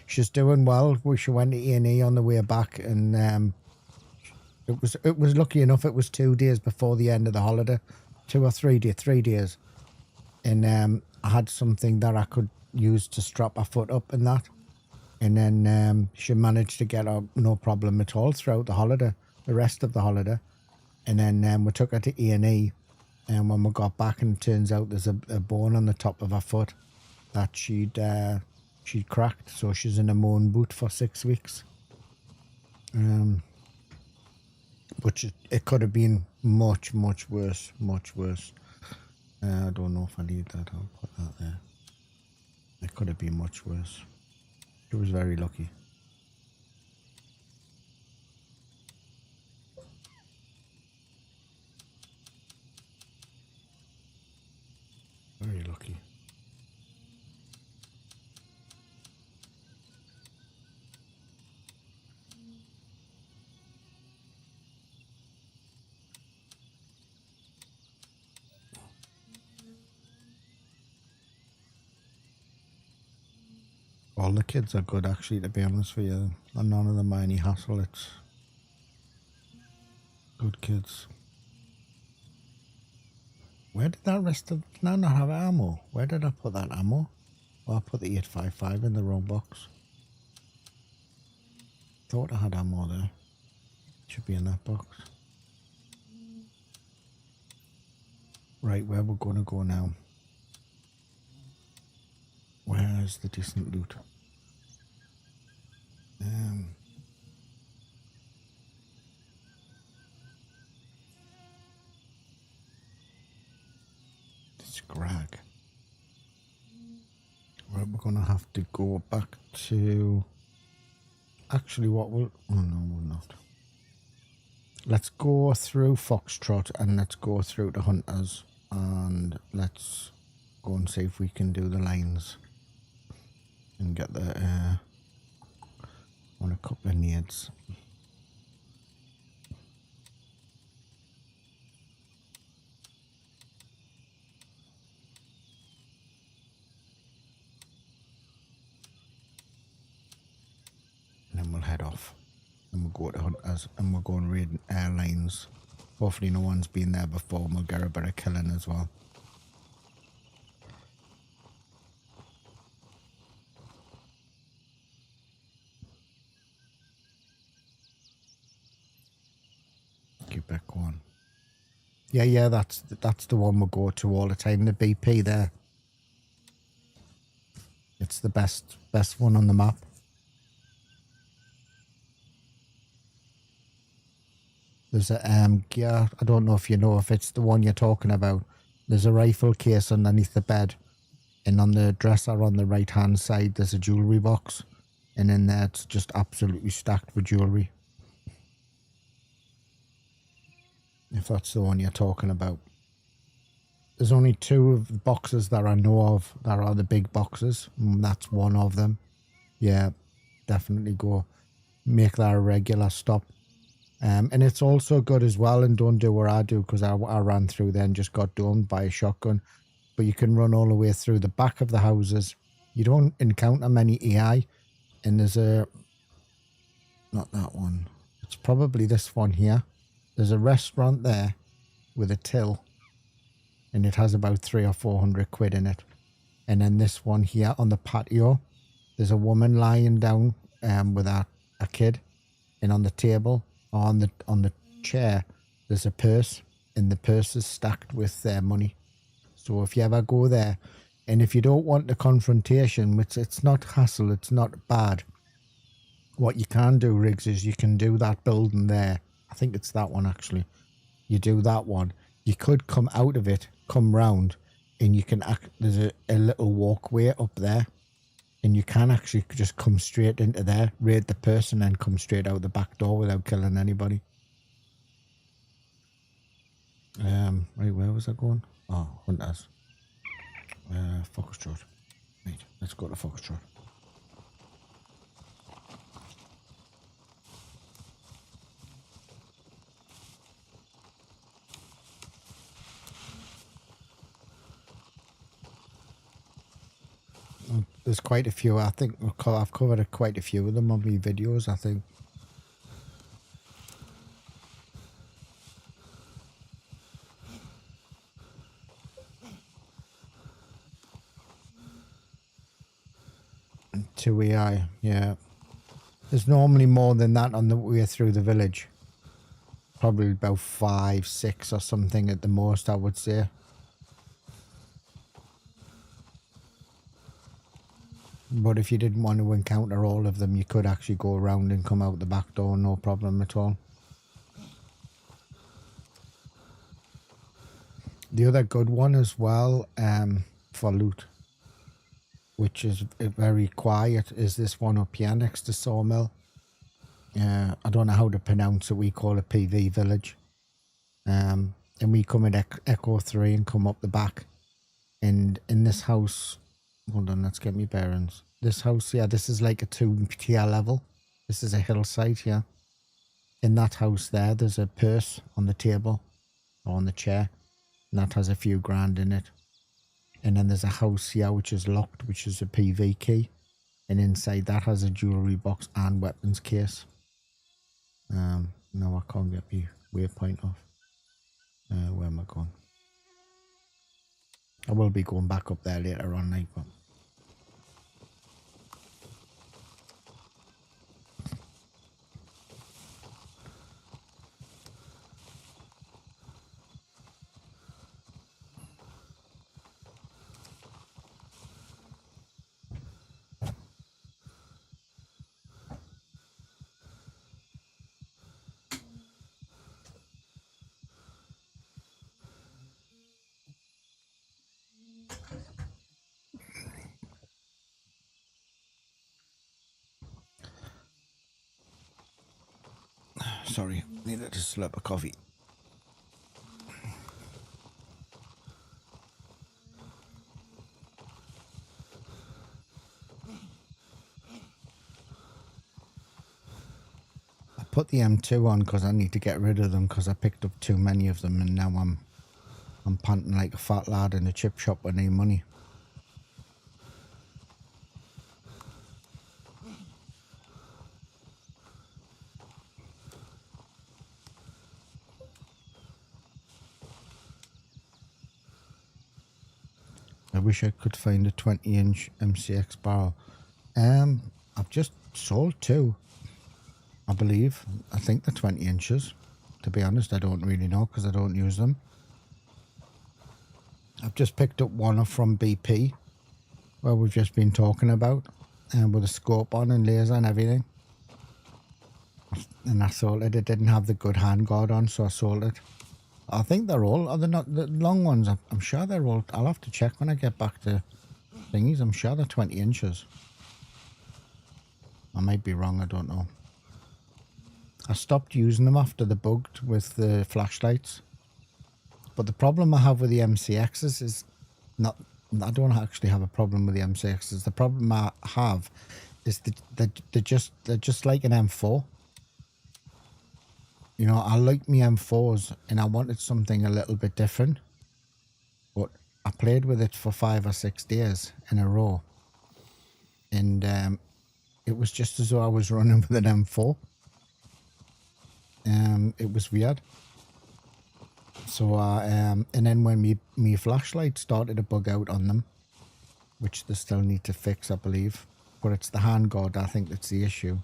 She's doing well. She went to A&E on the way back, and it was lucky enough. It was 2 days before the end of the holiday, 2 or 3 days, 3 days, and I had something that I could use to strap her foot up and that, and then she managed to get her no problem at all throughout the holiday, the rest of the holiday, and then we took her to A&E, and when we got back, and it turns out there's a bone on the top of her foot that she'd cracked, so she's in a moan boot for 6 weeks. But it could have been much worse, much worse. I don't know if I need that. I'll put that there. It could have been much worse. She was very lucky. Very lucky. All the kids are good, actually, to be honest with you. And none of them are any hassle. It's good kids. Where did that rest of... Did I not have ammo? Where did I put that ammo? Oh, I put the 855 in the wrong box. Thought I had ammo there. Should be in that box. Right, where we're going to go now. Where is the decent loot? Scrag. Right, we're going to have to go back to... Actually, what we'll... Oh, no, we'll not. Let's go through Foxtrot and let's go through the Hunters. And let's go and see if we can do the lines. And get the... on a couple of nades. And then we'll head off. And we'll go to Hunters and we'll go and raid airlines. Hopefully no one's been there before and we'll get a bit of killing as well. Keep that going. Yeah, that's the one we'll go to all the time. The BP there. It's the best one on the map. There's a gear. I don't know if you know if it's the one you're talking about. There's a rifle case underneath the bed, and on the dresser on the right hand side there's a jewellery box, and in there it's just absolutely stacked with jewellery. If that's the one you're talking about. There's only 2 of the boxes that I know of that are the big boxes, and that's one of them. Yeah, definitely go make that a regular stop. And it's also good as well, and don't do what I do, because I ran through there and just got domed by a shotgun. But you can run all the way through the back of the houses. You don't encounter many AI, and there's a, not that one, it's probably this one here. There's a restaurant there with a till, and it has about 300 or 400 quid in it. And then this one here on the patio, there's a woman lying down with a kid, and on the table, or on the chair, there's a purse, and the purse is stacked with their money. So if you ever go there, and if you don't want the confrontation, which it's not hassle, it's not bad, what you can do, Riggs, is you can do that building there. I think it's that one actually. You do that one. You could come out of it, come round, and you can there's a little walkway up there, and you can actually just come straight into there, raid the person, and come straight out the back door without killing anybody. Right, where was I going? Oh, Hunters. Foxtrot. Right, let's go to Foxtrot. There's quite a few. I think I've covered quite a few of them on my videos, I think. And 2 AI, yeah. There's normally more than that on the way through the village. Probably about 5, 6 or something at the most, I would say. But if you didn't want to encounter all of them, you could actually go around and come out the back door, no problem at all. The other good one as well, for loot, which is very quiet, is this one up here next to Sawmill. I don't know how to pronounce it. We call it PV Village. And we come at Echo 3 and come up the back. And in this house... Hold on, let's get me bearings. This house, yeah, this is like a 2-tier level. This is a hillside here. In that house there, there's a purse on the table, or on the chair, and that has a few grand in it. And then there's a house here which is locked, which is a PV key. And inside that has a jewellery box and weapons case. No, I can't get my waypoint off. Where am I going? I will be going back up there later on, like, but... Sorry, needed to slurp a coffee. I put the M2 on because I need to get rid of them because I picked up too many of them, and now I'm panting like a fat lad in a chip shop with no money. I wish I could find a 20-inch MCX barrel. I've just sold 2, I believe. I think they're 20 inches. To be honest, I don't really know because I don't use them. I've just picked up one from BP, where we've just been talking about, with a scope on and laser and everything. And I sold it. It didn't have the good handguard on, so I sold it. I think they're all. Are they not the long ones? I'm sure they're all. I'll have to check when I get back to thingies. I'm sure they're 20 inches. I might be wrong. I don't know. I stopped using them after the bugged with the flashlights. But the problem I have with the MCXs is not. I don't actually have a problem with the MCXs. The problem I have is that they're just like an M4. You know, I like my M4s and I wanted something a little bit different. But I played with it for 5 or 6 days in a row. And it was just as though I was running with an M4. It was weird. So and then when me flashlight started to bug out on them, which they still need to fix, I believe. But it's the handguard, I think, that's the issue.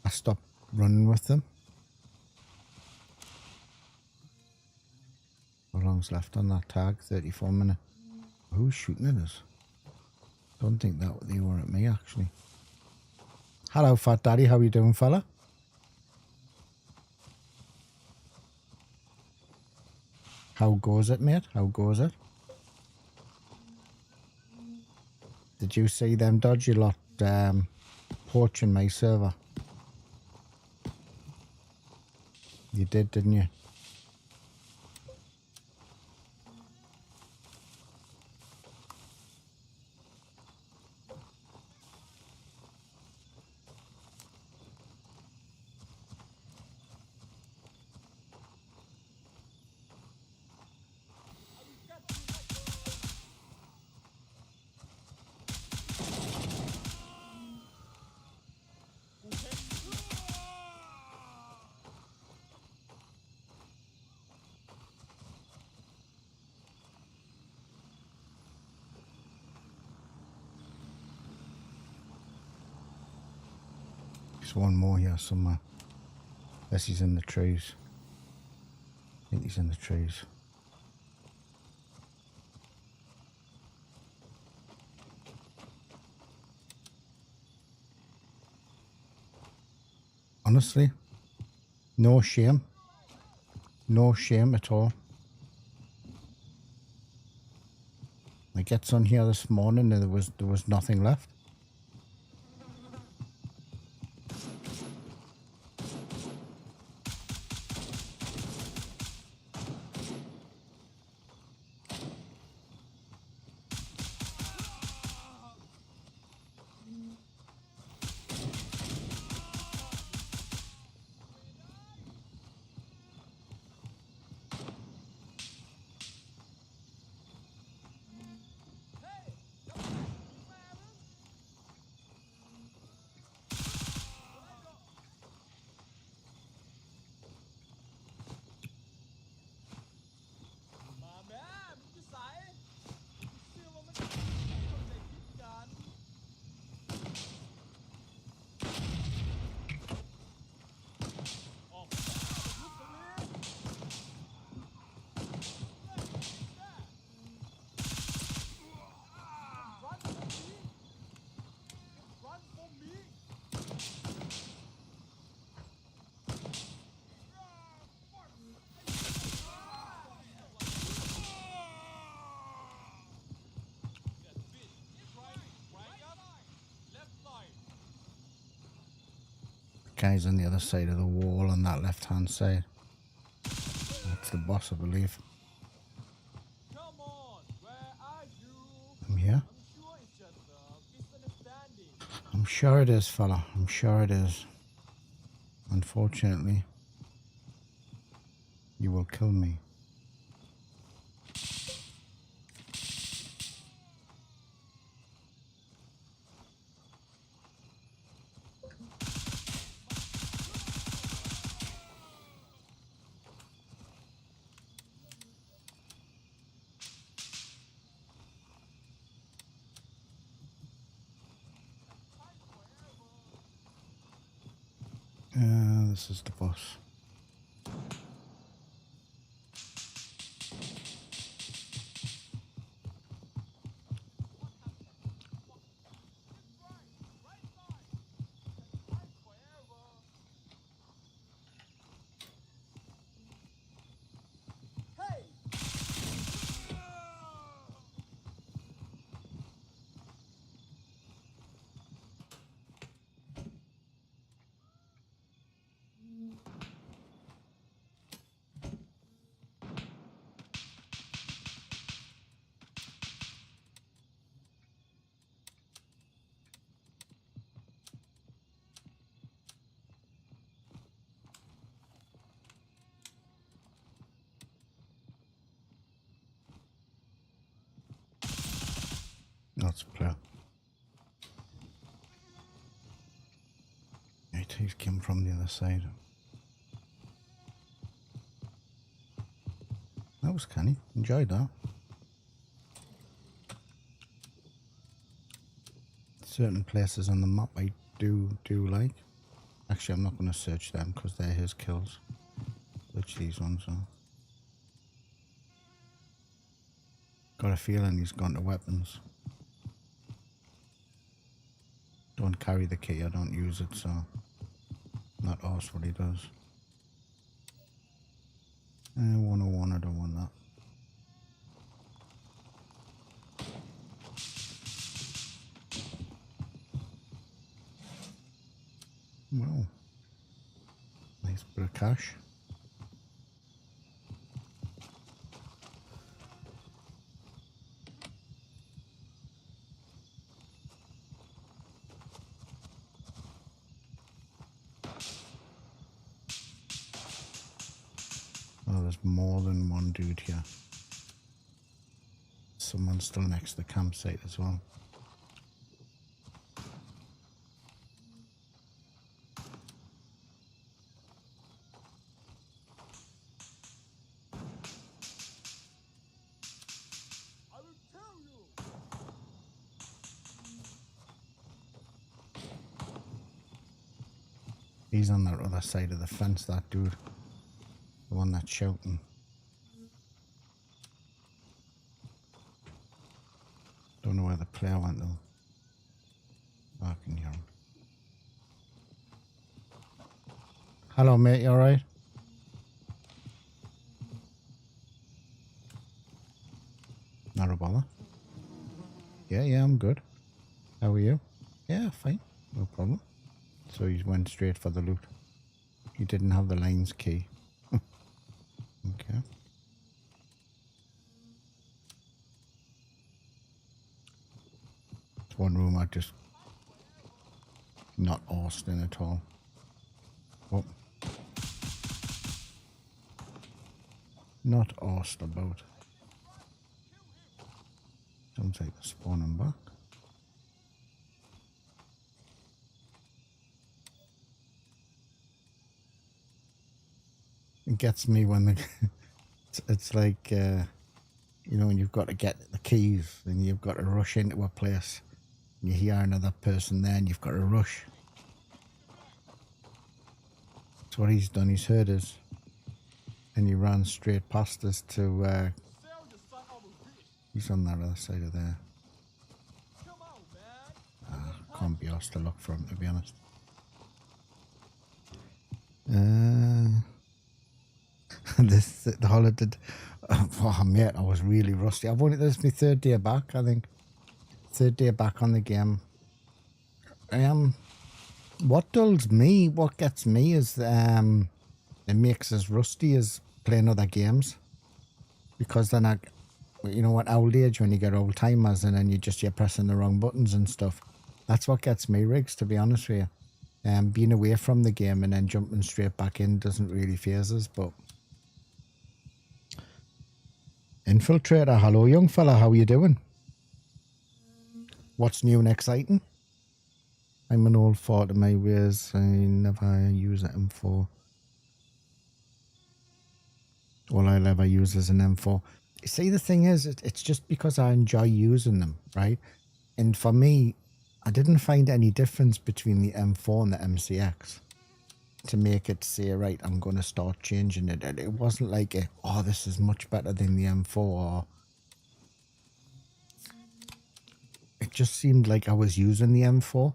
I stopped running with them. How long's left on that tag? 34 minutes. Who's shooting at us? Don't think that they were at me, actually. Hello, Fat Daddy. How you doing, fella? How goes it, mate? How goes it? Did you see them dodgy lot poaching my server? You did, didn't you? There's one more here somewhere. Unless he's in the trees. I think he's in the trees. Honestly, no shame. No shame at all. I gets on here this morning and there was nothing left. Guy's on the other side of the wall on that left hand side. That's the boss, I believe. Come on, where are you? I'm here. I'm sure it's just misunderstanding. I'm sure it is, fella. I'm sure it is. Unfortunately, you will kill me. This is the boss. that's a player. Right, he's came from the other side. That was canny. Enjoyed that. Certain places on the map I do like. Actually, I'm not going to search them because they're his kills. Search these ones are. Got a feeling he's gone to weapons. Don't carry the key, I don't use it, so not ask what he does. 101, I don't want that. Well, nice bit of cash. Oh, there's more than one dude here. Someone's still next to the campsite as well. I will kill you. He's on that other side of the fence, that dude. The one that's shouting. Don't know where the player went though. Oh, I can hear him. Hello mate, you alright? Not a bother. Yeah, I'm good. How are you? Yeah, fine. No problem. So he went straight for the loot. He didn't have the lines key. Okay. It's one room I just not Austin at all. Oh. Not asked about. Sounds like they're spawning back. It gets me when the it's like you know, when you've got to get the keys and you've got to rush into a place and you hear another person there and you've got to rush. That's what he's done. He's heard us and he ran straight past us to Sell your son of a bitch. he's on that other side of there. Come on, man. Can't be asked to look for him, to be honest. The holiday. Oh mate, I was really rusty. This is my third day back, I think. Third day back on the game. What dulls me, what gets me is it makes us rusty is playing other games. Because then you know, at old age when you get old timers and then you're pressing the wrong buttons and stuff. That's what gets me, Riggs, to be honest with you. Being away from the game and then jumping straight back in doesn't really faze us, but Infiltrator, hello young fella, how you doing? What's new and exciting? I'm an old fart in my ways. I never use an M4. All I'll ever use is an M4. See, the thing is, it's just because I enjoy using them, right? And for me, I didn't find any difference between the M4 and the MCX to make it say, right, I'm going to start changing it. It wasn't like, oh, this is much better than the M4. Or it just seemed like I was using the M4.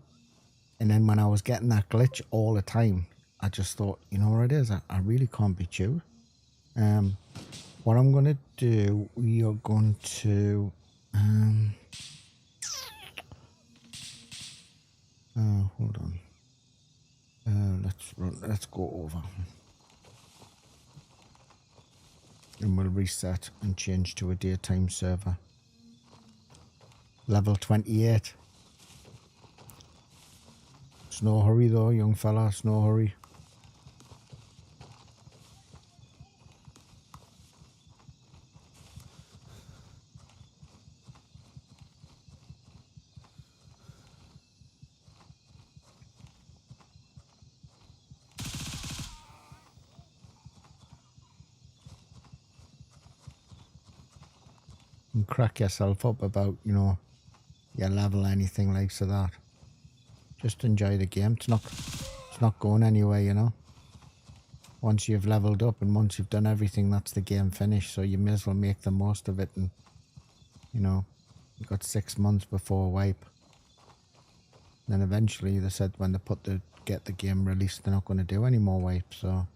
And then when I was getting that glitch all the time, I just thought, you know what it is? I really can't be chewed. What I'm going to do, we are going to... hold on. Let's go over. And we'll reset and change to a daytime server. Level 28. It's no hurry though, young fella, it's no hurry. and crack yourself up about, you know, your level, anything like so that. Just enjoy the game. It's not going anywhere, you know. Once you've leveled up and once you've done everything, that's the game finished. So you may as well make the most of it. And, you know, you've got 6 months before wipe. Then eventually they said when they get the game released, they're not going to do any more wipes. So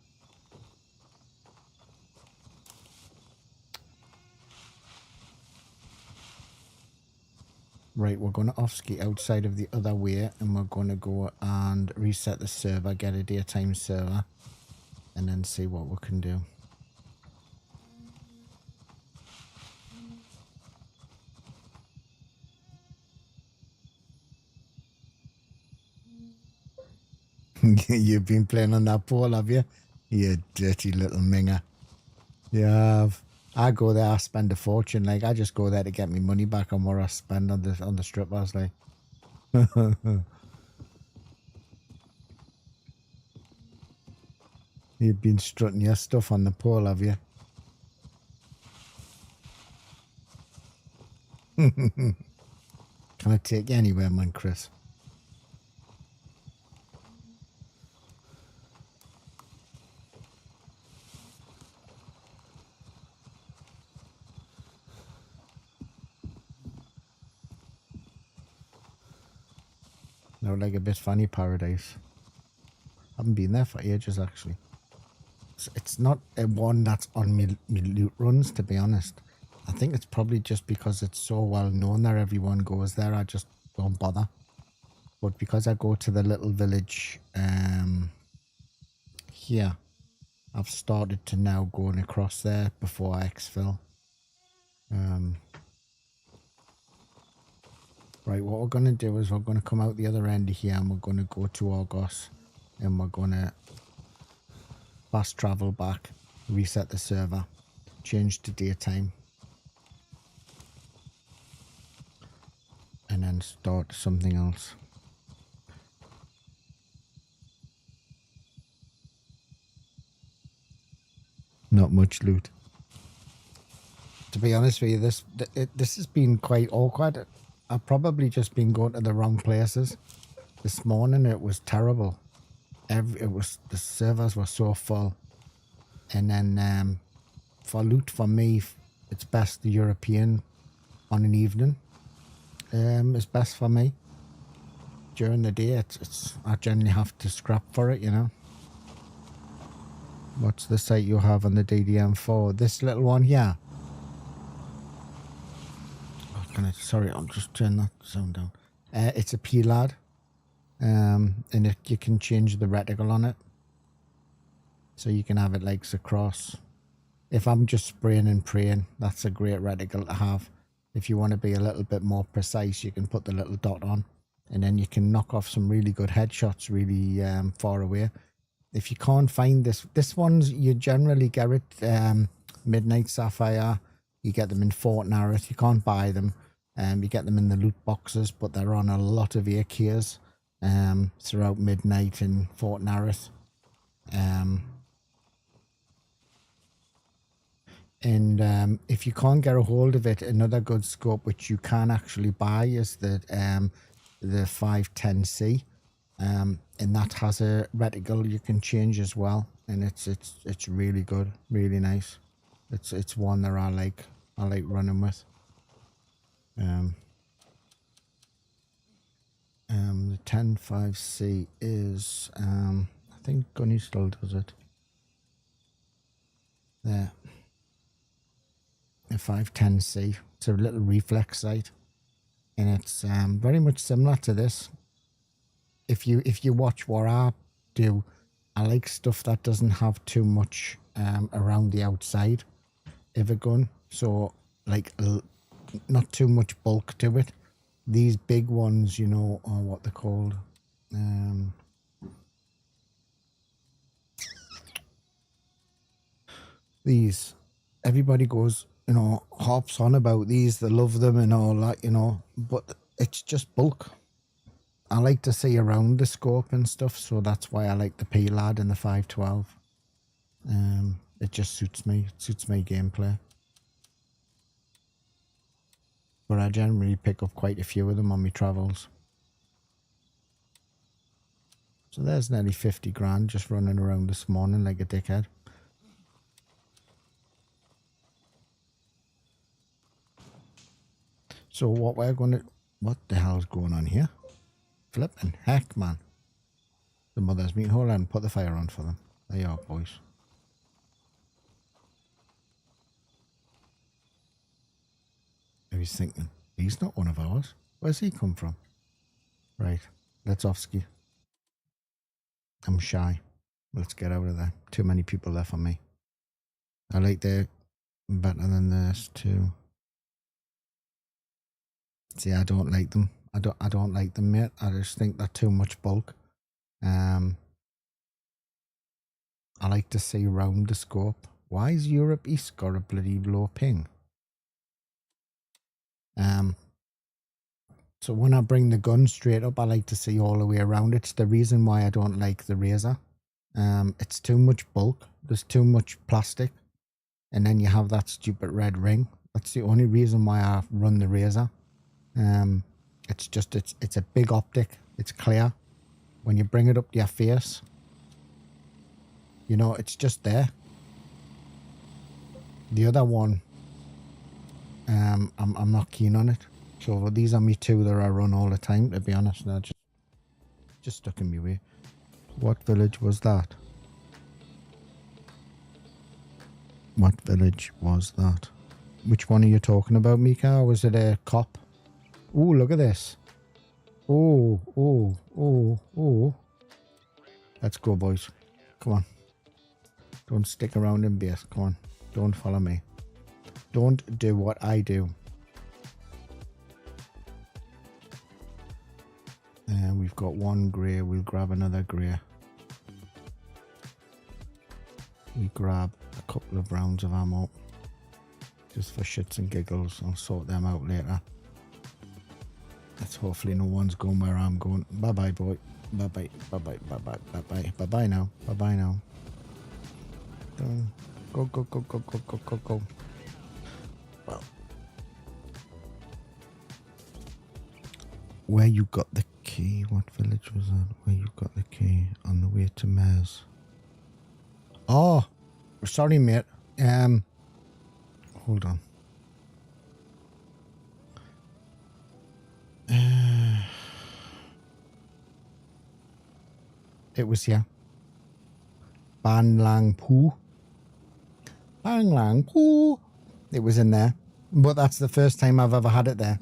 right, we're going to off-ski outside of the other way, and we're going to go and reset the server, get a daytime server, and then see what we can do. You've been playing on that pole, have you? You dirty little minger. Yeah, I go there, I spend a fortune. Like, I just go there to get me money back on what I spend on the strippers. Like, you've been strutting your stuff on the pole, have you? Can I take you anywhere, man, Chris? No, like a bit funny paradise. Haven't been there for ages, actually. It's not a one that's on me loot runs, to be honest. I think it's probably just because it's so well known that everyone goes there. I just don't bother. But because I go to the little village here, I've started to now going across there before I exfil. Right, what we're going to do is we're going to come out the other end of here and we're going to go to Argos and we're going to fast travel back, reset the server, change to daytime, and then start something else. Not much loot. To be honest with you, this has been quite awkward. I've probably just been going to the wrong places. This morning it was terrible. The servers were so full. And then for loot, for me, it's best the European on an evening. It's best for me. During the day, I generally have to scrap for it, you know. What's the site you have on the DDM4? This little one here. Sorry, I'm just turning that sound down. It's a P-Lad. And you can change the reticle on it. So you can have it like across. If I'm just spraying and praying, that's a great reticle to have. If you want to be a little bit more precise, you can put the little dot on. And then you can knock off some really good headshots really far away. If you can't find this one's, you generally get it Midnight Sapphire. You get them in Fort Nareth. You can't buy them. You get them in the loot boxes, but they're on a lot of AKs throughout Midnight and Fort Nareth. And if you can't get a hold of it, another good scope which you can actually buy is the 510C, and that has a reticle you can change as well, and it's really good, really nice. It's one that I like running with. The 105C is I think Gunny still does it. There. A 510C. It's a little reflex sight, and it's very much similar to this. If you watch what I do, I like stuff that doesn't have too much around the outside of a gun, so like not too much bulk to it. These big ones, you know, are what they're called. These, everybody goes, you know, hops on about these, they love them and all that, you know, but it's just bulk. I like to see around the scope and stuff, so that's why I like the P-Lad and the 512. It just suits me. It suits my gameplay. but I generally pick up quite a few of them on my travels. So there's nearly 50 grand just running around this morning like a dickhead. So what the hell's going on here? Flipping heck, man. The mother's meeting. Hold on, put the fire on for them. There you are, boys. I was thinking, he's not one of ours. Where's he come from? Right, let's off ski. I'm shy. Let's get out of there. Too many people there for me. I like the better than this too. See, I don't like them. I don't like them, mate. I just think they're too much bulk. I like to see round the scope. Why is Europe East got a bloody low ping? So when I bring the gun straight up, I like to see all the way around. It's the reason why I don't like the Razer. It's too much bulk. There's too much plastic. And then you have that stupid red ring. That's the only reason why I run the Razer. It's just, it's a big optic. It's clear. When you bring it up to your face, you know, it's just there. The other one, I'm not keen on it. So these are me two that I run all the time, to be honest. They're just stuck in my way. What village was that? What village was that? Which one are you talking about, Mika? Or was it a cop? Oh, look at this. Oh. Let's go, boys. Come on. Don't stick around in base. Come on. Don't follow me. Don't do what I do. And we've got one grey. We'll grab another grey. We grab a couple of rounds of ammo. Just for shits and giggles. I'll sort them out later. Let's hopefully no one's going where I'm going. Bye bye, boy. Bye bye. Bye bye. Bye bye. Bye bye. Bye bye now. Bye bye now. Go. Well, where you got the key? What village was that? Where you got the key? On the way to Mez. Oh, sorry, mate. Hold on. It was here. Ban Lang Pu. Bang Lang Pu. It was in there. But that's the first time I've ever had it there.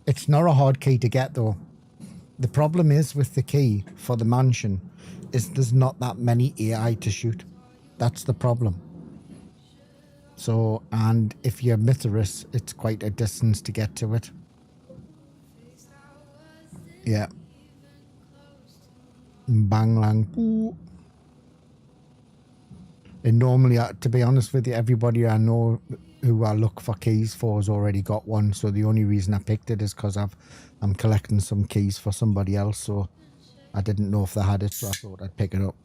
It's not a hard key to get though. The problem is with the key for the mansion is there's not that many AI to shoot. That's the problem. So, and if you're Mithras, it's quite a distance to get to it. Yeah. Bang Lang Pu. And normally, to be honest with you, everybody I know who I look for keys for has already got one. So the only reason I picked it is because I'm collecting some keys for somebody else. So I didn't know if they had it, so I thought I'd pick it up.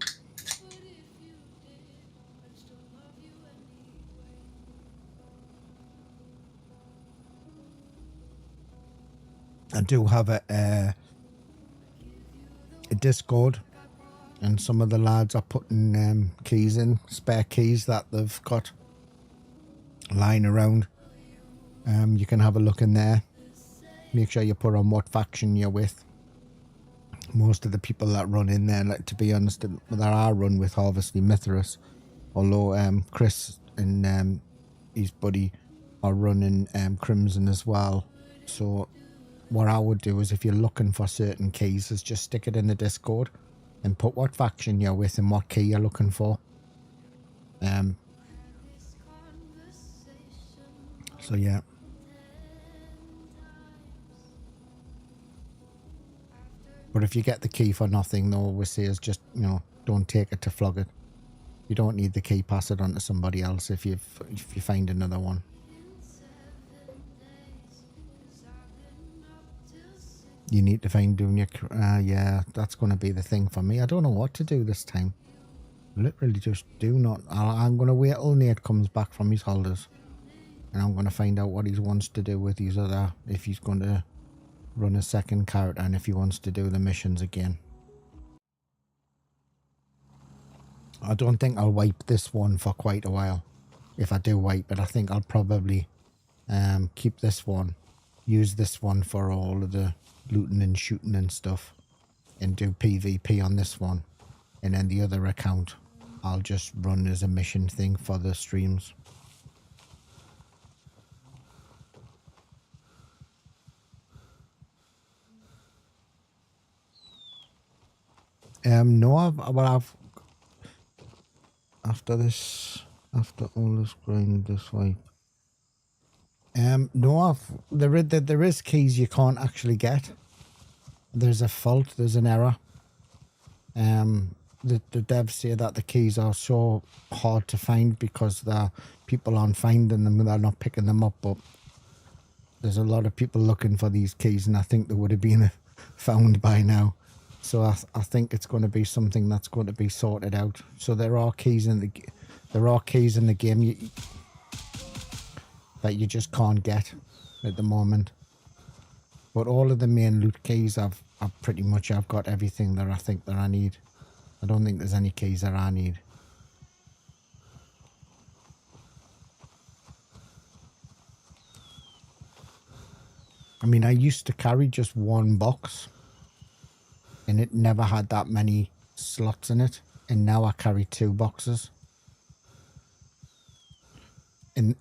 I do have a Discord, and some of the lads are putting keys in, spare keys that they've got lying around. You can have a look in there. Make sure you put on what faction you're with. Most of the people that run in there, like, to be honest, that I run with, obviously Mithras, although Chris and his buddy are running Crimson as well. So what I would do is, if you're looking for certain keys, is just stick it in the Discord and put what faction you're with and what key you're looking for. So yeah. But if you get the key for nothing, though, we say is just, you know, don't take it to flog it. You don't need the key, pass it on to somebody else if you find another one. You need to find doing your... yeah, that's going to be the thing for me. I don't know what to do this time. Literally just do not... I'm going to wait till Nate comes back from his holidays. And I'm going to find out what he wants to do with his other, if he's going to run a second character and if he wants to do the missions again. I don't think I'll wipe this one for quite a while. If I do wipe it, I think I'll probably keep this one, use this one for all of the looting and shooting and stuff, and do PvP on this one. And then the other account, I'll just run as a mission thing for the streams. No, I've after all this grind, this wipe. No, there is keys you can't actually get. There's a fault, there's an error. The devs say that the keys are so hard to find because the people aren't finding them, they're not picking them up, but there's a lot of people looking for these keys, and I think they would have been found by now. So I think it's going to be something that's going to be sorted out. So there are keys in the game that you just can't get at the moment. But all of the main loot keys, I've got everything that I think that I need. I don't think there's any keys that I need. I mean, I used to carry just one box, and it never had that many slots in it. And now I carry 2 boxes. And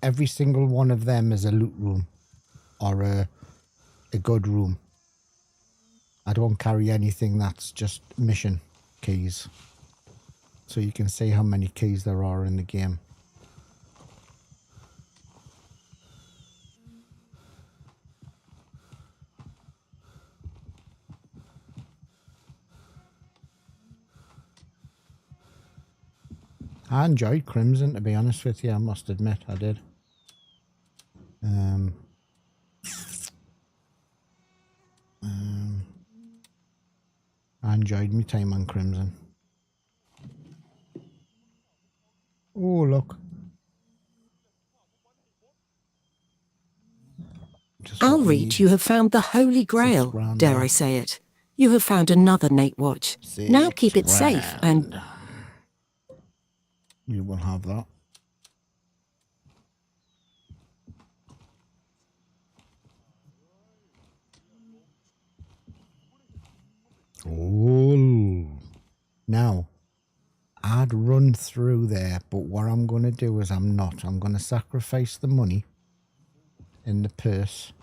every single one of them is a loot room or a good room. I don't carry anything that's just mission keys. So you can see how many keys there are in the game. I enjoyed Crimson, to be honest with you, I must admit, I did. I enjoyed my time on Crimson. Oh, look. Alreach, you have found the Holy Grail, dare I say it. You have found another Nate watch. Now keep it safe and... You will have that. Oh, now I'd run through there, but what I'm going to do is I'm going to sacrifice the money in the purse.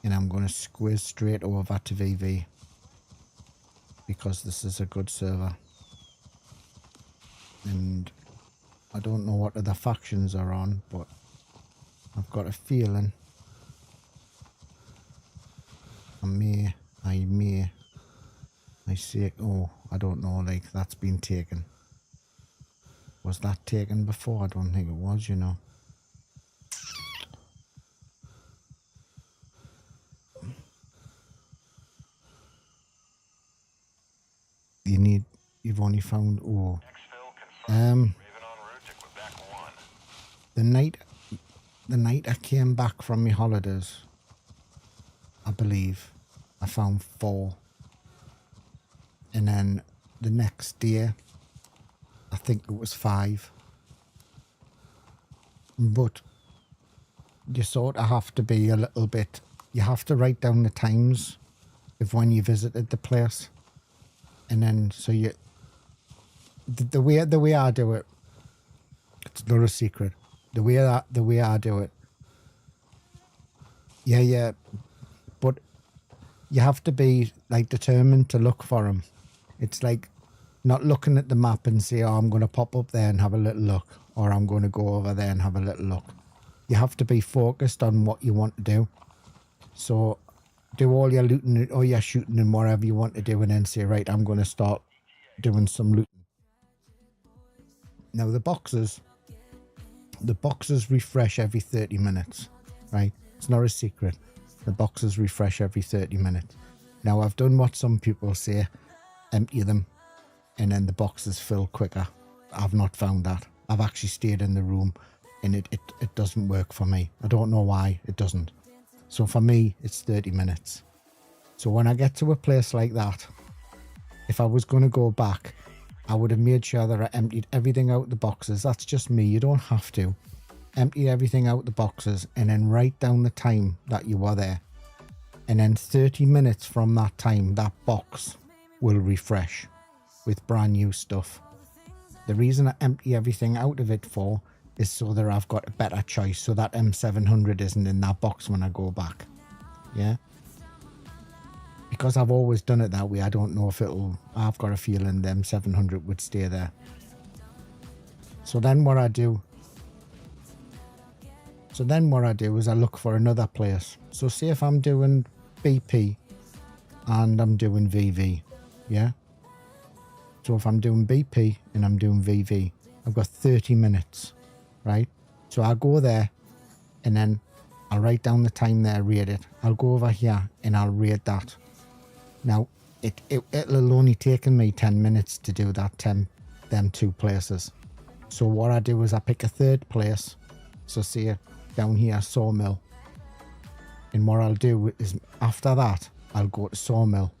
And I'm going to squiz straight over to VV because this is a good server. And I don't know what other factions are on, but I've got a feeling I see it. Oh, I don't know, like that's been taken. Was that taken before? I don't think it was, you know. You've only found, oh. The night I came back from my holidays, I believe, I found 4. And then the next day, I think it was 5. But you sort of have to be a little bit, you have to write down the times of when you visited the place. And then, so you, the way I do it, it's not a secret. The way I do it, yeah, but you have to be like determined to look for them. It's like not looking at the map and say, oh, I'm going to pop up there and have a little look, or I'm going to go over there and have a little look. You have to be focused on what you want to do. So do all your looting or your shooting and whatever you want to do, and then say, right, I'm going to start doing some looting. Now the boxes refresh every 30 minutes, right? It's not a secret. The boxes refresh every 30 minutes. Now I've done what some people say, empty them, and then the boxes fill quicker. I've not found that. I've actually stayed in the room and it doesn't work for me. I don't know why it doesn't. So for me, it's 30 minutes. So when I get to a place like that, if I was going to go back, I would have made sure that I emptied everything out the boxes. That's just me. You don't have to. Empty everything out the boxes and then write down the time that you were there. And then 30 minutes from that time, that box will refresh with brand new stuff. The reason I empty everything out of it for is so that I've got a better choice, so that M700 isn't in that box when I go back. Yeah? Because I've always done it that way, I don't know if it'll... I've got a feeling the M700 would stay there. So then what I do... is I look for another place. So say if I'm doing BP and I'm doing VV, yeah? So if I'm doing BP and I'm doing VV, I've got 30 minutes, right? So I'll go there and then I'll write down the time there, rate it. I'll go over here and I'll rate that. Now, it'll only taken me 10 minutes to do that, them two places. So what I do is I pick a third place. So see down here, Sawmill. And what I'll do is after that, I'll go to Sawmill.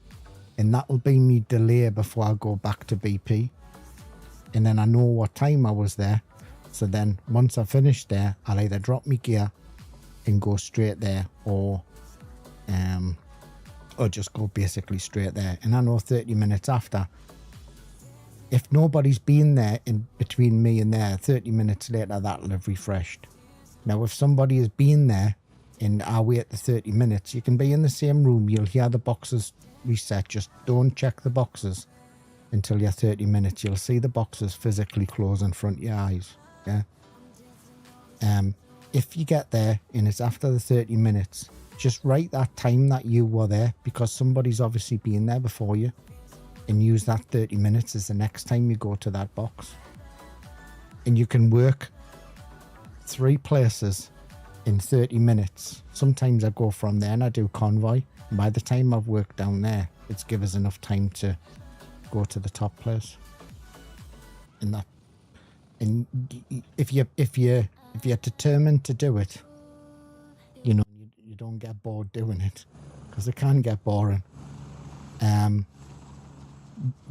And that'll be me delay before I go back to BP. And then I know what time I was there. So then once I finish there, I'll either drop my gear and go straight there, or just go basically straight there. And I know 30 minutes after, if nobody's been there in between me and there, 30 minutes later, that'll have refreshed. Now, if somebody has been there and I wait the 30 minutes, you can be in the same room, you'll hear the boxes reset. Just don't check the boxes until you're 30 minutes. You'll see the boxes physically close in front of your eyes. Yeah. If you get there and it's after the 30 minutes, just write that time that you were there, because somebody's obviously been there before you, and use that 30 minutes as the next time you go to that box. And you can work 3 places in 30 minutes. Sometimes I go from there and I do convoy. And by the time I've worked down there, it's given us enough time to go to the top place. And if you're determined to do it, you know, you don't get bored doing it, because it can get boring.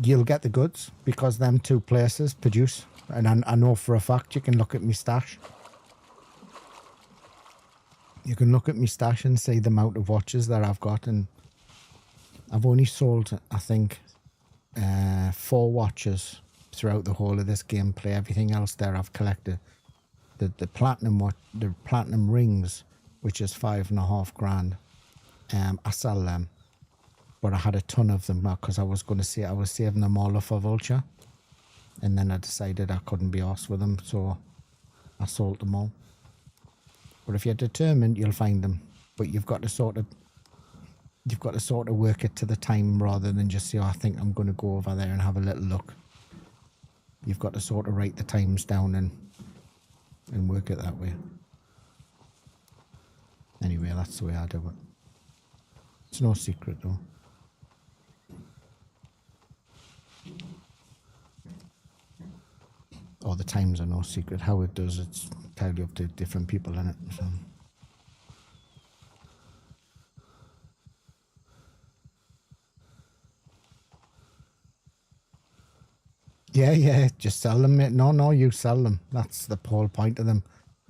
You'll get the goods, because them 2 places produce. And I know for a fact, you can look at my stash. You can look at my stash and see the amount of watches that I've got, and I've only sold, I think, 4 watches throughout the whole of this gameplay. Everything else there I've collected. The platinum rings, which is $5.5 grand. I sell them, but I had a ton of them because I was saving them all up for Vulture, and then I decided I couldn't be arsed with them, so I sold them all. But if you're determined, you'll find them. But you've got to sort of work it to the time, rather than just say, oh, I think I'm going to go over there and have a little look. You've got to sort of write the times down and work it that way. Anyway, that's the way I do it. It's no secret though. Or the times are no secret. How it does, it's entirely up to different people in it. So. Yeah, just sell them, mate. No, you sell them. That's the whole point of them.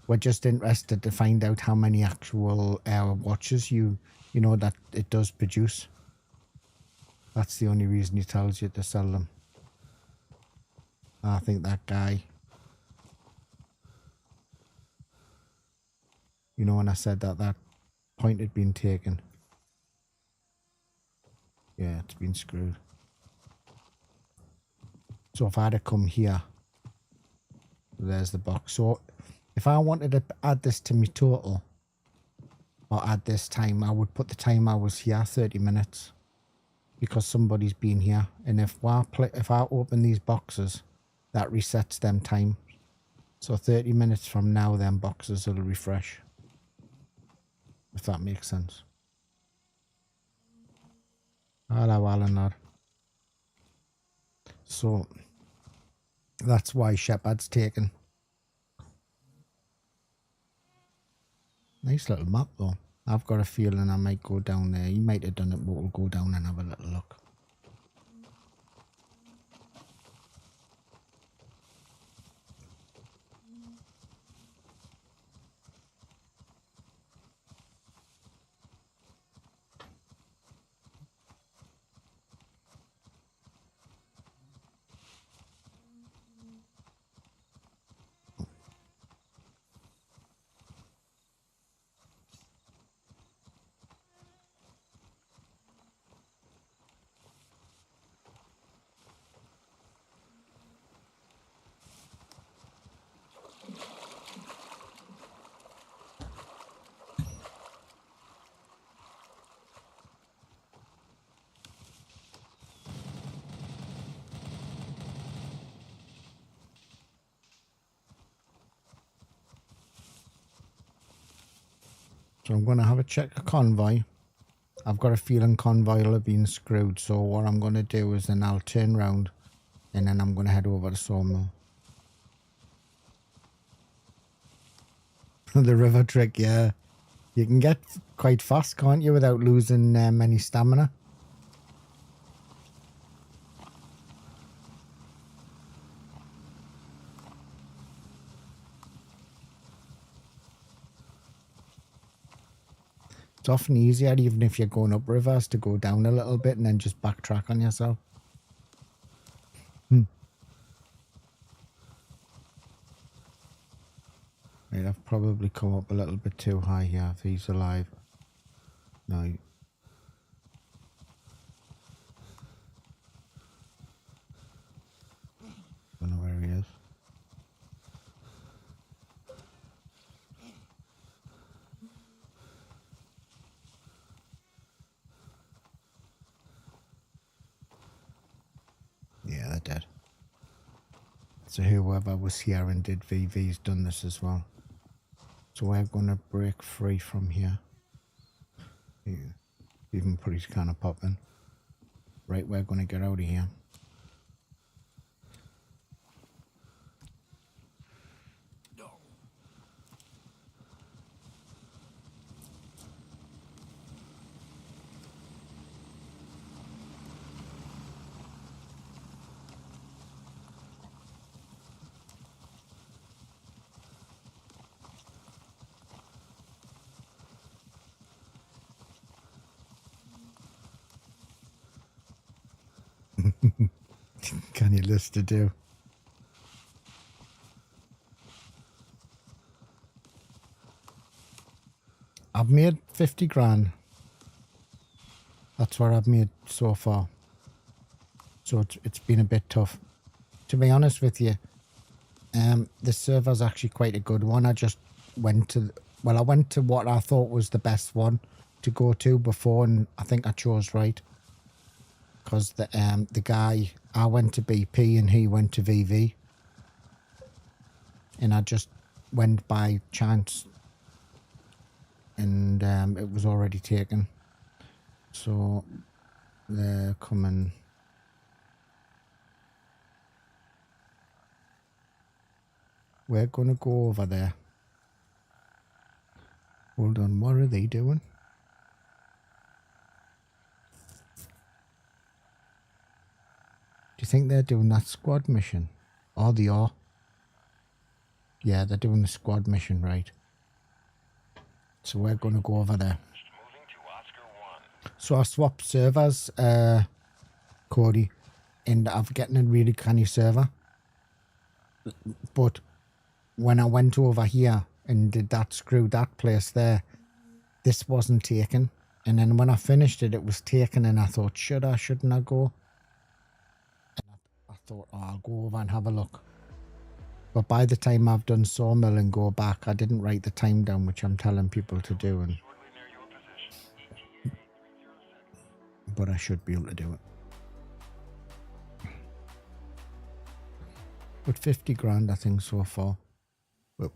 We're just interested to find out how many actual watches you know that it does produce. That's the only reason he tells you to sell them. I think that guy, you know, when I said that point had been taken. Yeah, it's been screwed. So if I had to come here, there's the box. So if I wanted to add this to my total, or add this time, I would put the time I was here, 30 minutes, because somebody's been here. And if I open these boxes, that resets them time. So 30 minutes from now, them boxes will refresh. If that makes sense. Hello, Alan. So that's why Shepard's taken. Nice little map though. I've got a feeling I might go down there. You might have done it, but we'll go down and have a little look. So I'm going to have a check of convoy. I've got a feeling convoy will have been screwed. So what I'm going to do is then I'll turn round and then I'm going to head over to Sawmill. The river trick, yeah. You can get quite fast, can't you, without losing any stamina? It's often easier, even if you're going up rivers, to go down a little bit and then just backtrack on yourself. Right, I've probably come up a little bit too high here if he's alive. No. Don't know where he is. Yeah, they're dead. So whoever was here and did VV's done this as well. So we're going to break free from here. Yeah. Even pretty kind of popping. Right, we're going to get out of here. Can you list to do? I've made 50 grand. That's what I've made so far. So it's been a bit tough. To be honest with you, the server's actually quite a good one. I just went to, well, I went to what I thought was the best one to go to before, and I think I chose right. Because the guy, I went to BP and he went to VV. And I just went by chance. And it was already taken. So they're coming. We're going to go over there. Hold on, what are they doing? Do you think they're doing that squad mission? Oh, they are. Yeah, they're doing the squad mission, right. So we're going to go over there. Moving to Oscar 1. So I swapped servers, Cody, and I'm getting a really canny server. But when I went over here and did that, screw that place there, this wasn't taken. And then when I finished it, it was taken, and I thought, shouldn't I go? I thought, oh, I'll go over and have a look. But by the time I've done Sawmill and go back, I didn't write the time down, which I'm telling people to do. And but I should be able to do it. But 50 grand, I think, so far. Well,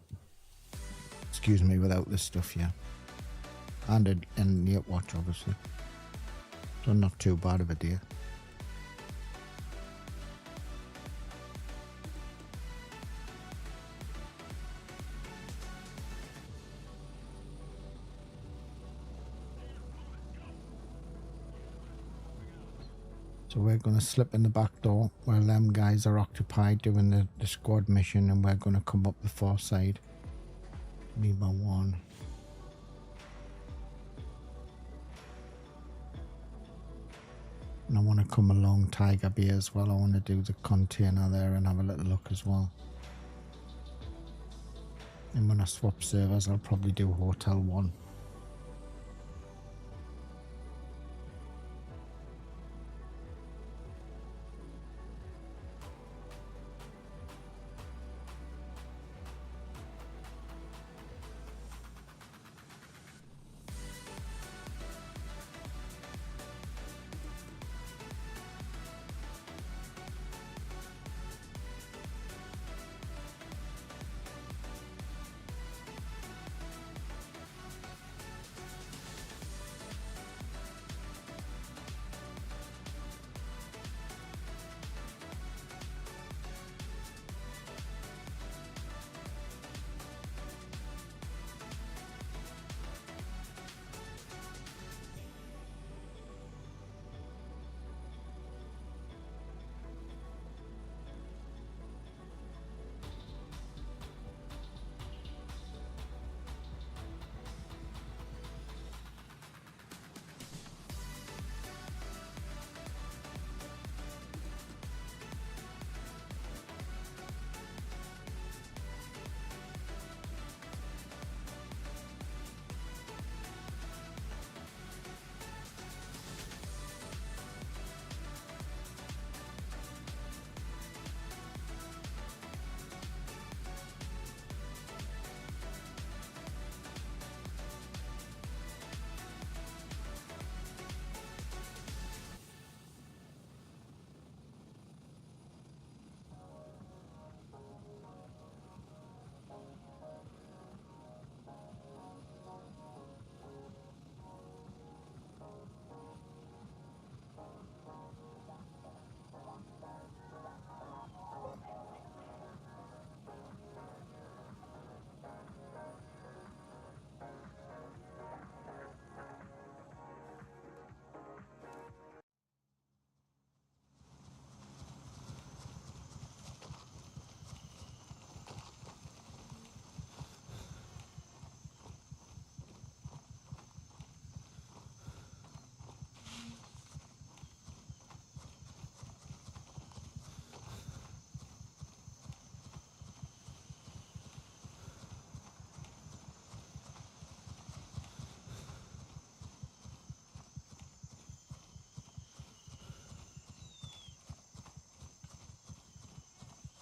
excuse me, without this stuff, yeah. And the watch, obviously. So not too bad of a deal. So we're going to slip in the back door while them guys are occupied doing the squad mission, and we're going to come up the far side. Need my one. And I want to come along Tiger Bay as well. I want to do the container there and have a little look as well. And when I swap servers, I'll probably do Hotel 1.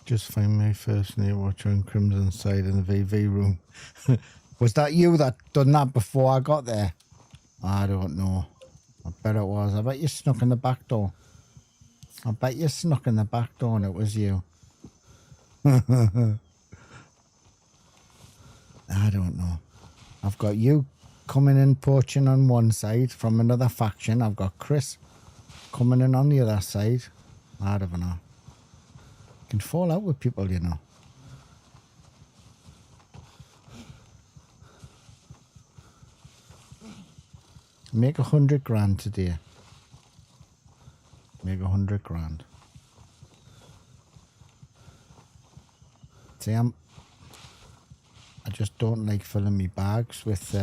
Just find my first new watcher on Crimson side in the VV room. Was that you that done that before I got there? I don't know. I bet it was. I bet you snuck in the back door. I bet you snuck in the back door and it was you. I don't know. I've got you coming in poaching on one side from another faction. I've got Chris coming in on the other side. I don't know. Can fall out with people, you know. Make 100 grand today. Make 100 grand. See, I just don't like filling me bags with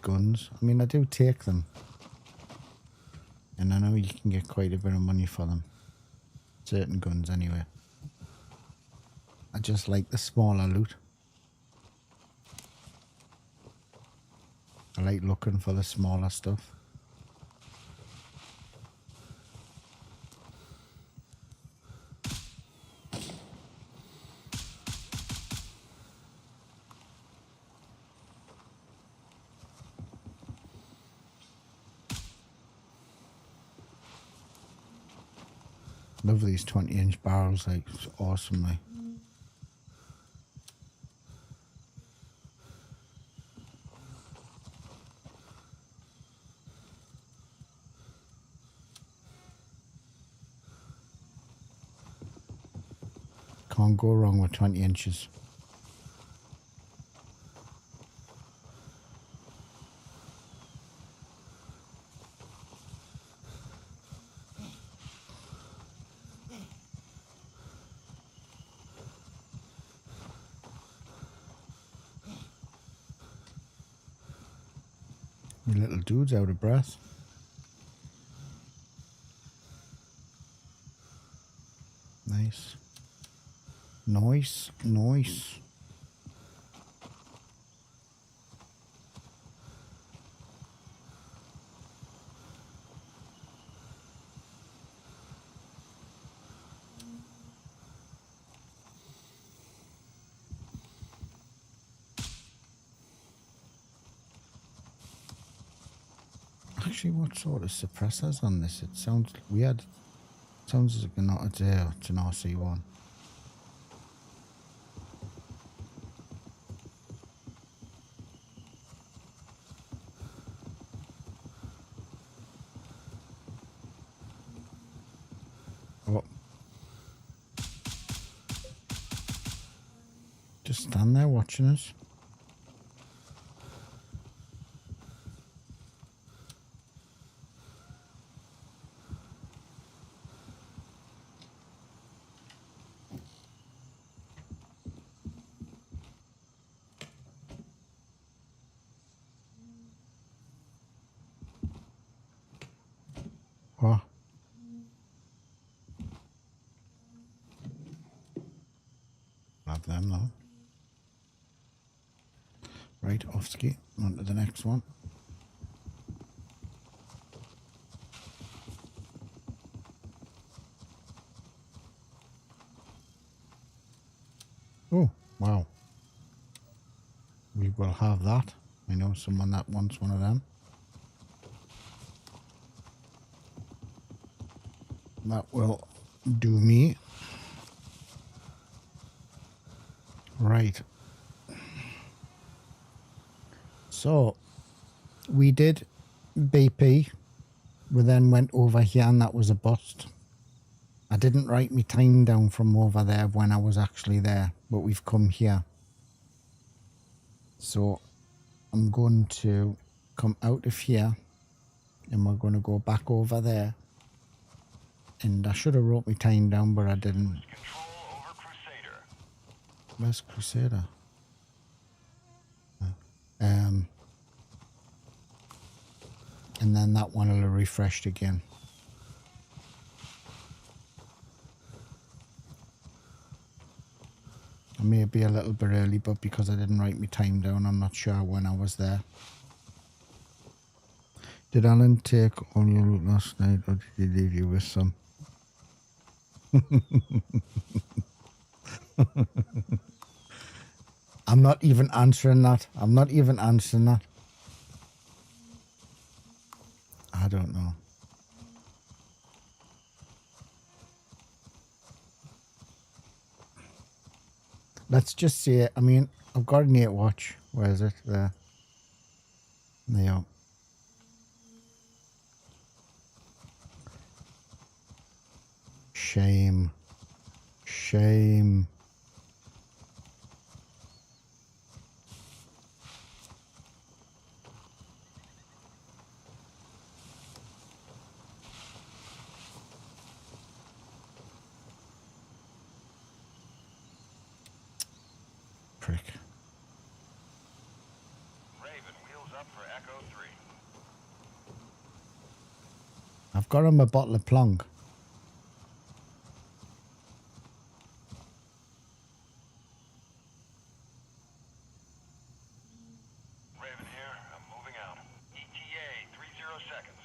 guns. I mean, I do take them, and I know you can get quite a bit of money for them. Certain guns, anyway. I just like the smaller loot. I like looking for the smaller stuff. Love these 20-inch barrels, like, it's awesome, like. Can't go wrong with 20 inches. My little dude's out of breath. Nice. Nice, nice. Actually, what sort of suppressors on this? It sounds weird. It sounds like it's an RC1. Oh. Just stand there watching us. What? Have them though. Right, off ski. On to the next one. Oh, wow. We will have that. I know someone that wants one of them. That will do me. Right. So, we did BP. We then went over here and that was a bust. I didn't write my time down from over there when I was actually there, but we've come here. So, I'm going to come out of here and we're going to go back over there. And I should have wrote my time down, but I didn't. Control over Crusader. Where's Crusader? And then that one will have refreshed again. I may be a little bit early, but because I didn't write my time down, I'm not sure when I was there. Did Alan take all your loot last night, or did he leave you with some? I'm not even answering that. I'm not even answering that. I don't know. Let's just say, I mean, I've got an 8 watch. Where is it? There. There. Shame. Shame. Prick. Raven, wheels up for Echo 3. I've got him a bottle of plonk. Raven here, I'm moving out. ETA, 30 seconds.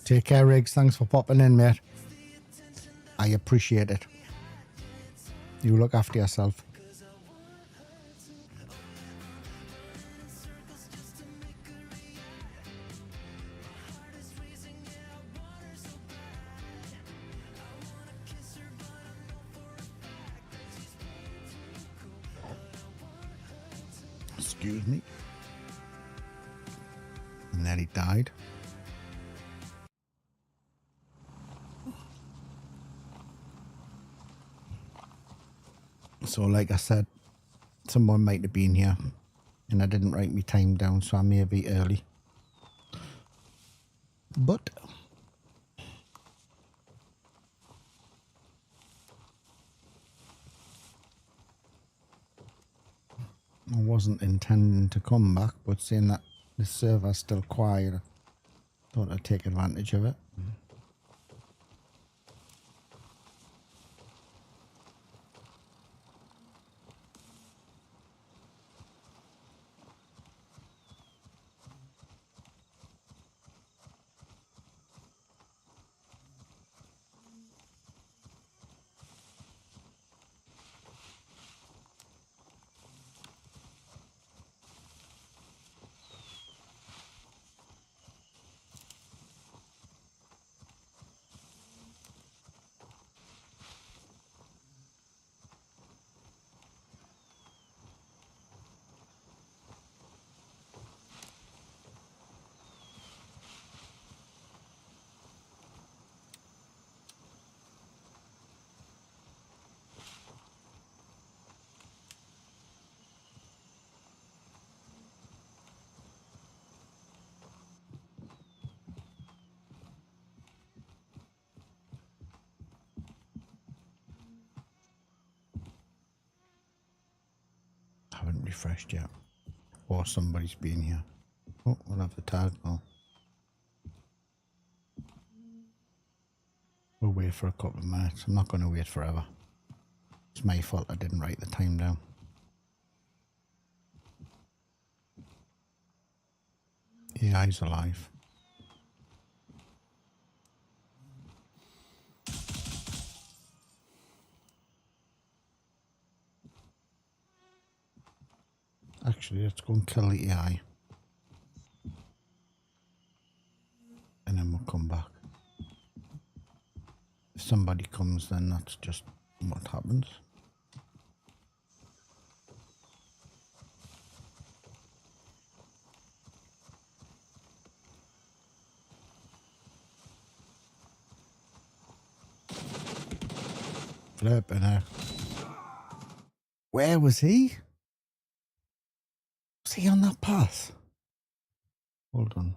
Take care, Riggs. Thanks for popping in, mate. I appreciate it. You look after yourself. Excuse me. And then he died. So like I said, someone might have been here and I didn't write my time down, so I may be early. But I wasn't intending to come back, but seeing that the server's still quiet, I thought I'd take advantage of it. Haven't refreshed yet. Or somebody's been here. Oh, we'll have the tag now. We'll wait for a couple of minutes. I'm not going to wait forever. It's my fault I didn't write the time down. Yeah, he's alive. Actually, let's go and kill the AI. And then we'll come back. If somebody comes, then that's just what happens. Flipping heck. Where was he? Was he on that path? Hold on.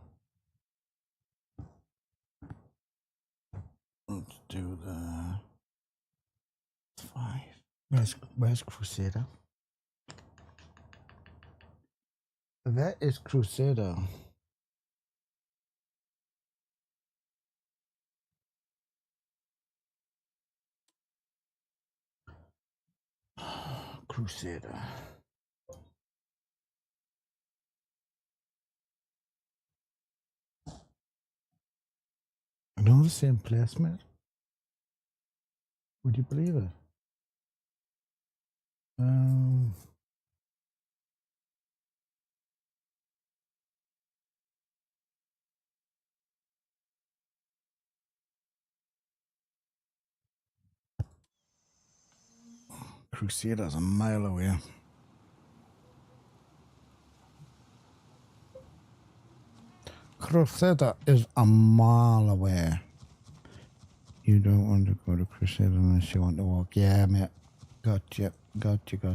Let's do the 5. Where's Crusader? That is Crusader. Crusader. I know the same place, mate. Would you believe it? Crusader's a mile away. Crusader is a mile away. You don't want to go to Crusader unless you want to walk. Yeah, mate. Gotcha. Okay, back.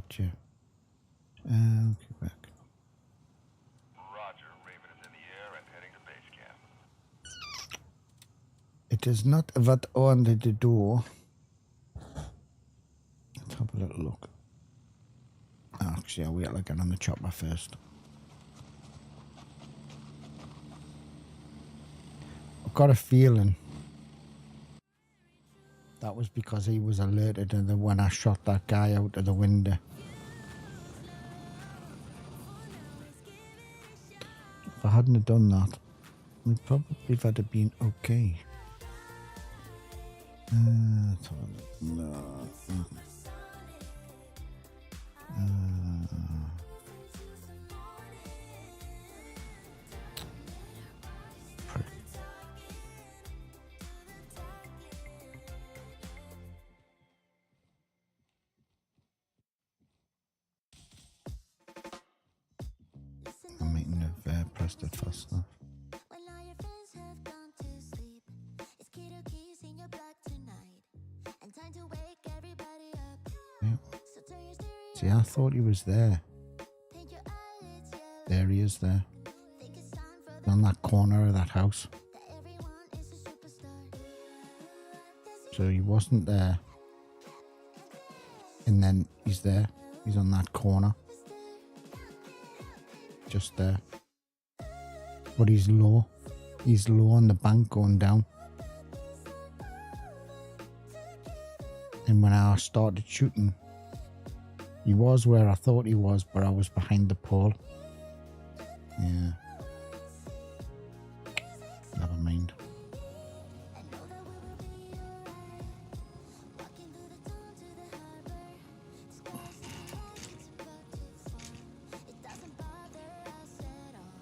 Roger. Raven is in the air and heading to base camp. It is not what I wanted to do. Let's have a little look. Actually, I'll wait till I get on the chopper first. I've got a feeling that was because he was alerted and when I shot that guy out of the window. If I hadn't have done that, It probably would have been okay. Let's have a look. No. I mightn't have pressed it fast enough. When all your friends have gone to sleep, it's keto keys in your blood tonight, and time to wake everybody up. Yeah. So turn your stereo, See, I thought he was there. paint your eyelids yellow. There he is there. Think it's time for the On that corner of that house. that everyone is a superstar. So he wasn't there. And then he's there. He's on that corner. Just there. But he's low. He's low on the bank going down. And when I started shooting, he was where I thought he was, but I was behind the pole. Yeah. Never mind. And know that we will be alright. Walking through the town to the harbor. Squares and holes, it's about to fall. It doesn't bother us at all.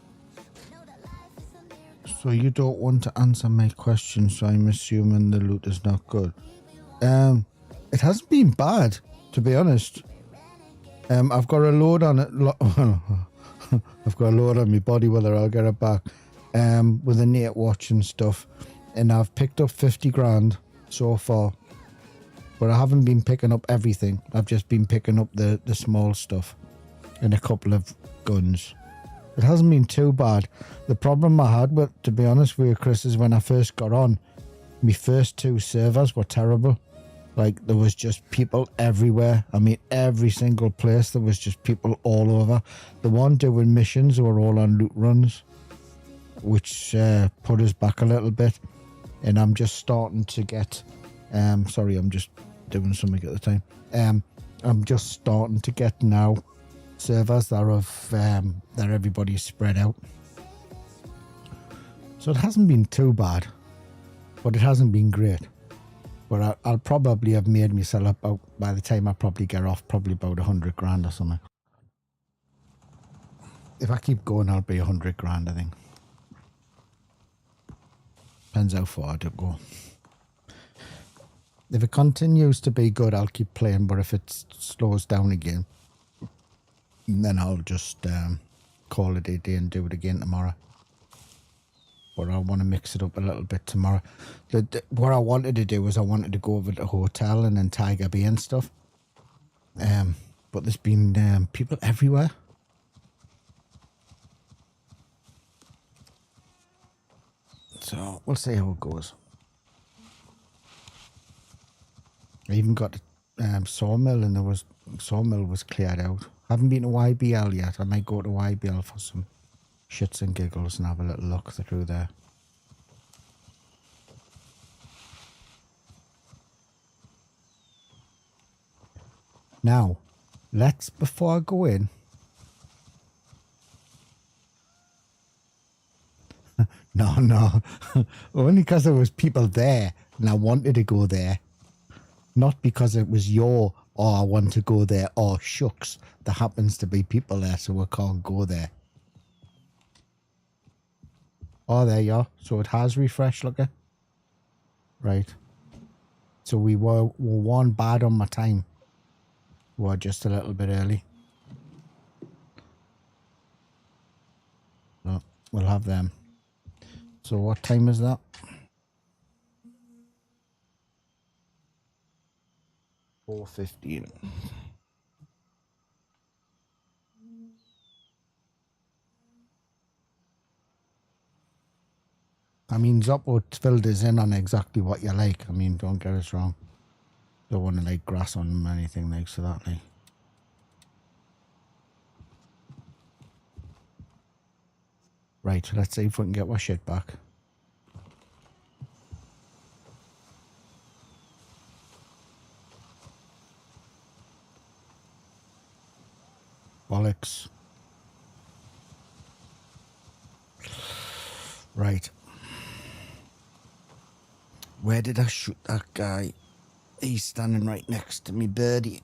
We know that life is a miracle. So you don't want to answer my question, so I'm assuming the loot is not good. It hasn't been bad, to be honest. I've got a load on it. I've got a load on my body, whether I'll get it back. With a Nate watch and stuff. And I've picked up 50 grand so far. But I haven't been picking up everything. I've just been picking up the small stuff. And a couple of guns. It hasn't been too bad. The problem I had with, to be honest with you, Chris, is when I first got on, my first 2 servers were terrible. Like, there was just people everywhere. I mean, every single place, there was just people all over. The one doing missions were all on loot runs, which put us back a little bit. And I'm just starting to get... sorry, I'm just doing something at the time. I'm just starting to get now servers that have that everybody's spread out. So it hasn't been too bad, but it hasn't been great. But I'll probably have made myself about, by the time I probably get off, probably about 100 grand or something. If I keep going, I'll be 100 grand, I think. Depends how far I do go. If it continues to be good, I'll keep playing, but if it slows down again, then I'll just call it a day and do it again tomorrow. But I want to mix it up a little bit tomorrow. What I wanted to do was I wanted to go over to the hotel and then Tiger Bay and stuff. But there's been people everywhere. So we'll see how it goes. I even got a sawmill, and sawmill was cleared out. I haven't been to YBL yet. I might go to YBL for some shits and giggles and have a little look through there. Now, before I go in, no, only because there was people there and I wanted to go there, not because it was I want to go there, or shucks, there happens to be people there so I can't go there. Oh, there you are. So it has refreshed, look at. Right. So we were one bad on my time. We were just a little bit early. So we'll have them. So what time is that? 4:15. I mean, Zoppo filled us in on exactly what you like. I mean, don't get us wrong. Don't want to like grass on them or anything like so that like. Right, let's see if we can get our shit back. Bollocks. Right. Where did I shoot that guy? He's standing right next to me, birdie.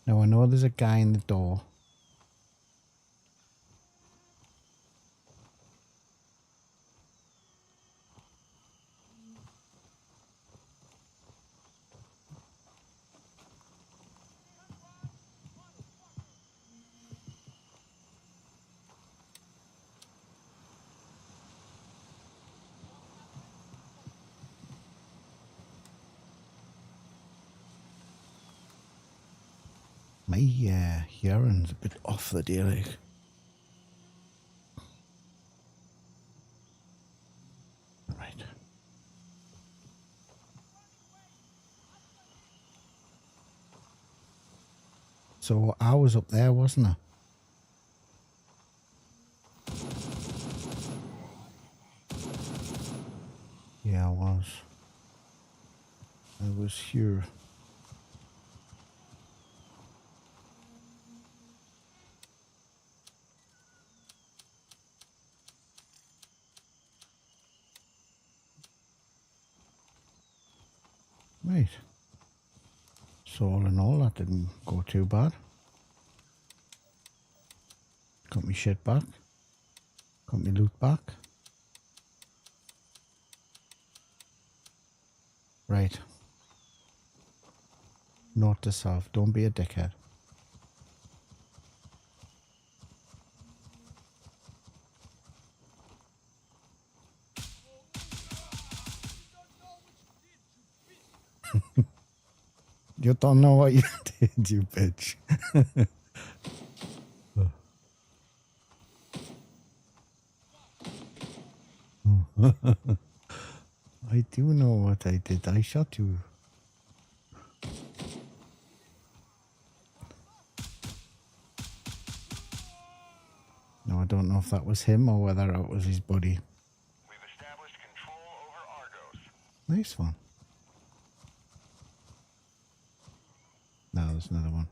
Now I know there's a guy in the door. My hearing's a bit off the day, like. Right. So I was up there, wasn't I? Yeah, I was. I was here. Right. So all in all, that didn't go too bad. Got me shit back. Got me loot back. Right. Note to self, don't be a dickhead. You don't know what you did, you bitch. I do know what I did. I shot you. No, I don't know if that was him or whether it was his buddy. We've established control over Argos. Nice one. No, there's another one.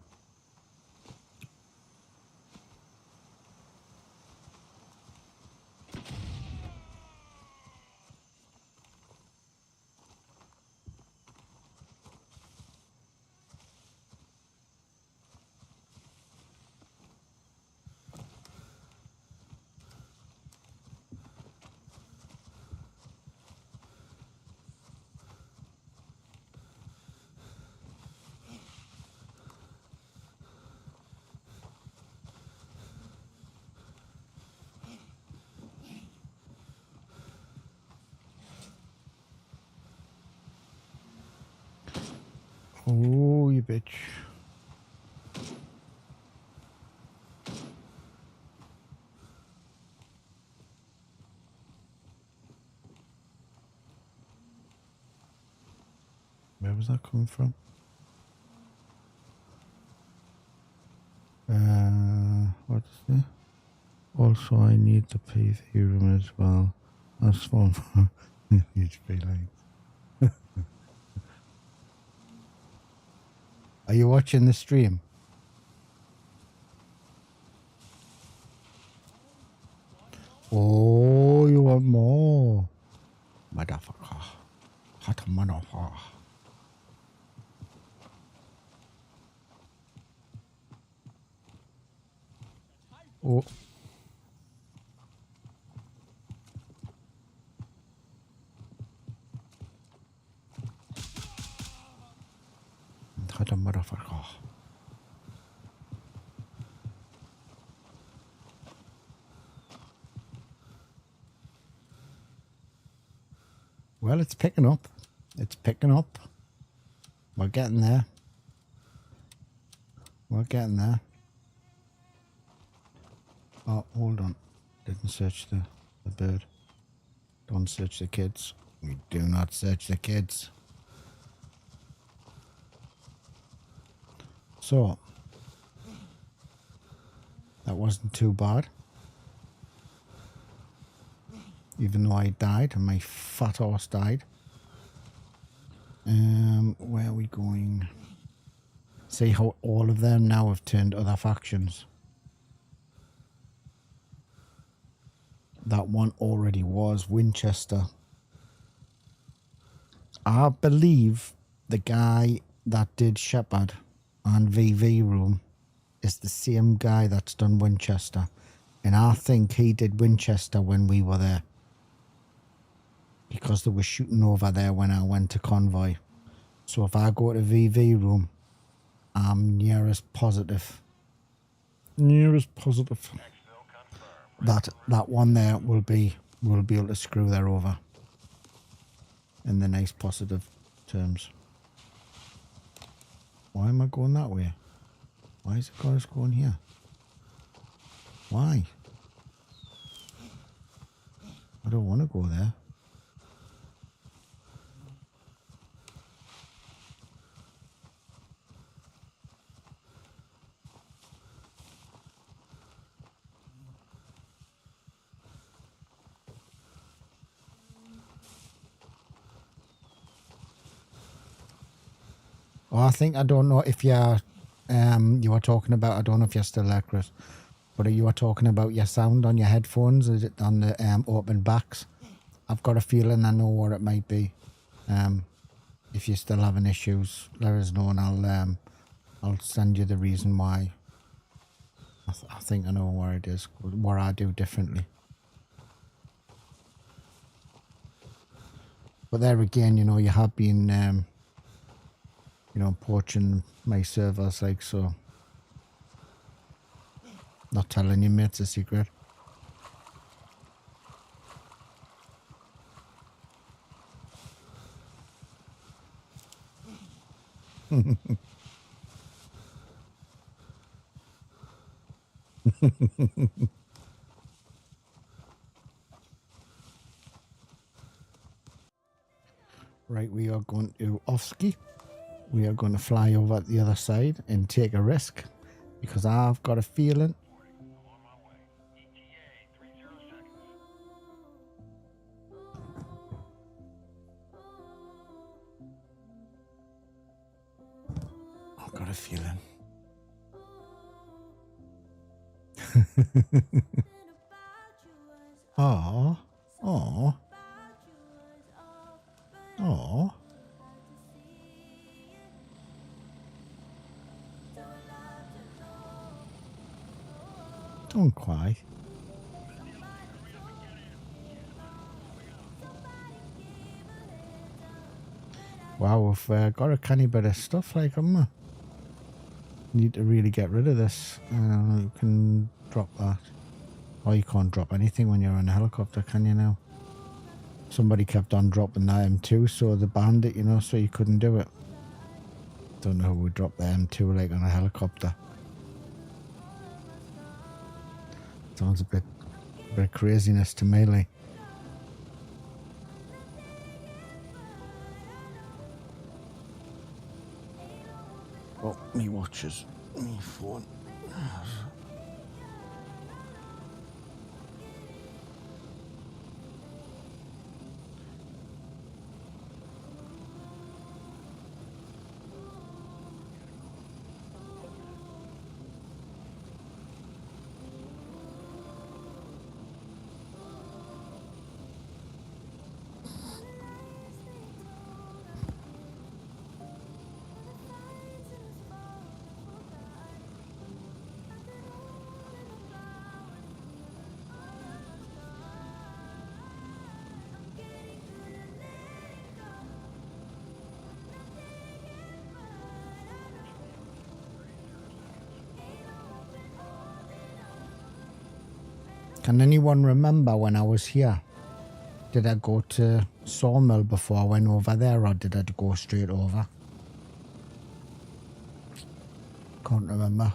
Oh, you bitch. Where was that coming from? What's this? Also, I need to pay the room as well. That's one for huge feeling. Are you watching the stream? Oh, you want more? Motherfucker. Hot motherfucker. Oh. Hot motherfucker. Well, it's picking up. It's picking up. We're getting there. We're getting there. Oh, hold on. Didn't search the bird. Don't search the kids. We do not search the kids. So, that wasn't too bad. Even though I died and my fat horse died. Where are we going? See how all of them now have turned other factions. That one already was Winchester. I believe the guy that did Shepherd and VV Room is the same guy that's done Winchester. And I think he did Winchester when we were there. Because they were shooting over there when I went to Convoy. So if I go to VV Room, I'm near as positive. That one there will be able to screw there over. In the nice positive terms. Why am I going that way? Why is it got us going here? Why? I don't want to go there. Oh, I don't know if you're, you were talking about, I don't know if you're still there, Chris, but you were talking about your sound on your headphones, is it on the open backs? I've got a feeling I know what it might be. If you're still having issues, let us know and I'll send you the reason why. I think I know where it is, what I do differently. But there again, you know, you have been, you know, poaching my servers, like, so. Not telling you, mate, it's a secret. Right, we are going to off-ski. We are going to fly over at the other side and take a risk because I've got a feeling. I've got a feeling. Oh, oh, oh. Don't cry. Wow, we've got a canny bit of stuff like them. Need to really get rid of this. You can drop that. Oh, you can't drop anything when you're in a helicopter, can you now? Somebody kept on dropping the M2, so they banned it, you know, so you couldn't do it. Don't know who would drop the M2 like on a helicopter. Sounds a bit craziness to me, like. Oh, me watches, me phone. Can anyone remember when I was here? Did I go to Sawmill before I went over there, or did I go straight over? Can't remember.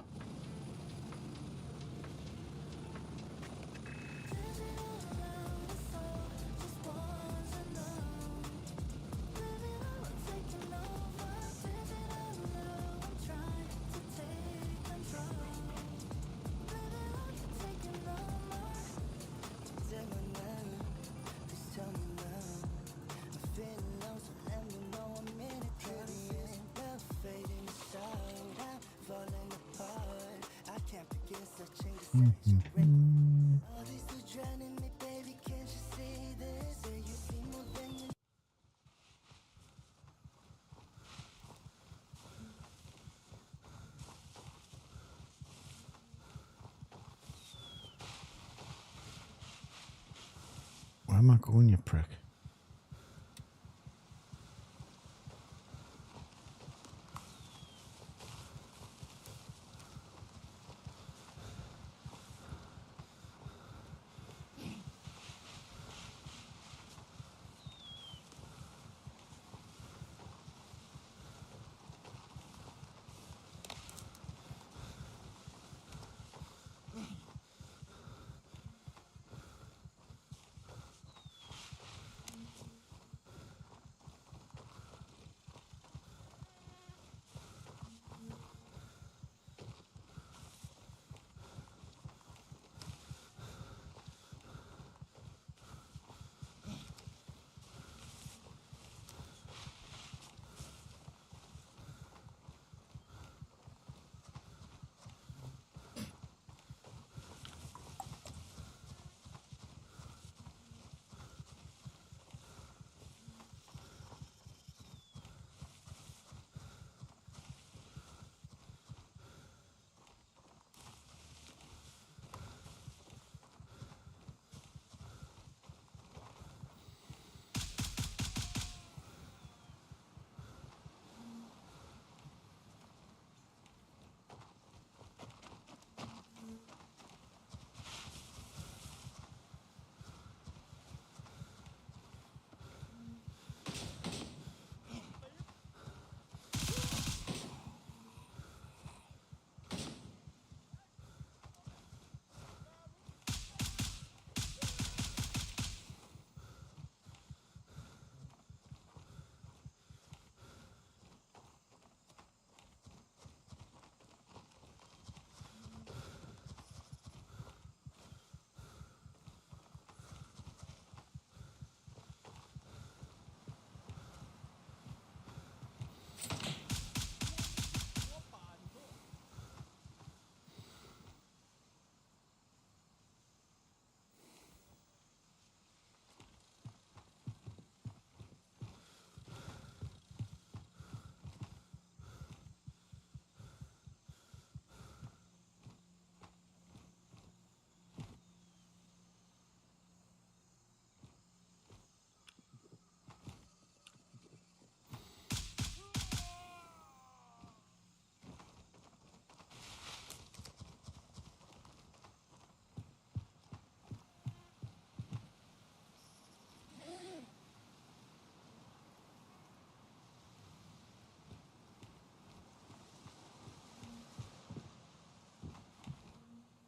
Where am I going, you prick?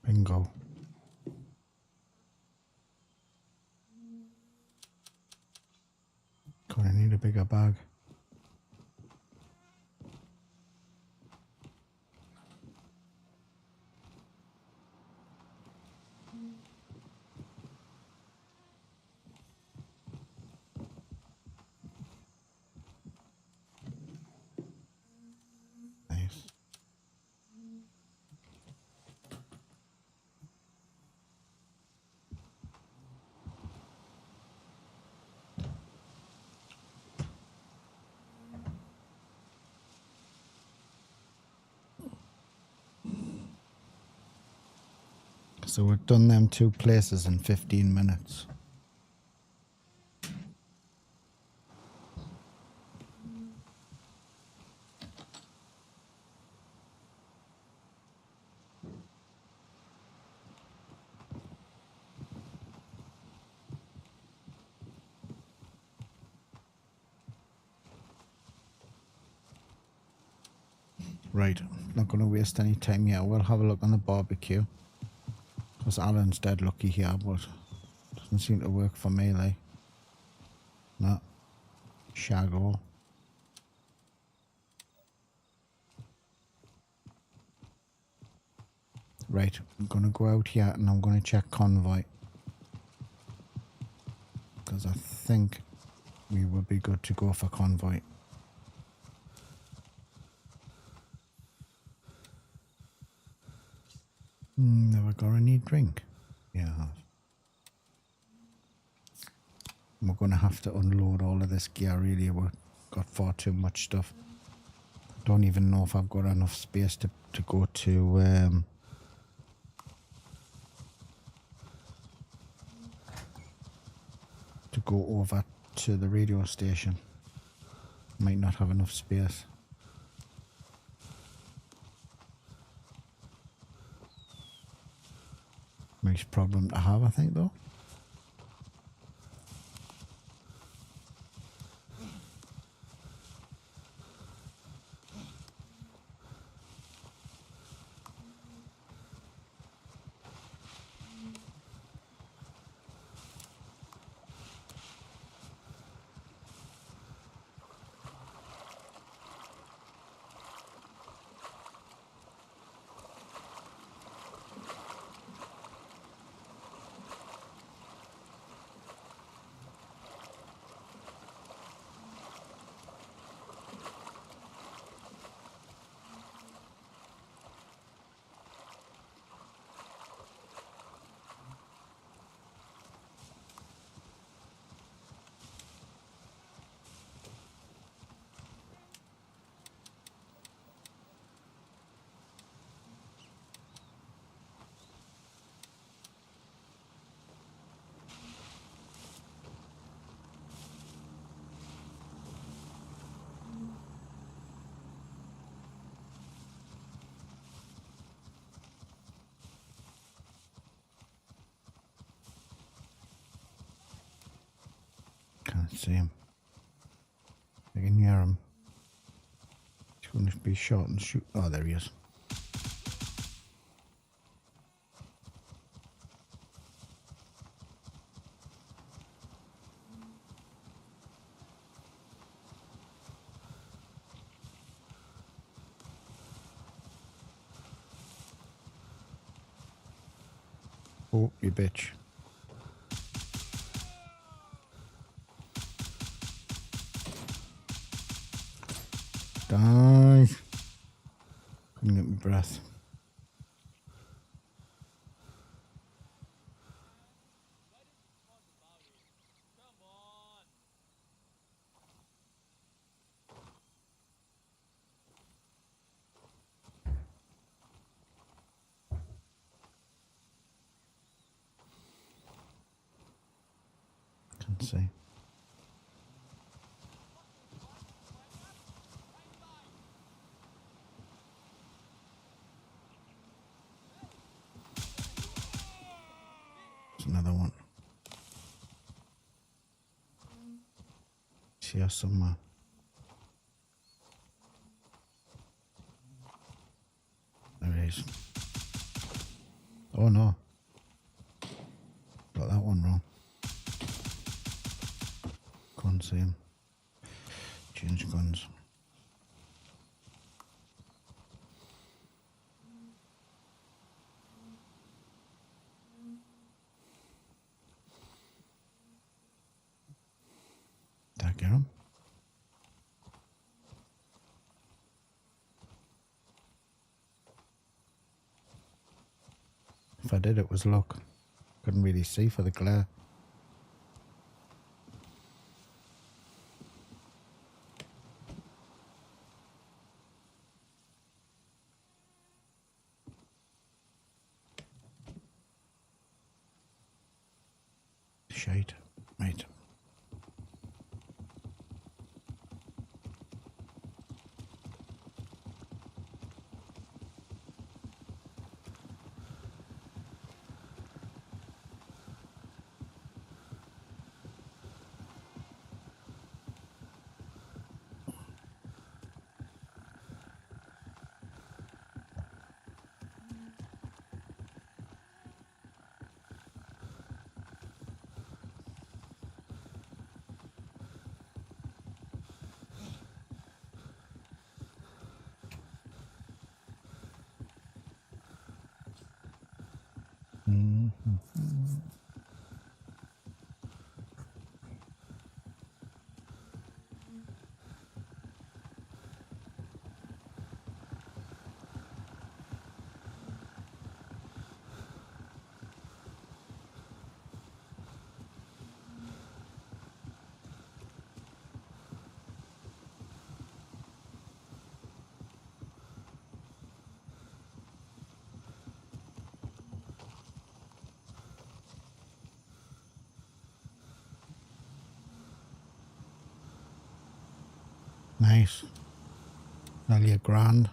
Bingo. Gonna need a bigger bag. Nice. So we've done them 2 places in 15 minutes. Right, not going to waste any time here. We'll have a look on the barbecue. Because Alan's dead lucky here, but doesn't seem to work for me, like. No. Shag all. Right, I'm going to go out here and I'm going to check convoy. Because I think we will be good to go for convoy. Never got any drink. Yeah. I have. We're going to have to unload all of this gear really. We've got far too much stuff. Don't even know if I've got enough space to go to over to the radio station. Might not have enough space. Nice problem to have, I think, though. Can't see him. I can hear him. He's going to be shot and shoot. Oh, there he is. Oh, you bitch. Die. Couldn't get my breath. Can't see. There's another one. It's here somewhere. There it is. Oh no. Got that one wrong. Can't see him. Change guns. Did I get him? If I did, it was luck. Couldn't really see for the glare. Shite. Right. Nice. Nearly a grand.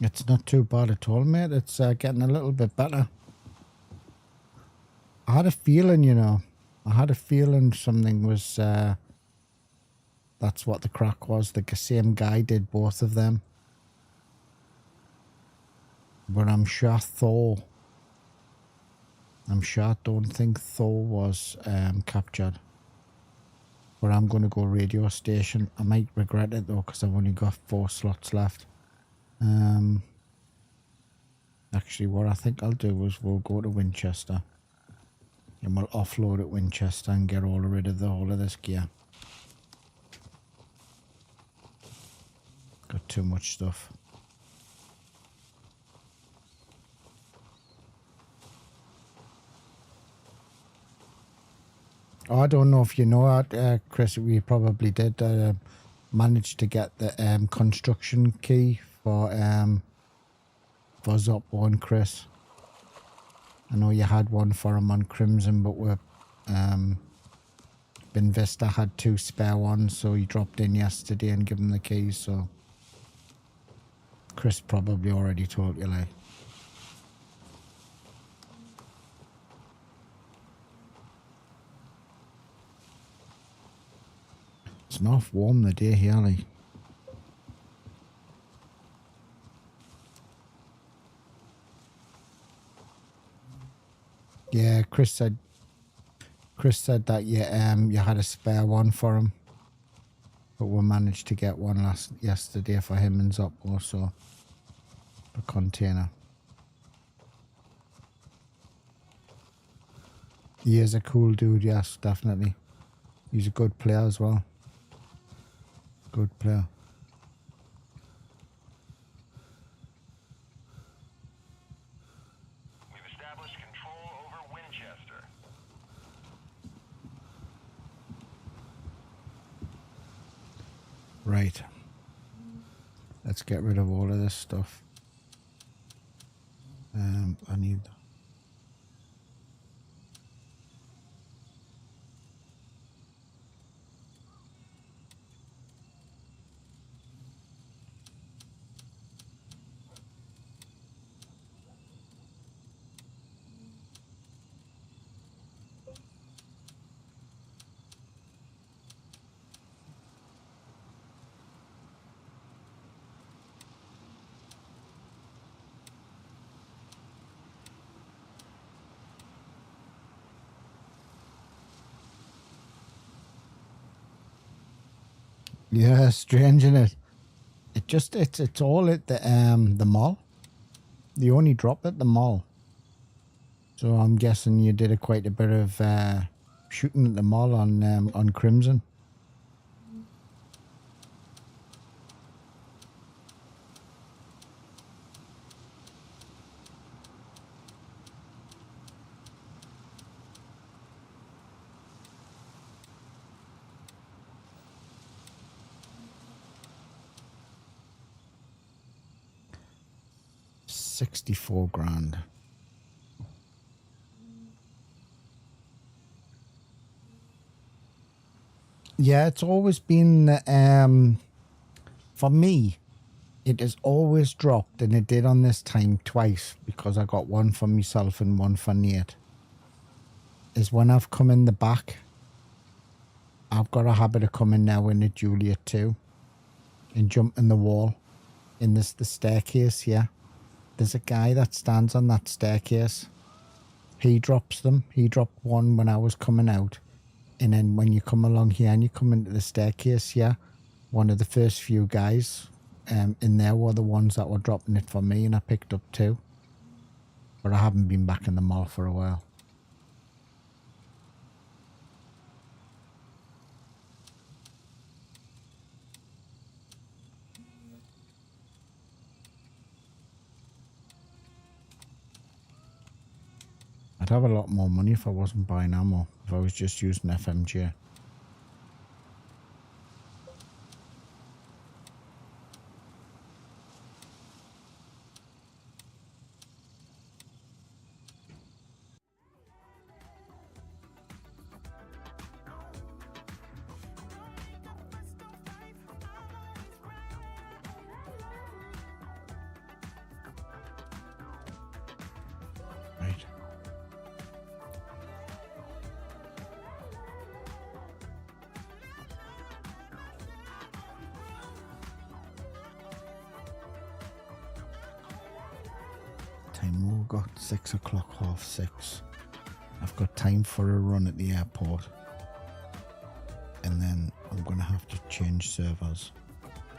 It's not too bad at all, mate. It's getting a little bit better. I had a feeling, you know. I had a feeling something was... that's what the crack was. The same guy did both of them. But I'm sure Thor... I don't think Thor was captured. But I'm going to go radio station. I might regret it though, because I've only got 4 slots left. Actually, what I think I'll do is we'll go to Winchester. And we'll offload at Winchester and get rid of the whole of this gear. Got too much stuff. I don't know if you know that, Chris, we probably did manage to get the construction key for Zoppo and Chris. I know you had one for him on Crimson, but we're Binvista had 2 spare ones, so he dropped in yesterday and gave him the keys, so Chris probably already told you, like. It's not warm the day here, like. Yeah, Chris said that you had a spare one for him, but we managed to get one yesterday for him and Zoppo, so a container. He is a cool dude, yes, definitely. He's a good player as well. Good player. We've established control over Winchester. Right. Let's get rid of all of this stuff. I need... Yeah, strange, isn't it? It's all at the mall. They only drop at the mall. So I'm guessing you did quite a bit of shooting at the mall on Crimson. $64 grand. Yeah, it's always been for me. It has always dropped, and it did on this time twice because I got one for myself and one for Nate. Is when I've come in the back. I've got a habit of coming now in at Juliet too, and jumping the wall in the staircase here. There's a guy that stands on that staircase. He drops them. He dropped one when I was coming out. And then when you come along here and you come into the staircase here, one of the first few guys in there were the ones that were dropping it for me, and I picked up 2. But I haven't been back in the mall for a while. I'd have a lot more money if I wasn't buying ammo, if I was just using FMJ. time? We've got 6 o'clock, 6:30. I've got time for a run at the airport. And then I'm going to have to change servers.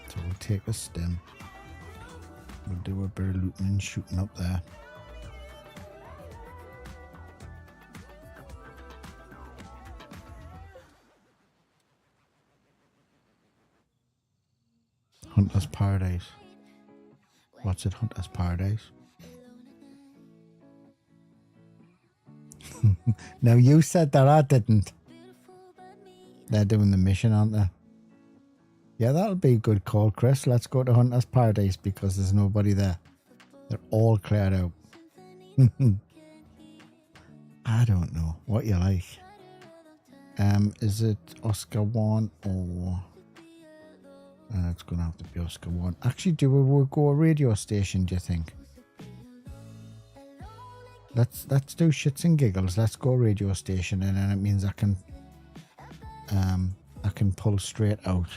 So we'll take a stim. We'll do a bit of looting and shooting up there. Hunter's Paradise. What's it, Hunter's Paradise? No, you said that, I didn't. They're doing the mission, aren't they? Yeah, that'll be a good call, Chris. Let's go to Hunter's Paradise because there's nobody there. They're all cleared out. I don't know what you like. Is it Oscar 1 or... it's going to have to be Oscar 1. Actually, do we go a radio station, do you think? Let's do shits and giggles. Let's go radio station, and then it means I can pull straight out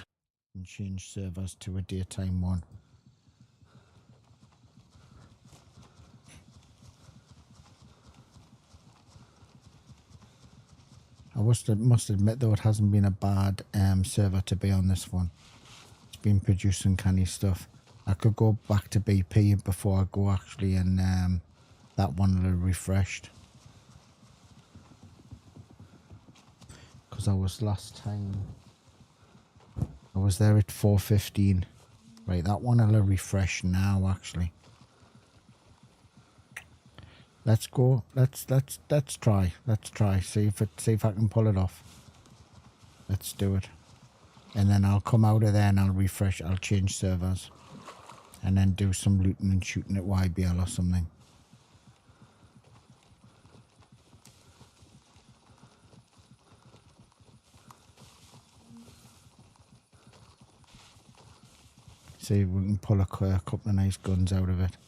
and change servers to a daytime one. I must admit though, it hasn't been a bad server to be on this one. It's been producing canny stuff. I could go back to BP before I go actually, and that one will have refreshed. Because I was last time, I was there at 4:15. Right, that one will have refreshed now actually. Let's go. Let's try. Let's try. See if I can pull it off. Let's do it. And then I'll come out of there and I'll refresh. I'll change servers. And then do some looting and shooting at YBL or something. See if we can pull a couple of nice guns out of it.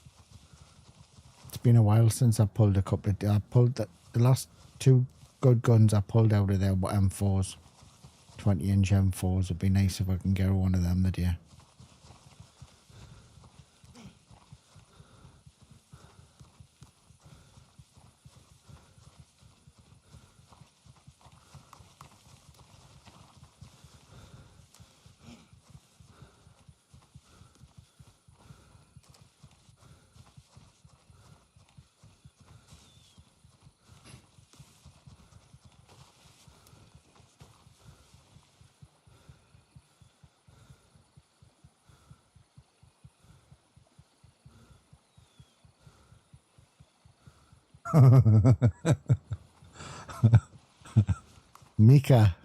It's been a while since I pulled a couple of... I pulled the last 2 good guns I pulled out of there were M4s. 20-inch M4s. It'd be nice if I can get one of them the day. Mika.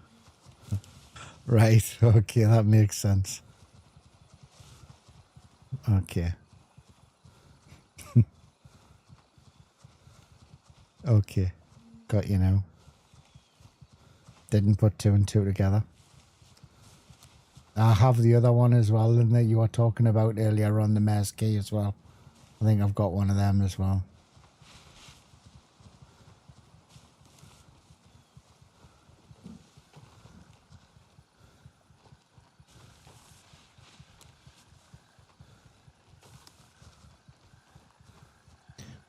Right, okay, that makes sense. Okay. Okay, got you now. Didn't put 2 and 2 together. I have the other one as well, that you were talking about earlier on, the Mare's Key as well. I think I've got one of them as well.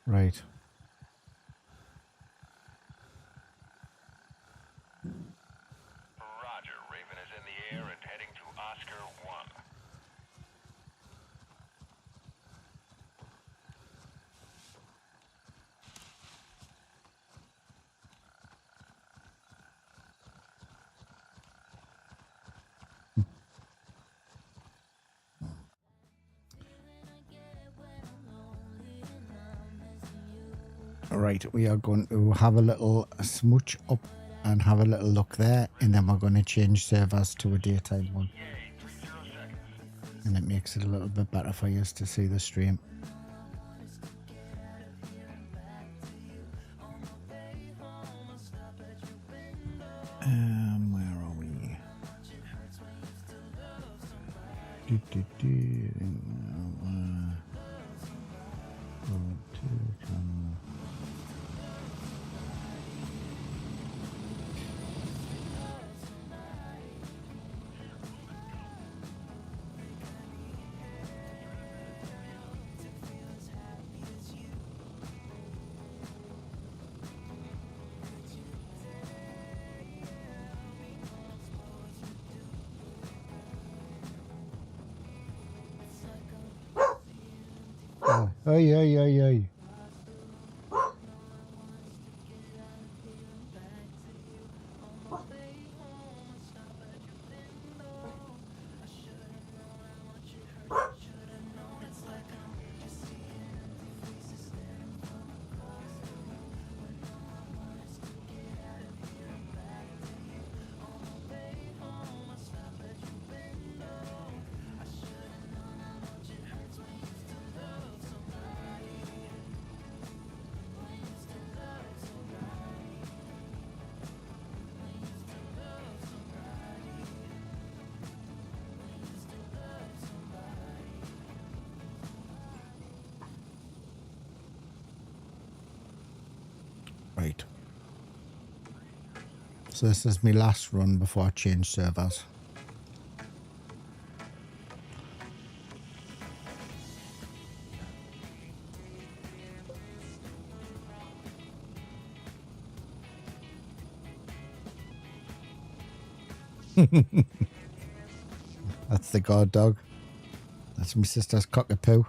Right. Roger. Raven is in the air and heading to Oscar 1. Right, we are going to have a little smooch up and have a little look there, and then we're going to change servers to a daytime one. And it makes it a little bit better for you to see the stream. Where are we? Oi, oi, oi, oi. Right. So this is my last run before I change servers. That's the guard dog. That's my sister's cockapoo.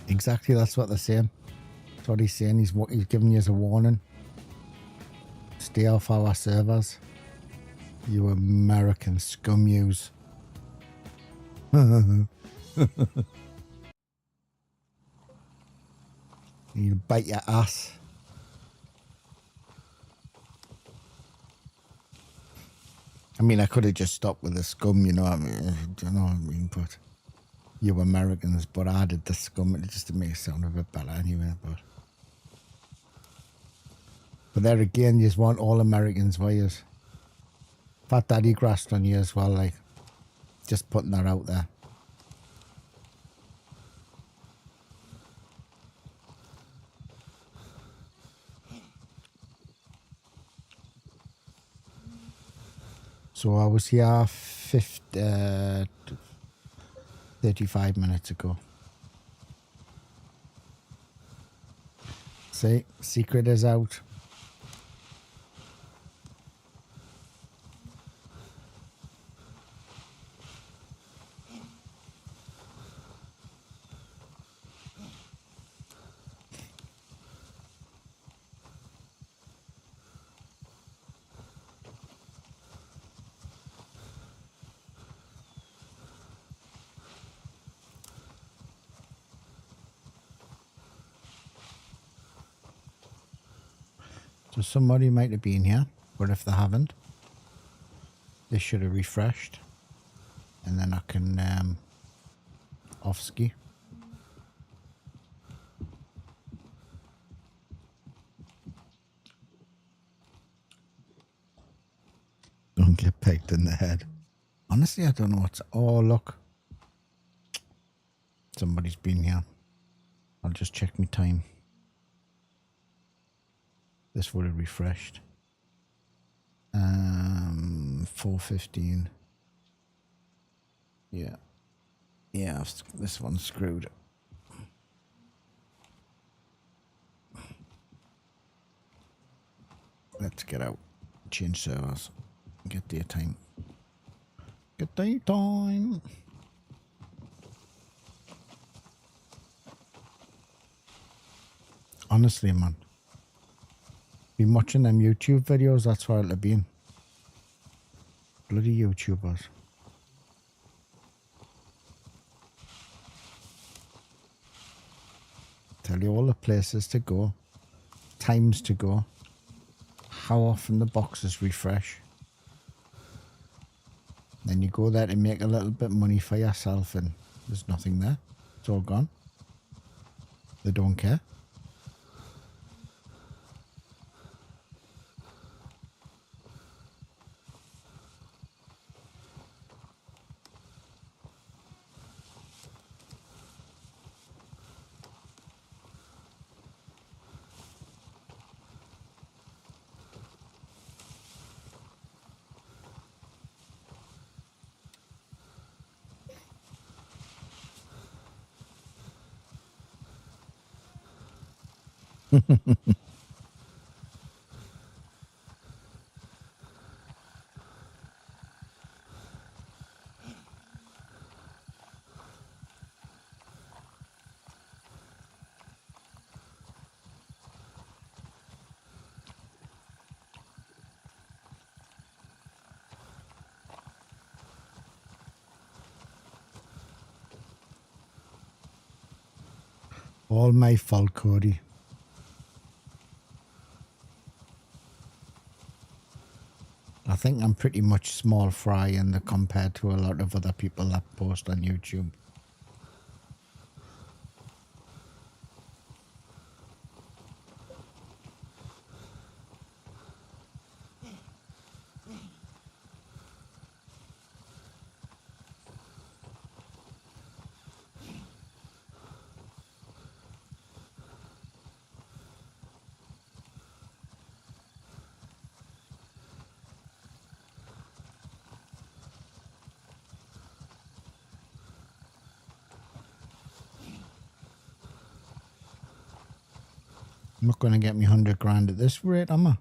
Exactly, that's what they're saying. That's what he's saying. He's giving you as a warning. Stay off our servers. You American scum yous. You bite your ass. I mean, I could have just stopped with the scum, you know what I mean? You know what I mean? But you Americans, but I did the scum just to make it sound a bit better anyway. But there again, you just want all Americans for you. Fat Daddy grassed on you as well, like, just putting that out there. So I was here 35 minutes ago. See, secret is out. So somebody might have been here, but if they haven't, they should have refreshed. And then I can off ski. Don't get pegged in the head. Honestly, I don't know what's... Oh, look. Somebody's been here. I'll just check my time. This would have refreshed. 4:15. Yeah. Yeah, this one's screwed. Let's get out. Change servers. Get daytime. Get daytime. Honestly, man. Been watching them YouTube videos, that's where it'll have been. Bloody YouTubers. Tell you all the places to go, times to go, how often the boxes refresh. Then you go there to make a little bit of money for yourself and there's nothing there. It's all gone. They don't care. All my fault, Cody. I think I'm pretty much small fry in the compared to a lot of other people that post on YouTube. I'm not going to get me 100 grand at this rate, am I?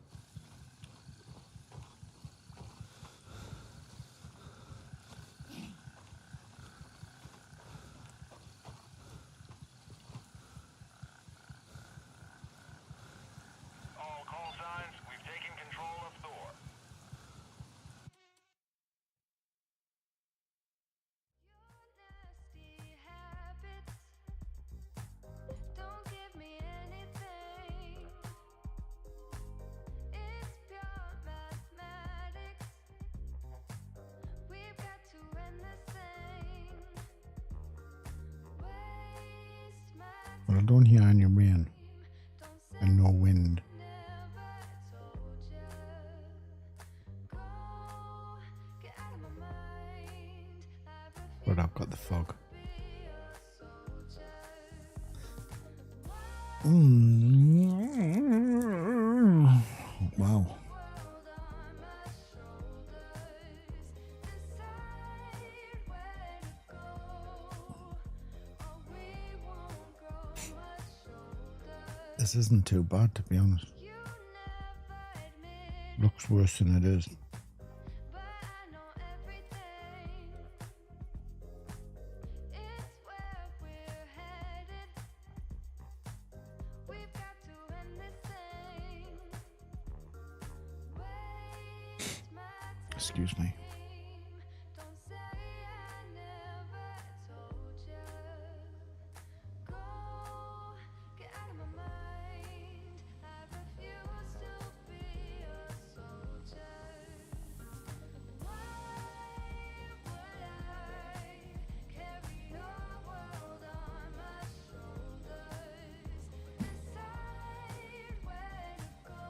All call signs, we've taken control of Thor. Nasty habits don't give me anything. It's pure mathematics. We've got to end this thing. Waste my Well, I don't hear any rain don't say and no wind. never told ya. Go, get out of my mind. I refuse But I've got the fog. to be a soldier. Wow. World on my shoulders. Decide where to go, or we won't grow much older. This isn't too bad, to be honest. You never admit, Looks worse than it is. but I know everything. It's where we're headed. We've got to end this thing. Waste my Excuse me. time. Don't say I never told ya. Go, get out of my mind. I refuse to be a soldier. Why would I carry your world on my shoulders? Decide where to go,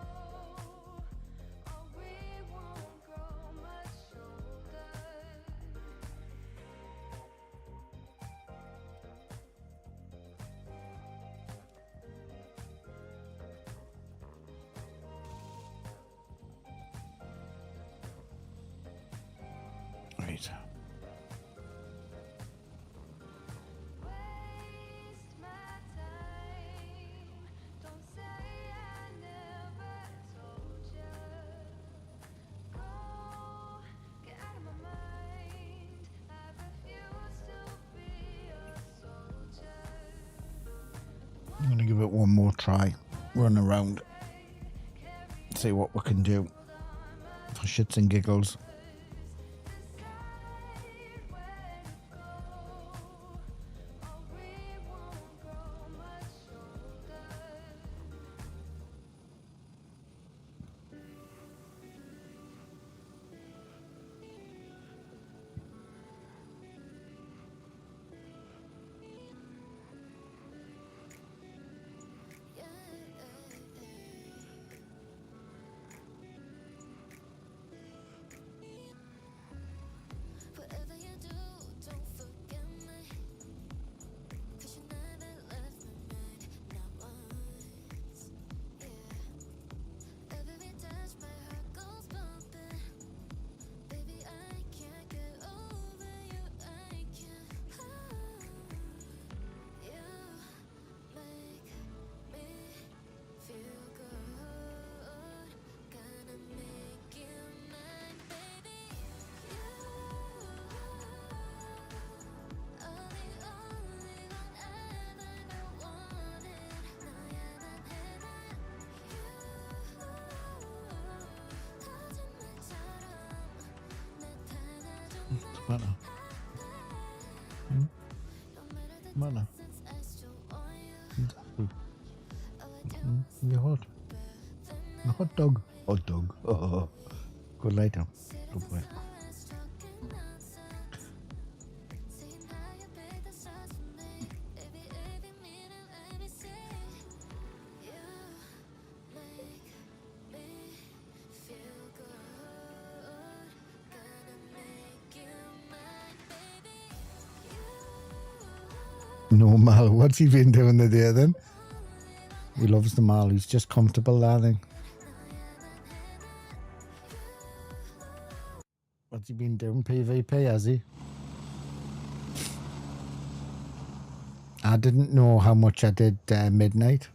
or we won't grow much older. Right. Waste my time. Don't say I never told ya. Go, get out of my mind. I refuse to be a soldier. I'm going to give it one more try. Run around. See what we can do. For shits and giggles. Whatever you do, don't forget me. 'Cause you never left my mind, not once. Yeah. Every touch, my heart goes bumping. Baby, I can't get over you. I can't. You make me feel good. Gonna make you mine, baby. You are the only one I've ever wanted. 너야만 해봐. You 터진 말처럼 나타나줘. Better. No matter the Better. distance, I still want you. You hot? A hot dog. Hot dog. Oh, good lay down. Good boy. No, Mal, what's he been doing today then? He loves the Mal. He's just comfortable there, I think. What's he been doing? PvP, has he? I didn't know how much I did midnight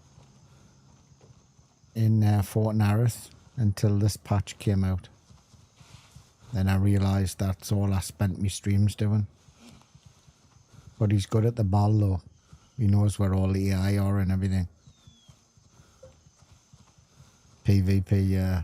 in Fortnite until this patch came out. Then I realised that's all I spent my streams doing. But he's good at the ball though. He knows where all the AI are and everything. PvP, yeah.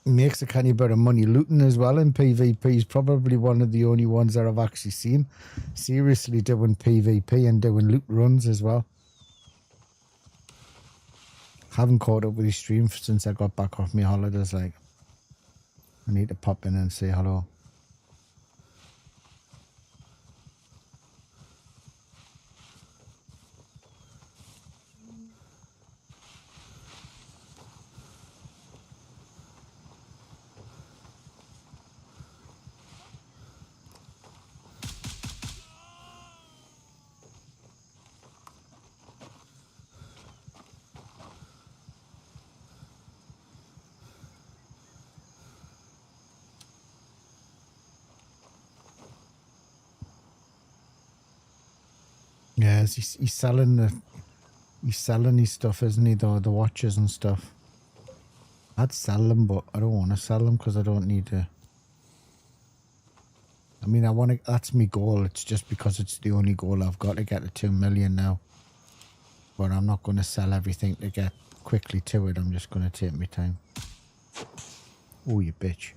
He makes a canny bit of money looting as well in PvP. He's probably one of the only ones that I've actually seen seriously doing PvP and doing loot runs as well. Haven't caught up with his stream since I got back off my holidays. Like, I need to pop in and say hello. Yeah, he's selling his stuff, isn't he? The watches and stuff. I'd sell them, but I don't want to sell them because I don't need to. I mean, I want to. That's my goal. It's just because it's the only goal I've got to get to 2 million now. But I'm not going to sell everything to get quickly to it. I'm just going to take my time. Oh, you bitch.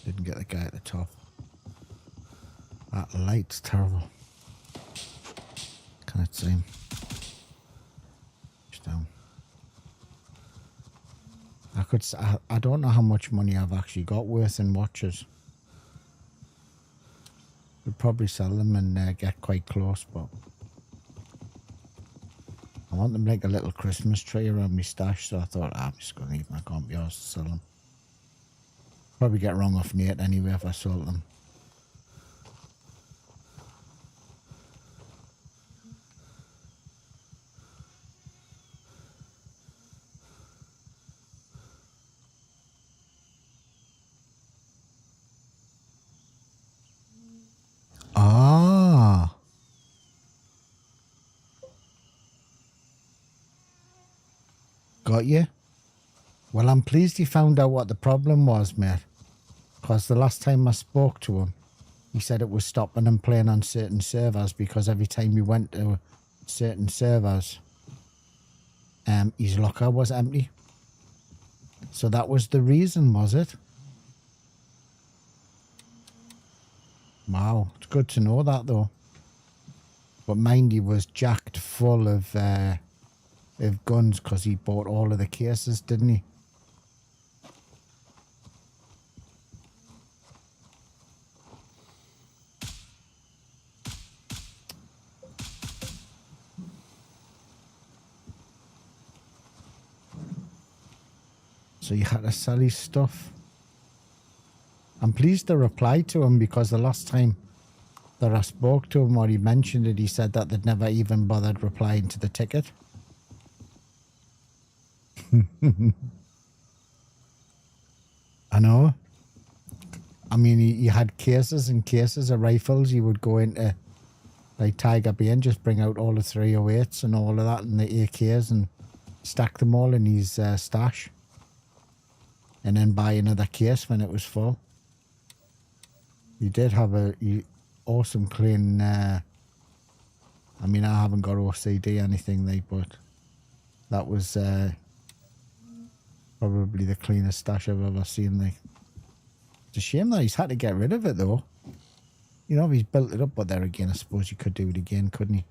Didn't get the guy at the top. That light's terrible. Can't see him. He's down. I don't know how much money I've actually got worth in watches. Could probably sell them and get quite close, but I want them like a little Christmas tree around my stash, so I thought, I'm just going to leave them. I can't be arsed to sell them. Probably get wrong off Nate anyway if I sold them. Ah. Got you? Well, I'm pleased he found out what the problem was, mate. Because the last time I spoke to him, he said it was stopping him playing on certain servers because every time he went to certain servers, his locker was empty. So that was the reason, was it? Wow, it's good to know that though. But mind, he was jacked full of guns because he bought all of the cases, didn't he? So you had to sell his stuff. I'm pleased to reply to him because the last time that I spoke to him or he mentioned it, he said that they'd never even bothered replying to the ticket. I know. I mean, he had cases and cases of rifles. He would go into like Tiger Bay and just bring out all the 308s and all of that and the AKs and stack them all in his stash. And then buy another case when it was full. He did have a awesome clean. I mean, I haven't got OCD or anything, but that was probably the cleanest stash I've ever seen. Like, it's a shame that he's had to get rid of it though. You know, he's built it up, but there again, I suppose you could do it again, couldn't he?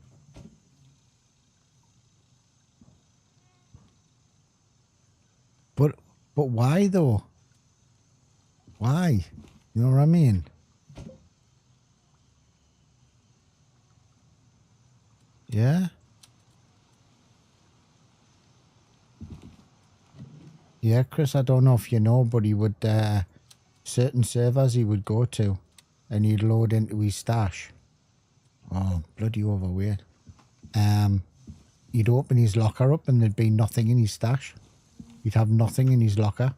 But why though? Why? You know what I mean? Yeah? Yeah, Chris, I don't know if you know, but he would, certain servers he would go to and he'd load into his stash. Oh, bloody overweight. He'd open his locker up and there'd be nothing in his stash. He'd have nothing in his locker.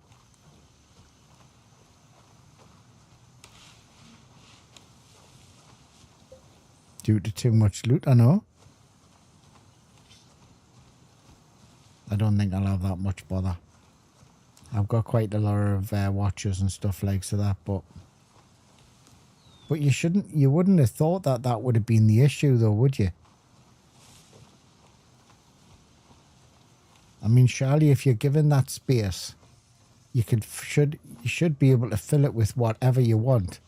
Due to too much loot, I know. I don't think I'll have that much bother. I've got quite a lot of watches and stuff like so that, but you wouldn't have thought that that would have been the issue though, would you? I mean, surely if you're given that space, you should be able to fill it with whatever you want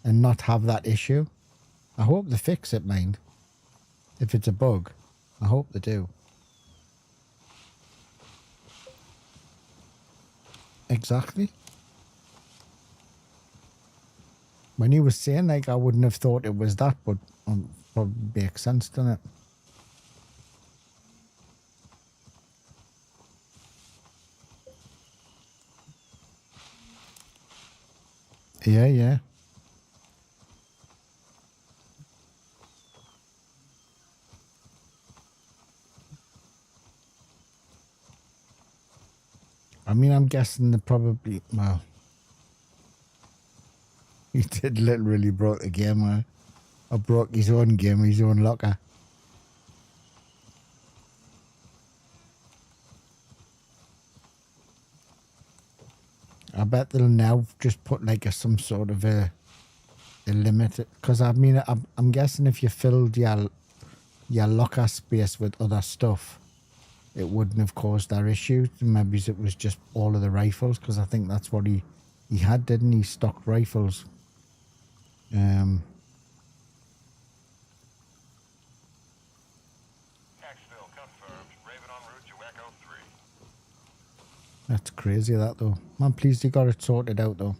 and not have that issue. I hope they fix it, mind. If it's a bug, I hope they do. Exactly. When he was saying, like, I wouldn't have thought it was that, but probably makes sense, doesn't it? Yeah, yeah. I mean, I'm guessing they probably, well, he did literally broke the game, or broke his own game, his own locker. I bet they'll now just put like some sort of a limit, because I mean, I'm guessing if you filled your locker space with other stuff, it wouldn't have caused that issue. Maybe it was just all of the rifles, because I think that's what he had, didn't he? Stocked rifles. Exfil confirmed. Raven en route to Echo 3. That's crazy, that though. I'm pleased he got it sorted out though.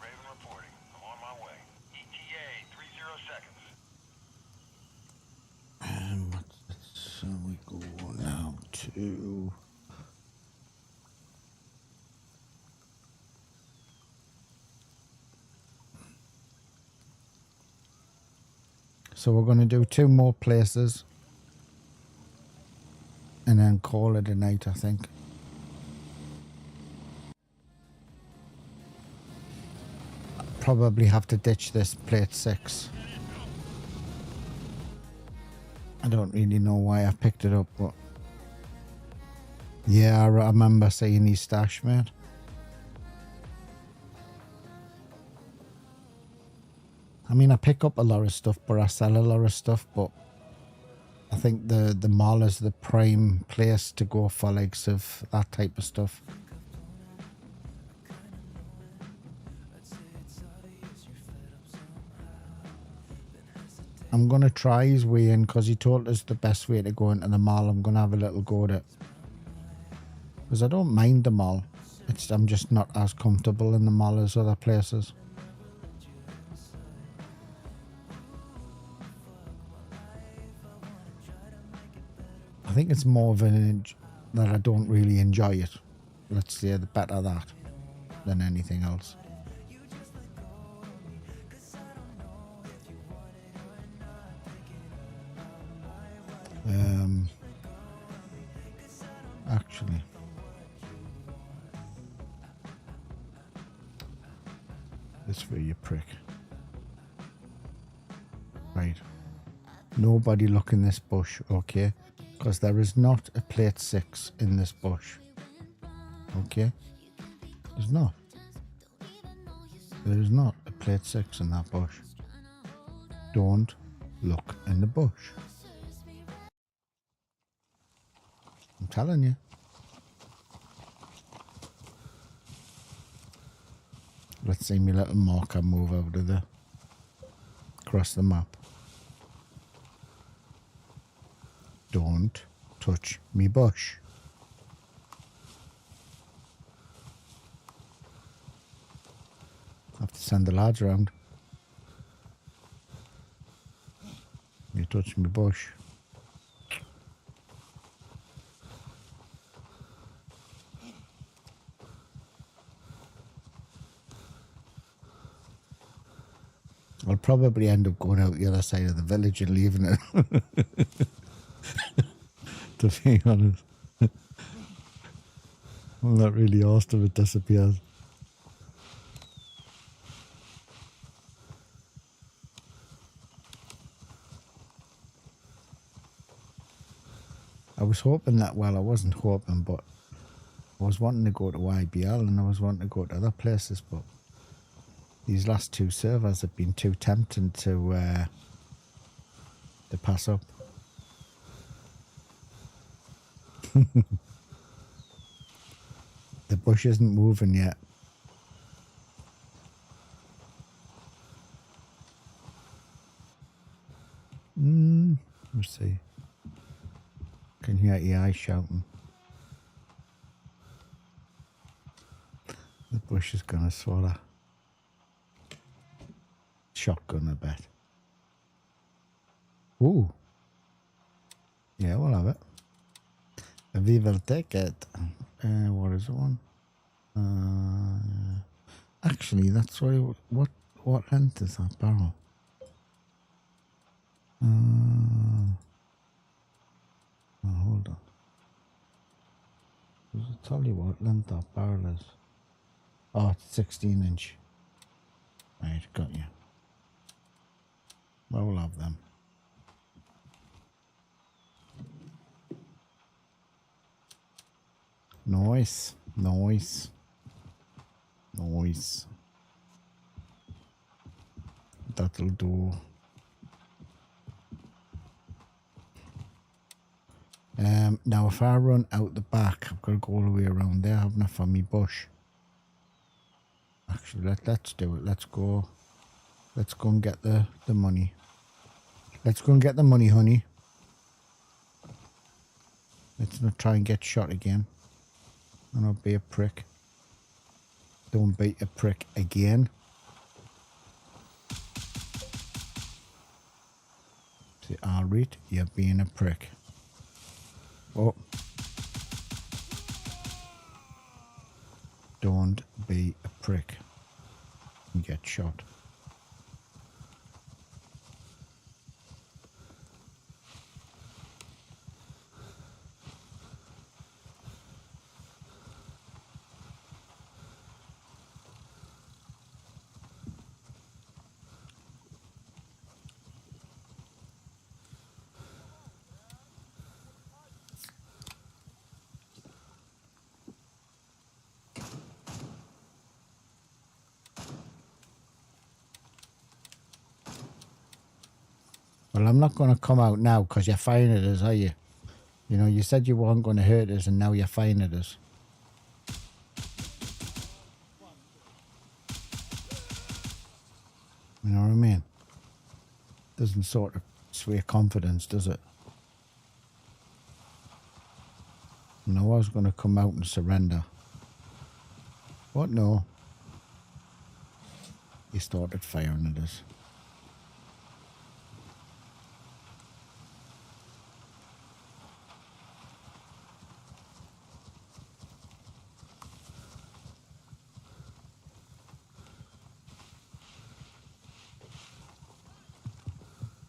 Raven reporting. I'm on my way. ETA 30 seconds. And so we go now to... So we're going to do 2 more places and then call it a night, I think. Probably have to ditch this plate 6. I don't really know why I picked it up, but yeah, I remember seeing his stash, mate. I mean, I pick up a lot of stuff, but I sell a lot of stuff, but I think the mall is the prime place to go for likes of that type of stuff. I'm going to try his way in because he told us the best way to go into the mall. I'm going to have a little go at it. Because I don't mind the mall. I'm just not as comfortable in the mall as other places. I think it's more of that I don't really enjoy it. Let's say the better that than anything else. Actually, this way, you prick. Right. Nobody look in this bush, okay? Because there is not a plate 6 in this bush. Okay? There's not. There is not a plate 6 in that bush. Don't look in the bush. I'm telling you. Let's see my little marker move over the across the map. Don't touch me bush. I have to send the lads around. You touch me bush. I'll probably end up going out the other side of the village and leaving it. To be honest. I'm not really asked if it disappears. I was hoping that, well, I wasn't hoping, but I was wanting to go to YBL and I was wanting to go to other places, but these last two servers have been too tempting to pass up. The bush isn't moving yet. Let's see. Can hear AI shouting. The bush is gonna swallow. Shotgun, I bet. Ooh. Yeah, we'll have it. We will take it. What is it one? Actually, that's why. What length is that barrel? Oh, hold on. Does it tell you what length that barrel is? Oh, it's 16-inch. Right, got you. Well, we'll have them. Nice, nice, nice. That'll do. Now if I run out the back, I've got to go all the way around there, haven't I, for me bush. Actually, let's do it. Let's go and get the money. Let's go and get the money, honey. Let's not try and get shot again. And I'll be a prick. Don't be a prick again. See, I'll read. You're being a prick. Oh. Don't be a prick. You get shot. Well, I'm not going to come out now because you're firing at us, are you? You know, you said you weren't going to hurt us and now you're firing at us. You know what I mean? Doesn't sort of sway confidence, does it? You know, I was going to come out and surrender. What? No. He started firing at us.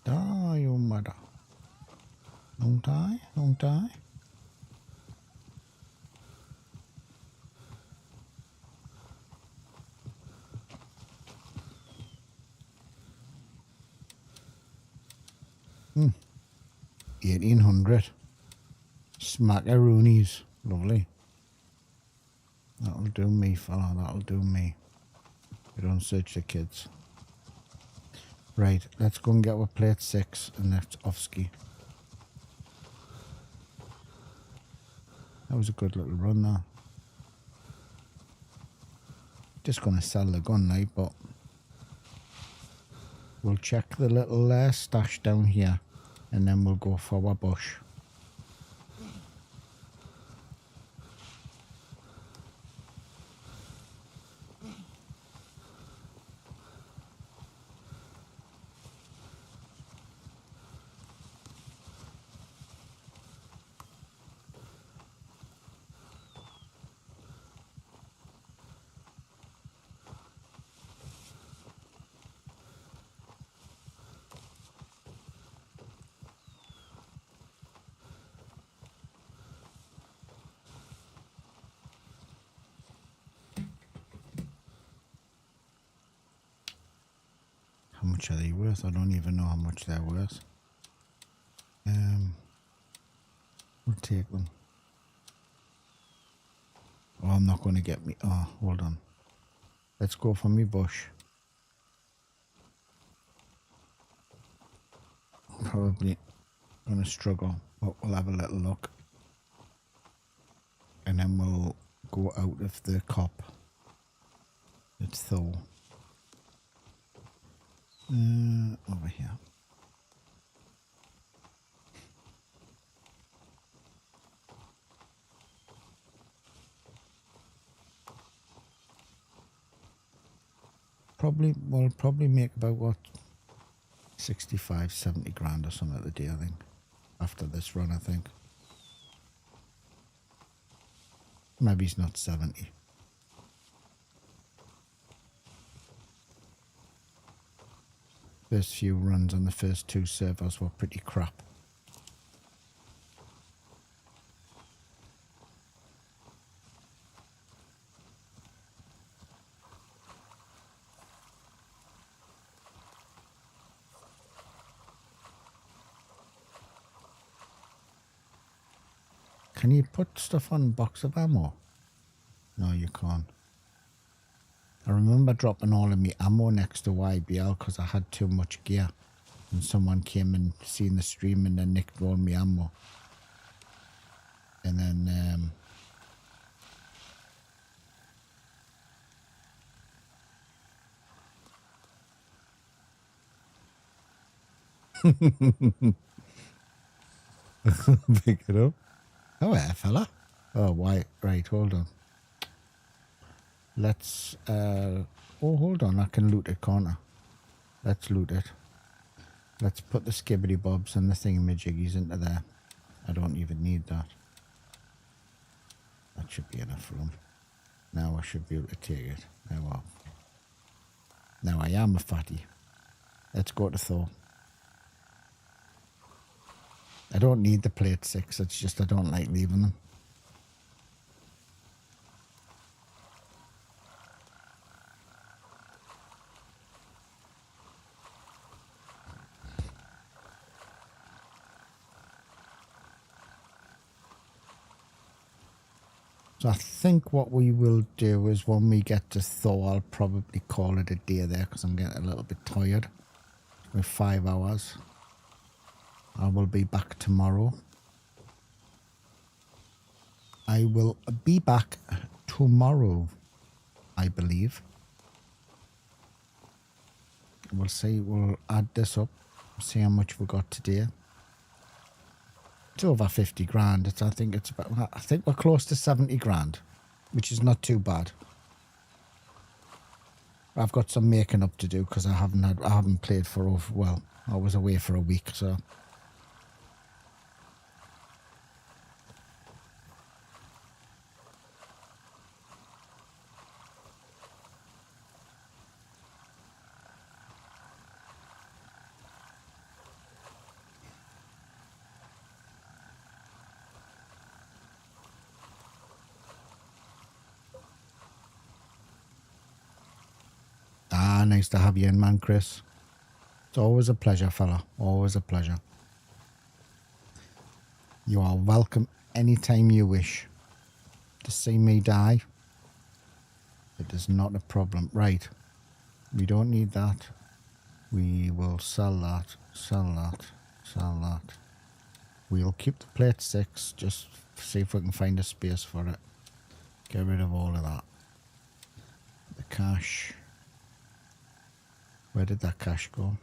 Die, you mother. Don't die, don't die. Hmm. 1800. Smackaroonies. Lovely. That'll do me, fella. That'll do me. We don't search the kids. Right, let's go and get our plate 6 and that's off ski. That was a good little run there. Just gonna sell the gun now, but we'll check the little stash down here and then we'll go for our bush. How much are they worth? I don't even know how much they're worth. We'll take them. Oh, I'm not going to get me. Oh, hold on. Let's go for me bush. Probably going to struggle, but we'll have a little look. And then we'll go out of the cop. It's Thor. Over here. We'll probably make about what 65, 70 grand or something at the day, I think. After this run, I think. Maybe it's not 70. First few runs on the first 2 servers were pretty crap. Can you put stuff on a box of ammo? No, you can't. I remember dropping all of my ammo next to YBL because I had too much gear. And someone came and seen the stream and then nicked all my ammo. And then... pick it up. Oh, yeah, fella. Oh, why? Right, hold on. Let's, oh, hold on. I can loot it, can't I? Let's loot it. Let's put the skibbity bobs and the thingamajiggies into there. I don't even need that. That should be enough room. Now I should be able to take it. Now I am a fatty. Let's go to Thor. I don't need the plate 6, it's just I don't like leaving them. So I think what we will do is when we get to Thor, I'll probably call it a day there because I'm getting a little bit tired with 5 hours. I will be back tomorrow. I will be back tomorrow, I believe. We'll see, we'll add this up, see how much we got today. It's over 50 grand. I think we're close to 70 grand, which is not too bad. I've got some making up to do because I haven't played for I was away for a week, so. Nice to have you in, man, Chris. It's always a pleasure, fella. Always a pleasure. You are welcome anytime you wish to see me die. It is not a problem. Right. We don't need that. We will sell that, sell that, sell that. We'll keep the plate 6, just see if we can find a space for it. Get rid of all of that. The cash. Where did that cash go?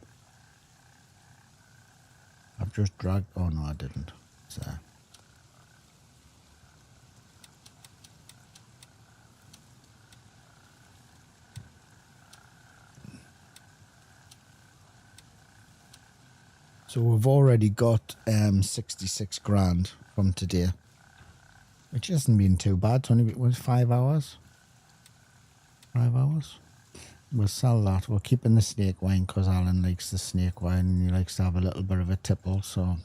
I've just dragged, oh no I didn't. It's there. So we've already got 66 grand from today, which hasn't been too bad. It's only was 5 hours. 5 hours. We'll sell that. We're keeping the snake wine because Alan likes the snake wine and he likes to have a little bit of a tipple. So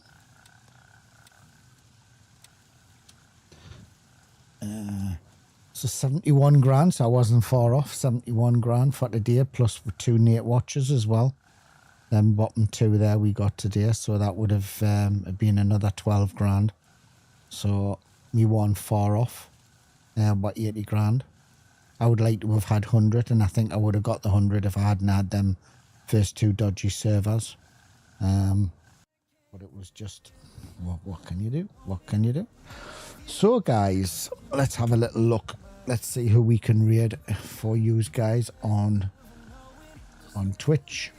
so 71 grand. So I wasn't far off. 71 grand for today, plus for 2 Nate watches as well. Then bottom 2 there we got today, so that would have been another 12 grand. So we weren't far off, about 80 grand. I would like to have had 100, and I think I would have got the 100 if I hadn't had them first 2 dodgy servers. But it was just, what can you do? What can you do? So guys, let's have a little look. Let's see who we can raid for you guys on Twitch.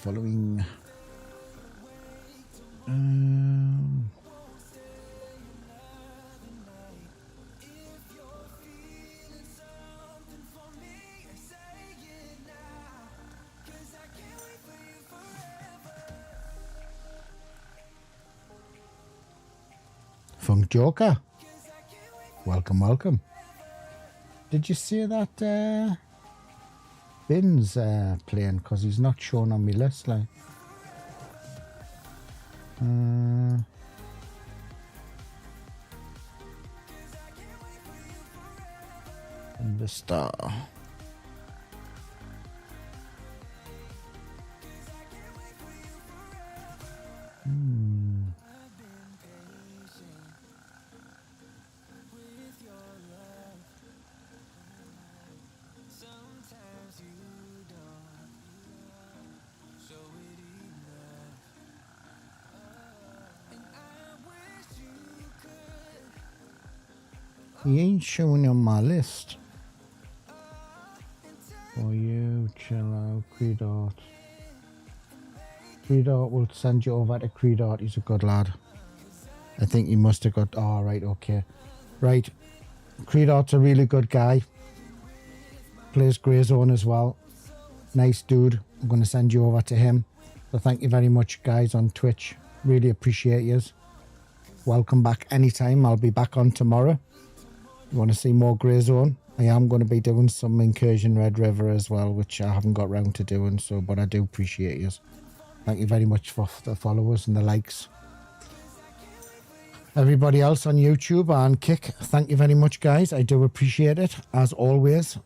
Following Funk Joker, welcome, welcome. Did you see that Bin's playing? Because he's not shown on my list, like. And the star. He ain't showing on my list. For you, chill out, Creedart. Creedart will send you over to Creedart. He's a good lad. I think he must have got. Oh, right, okay. Right. Creedart's a really good guy. Plays Greyzone as well. Nice dude. I'm going to send you over to him. So thank you very much, guys, on Twitch. Really appreciate yous. Welcome back anytime. I'll be back on tomorrow. You want to see more Greyzone? I am going to be doing some Incursion Red River as well, which I haven't got round to doing, so but I do appreciate you. Thank you very much for the followers and the likes. Everybody else on YouTube and Kick, thank you very much, guys. I do appreciate it, as always.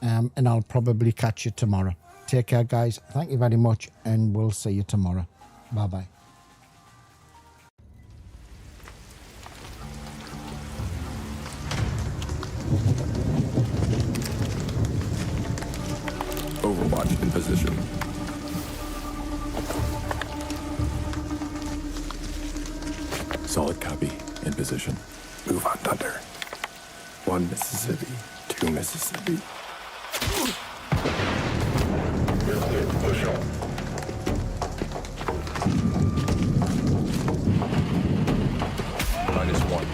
And I'll probably catch you tomorrow. Take care, guys. Thank you very much, and we'll see you tomorrow. Bye-bye. Overwatch in position. Solid copy. In position. Move on, Thunder. 1 Mississippi. 2 Mississippi. You're clear. Push on. -1.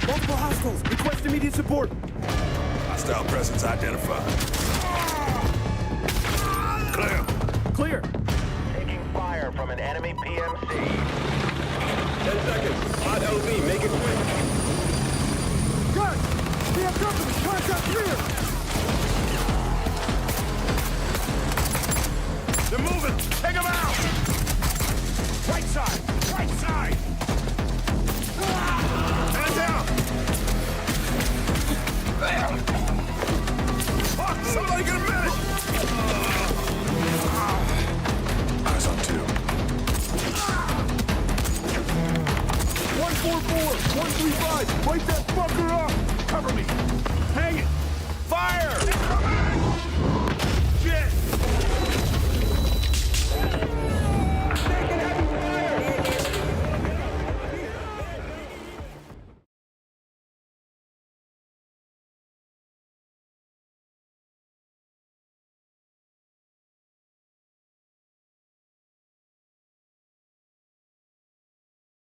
Multiple hostiles. Request immediate support. Hostile presence identified. Clear. Clear. Taking fire from an enemy PMC. 10 seconds. Hot LZ. Make it quick. Guys, we have company. Contact clear. They're moving. Take them out. Right side. Right side. Man down. Fuck, somebody get a medic. Eyes on 2. 1-4. 4-4, 135, light that fucker up! Cover me! Hang it! Fire!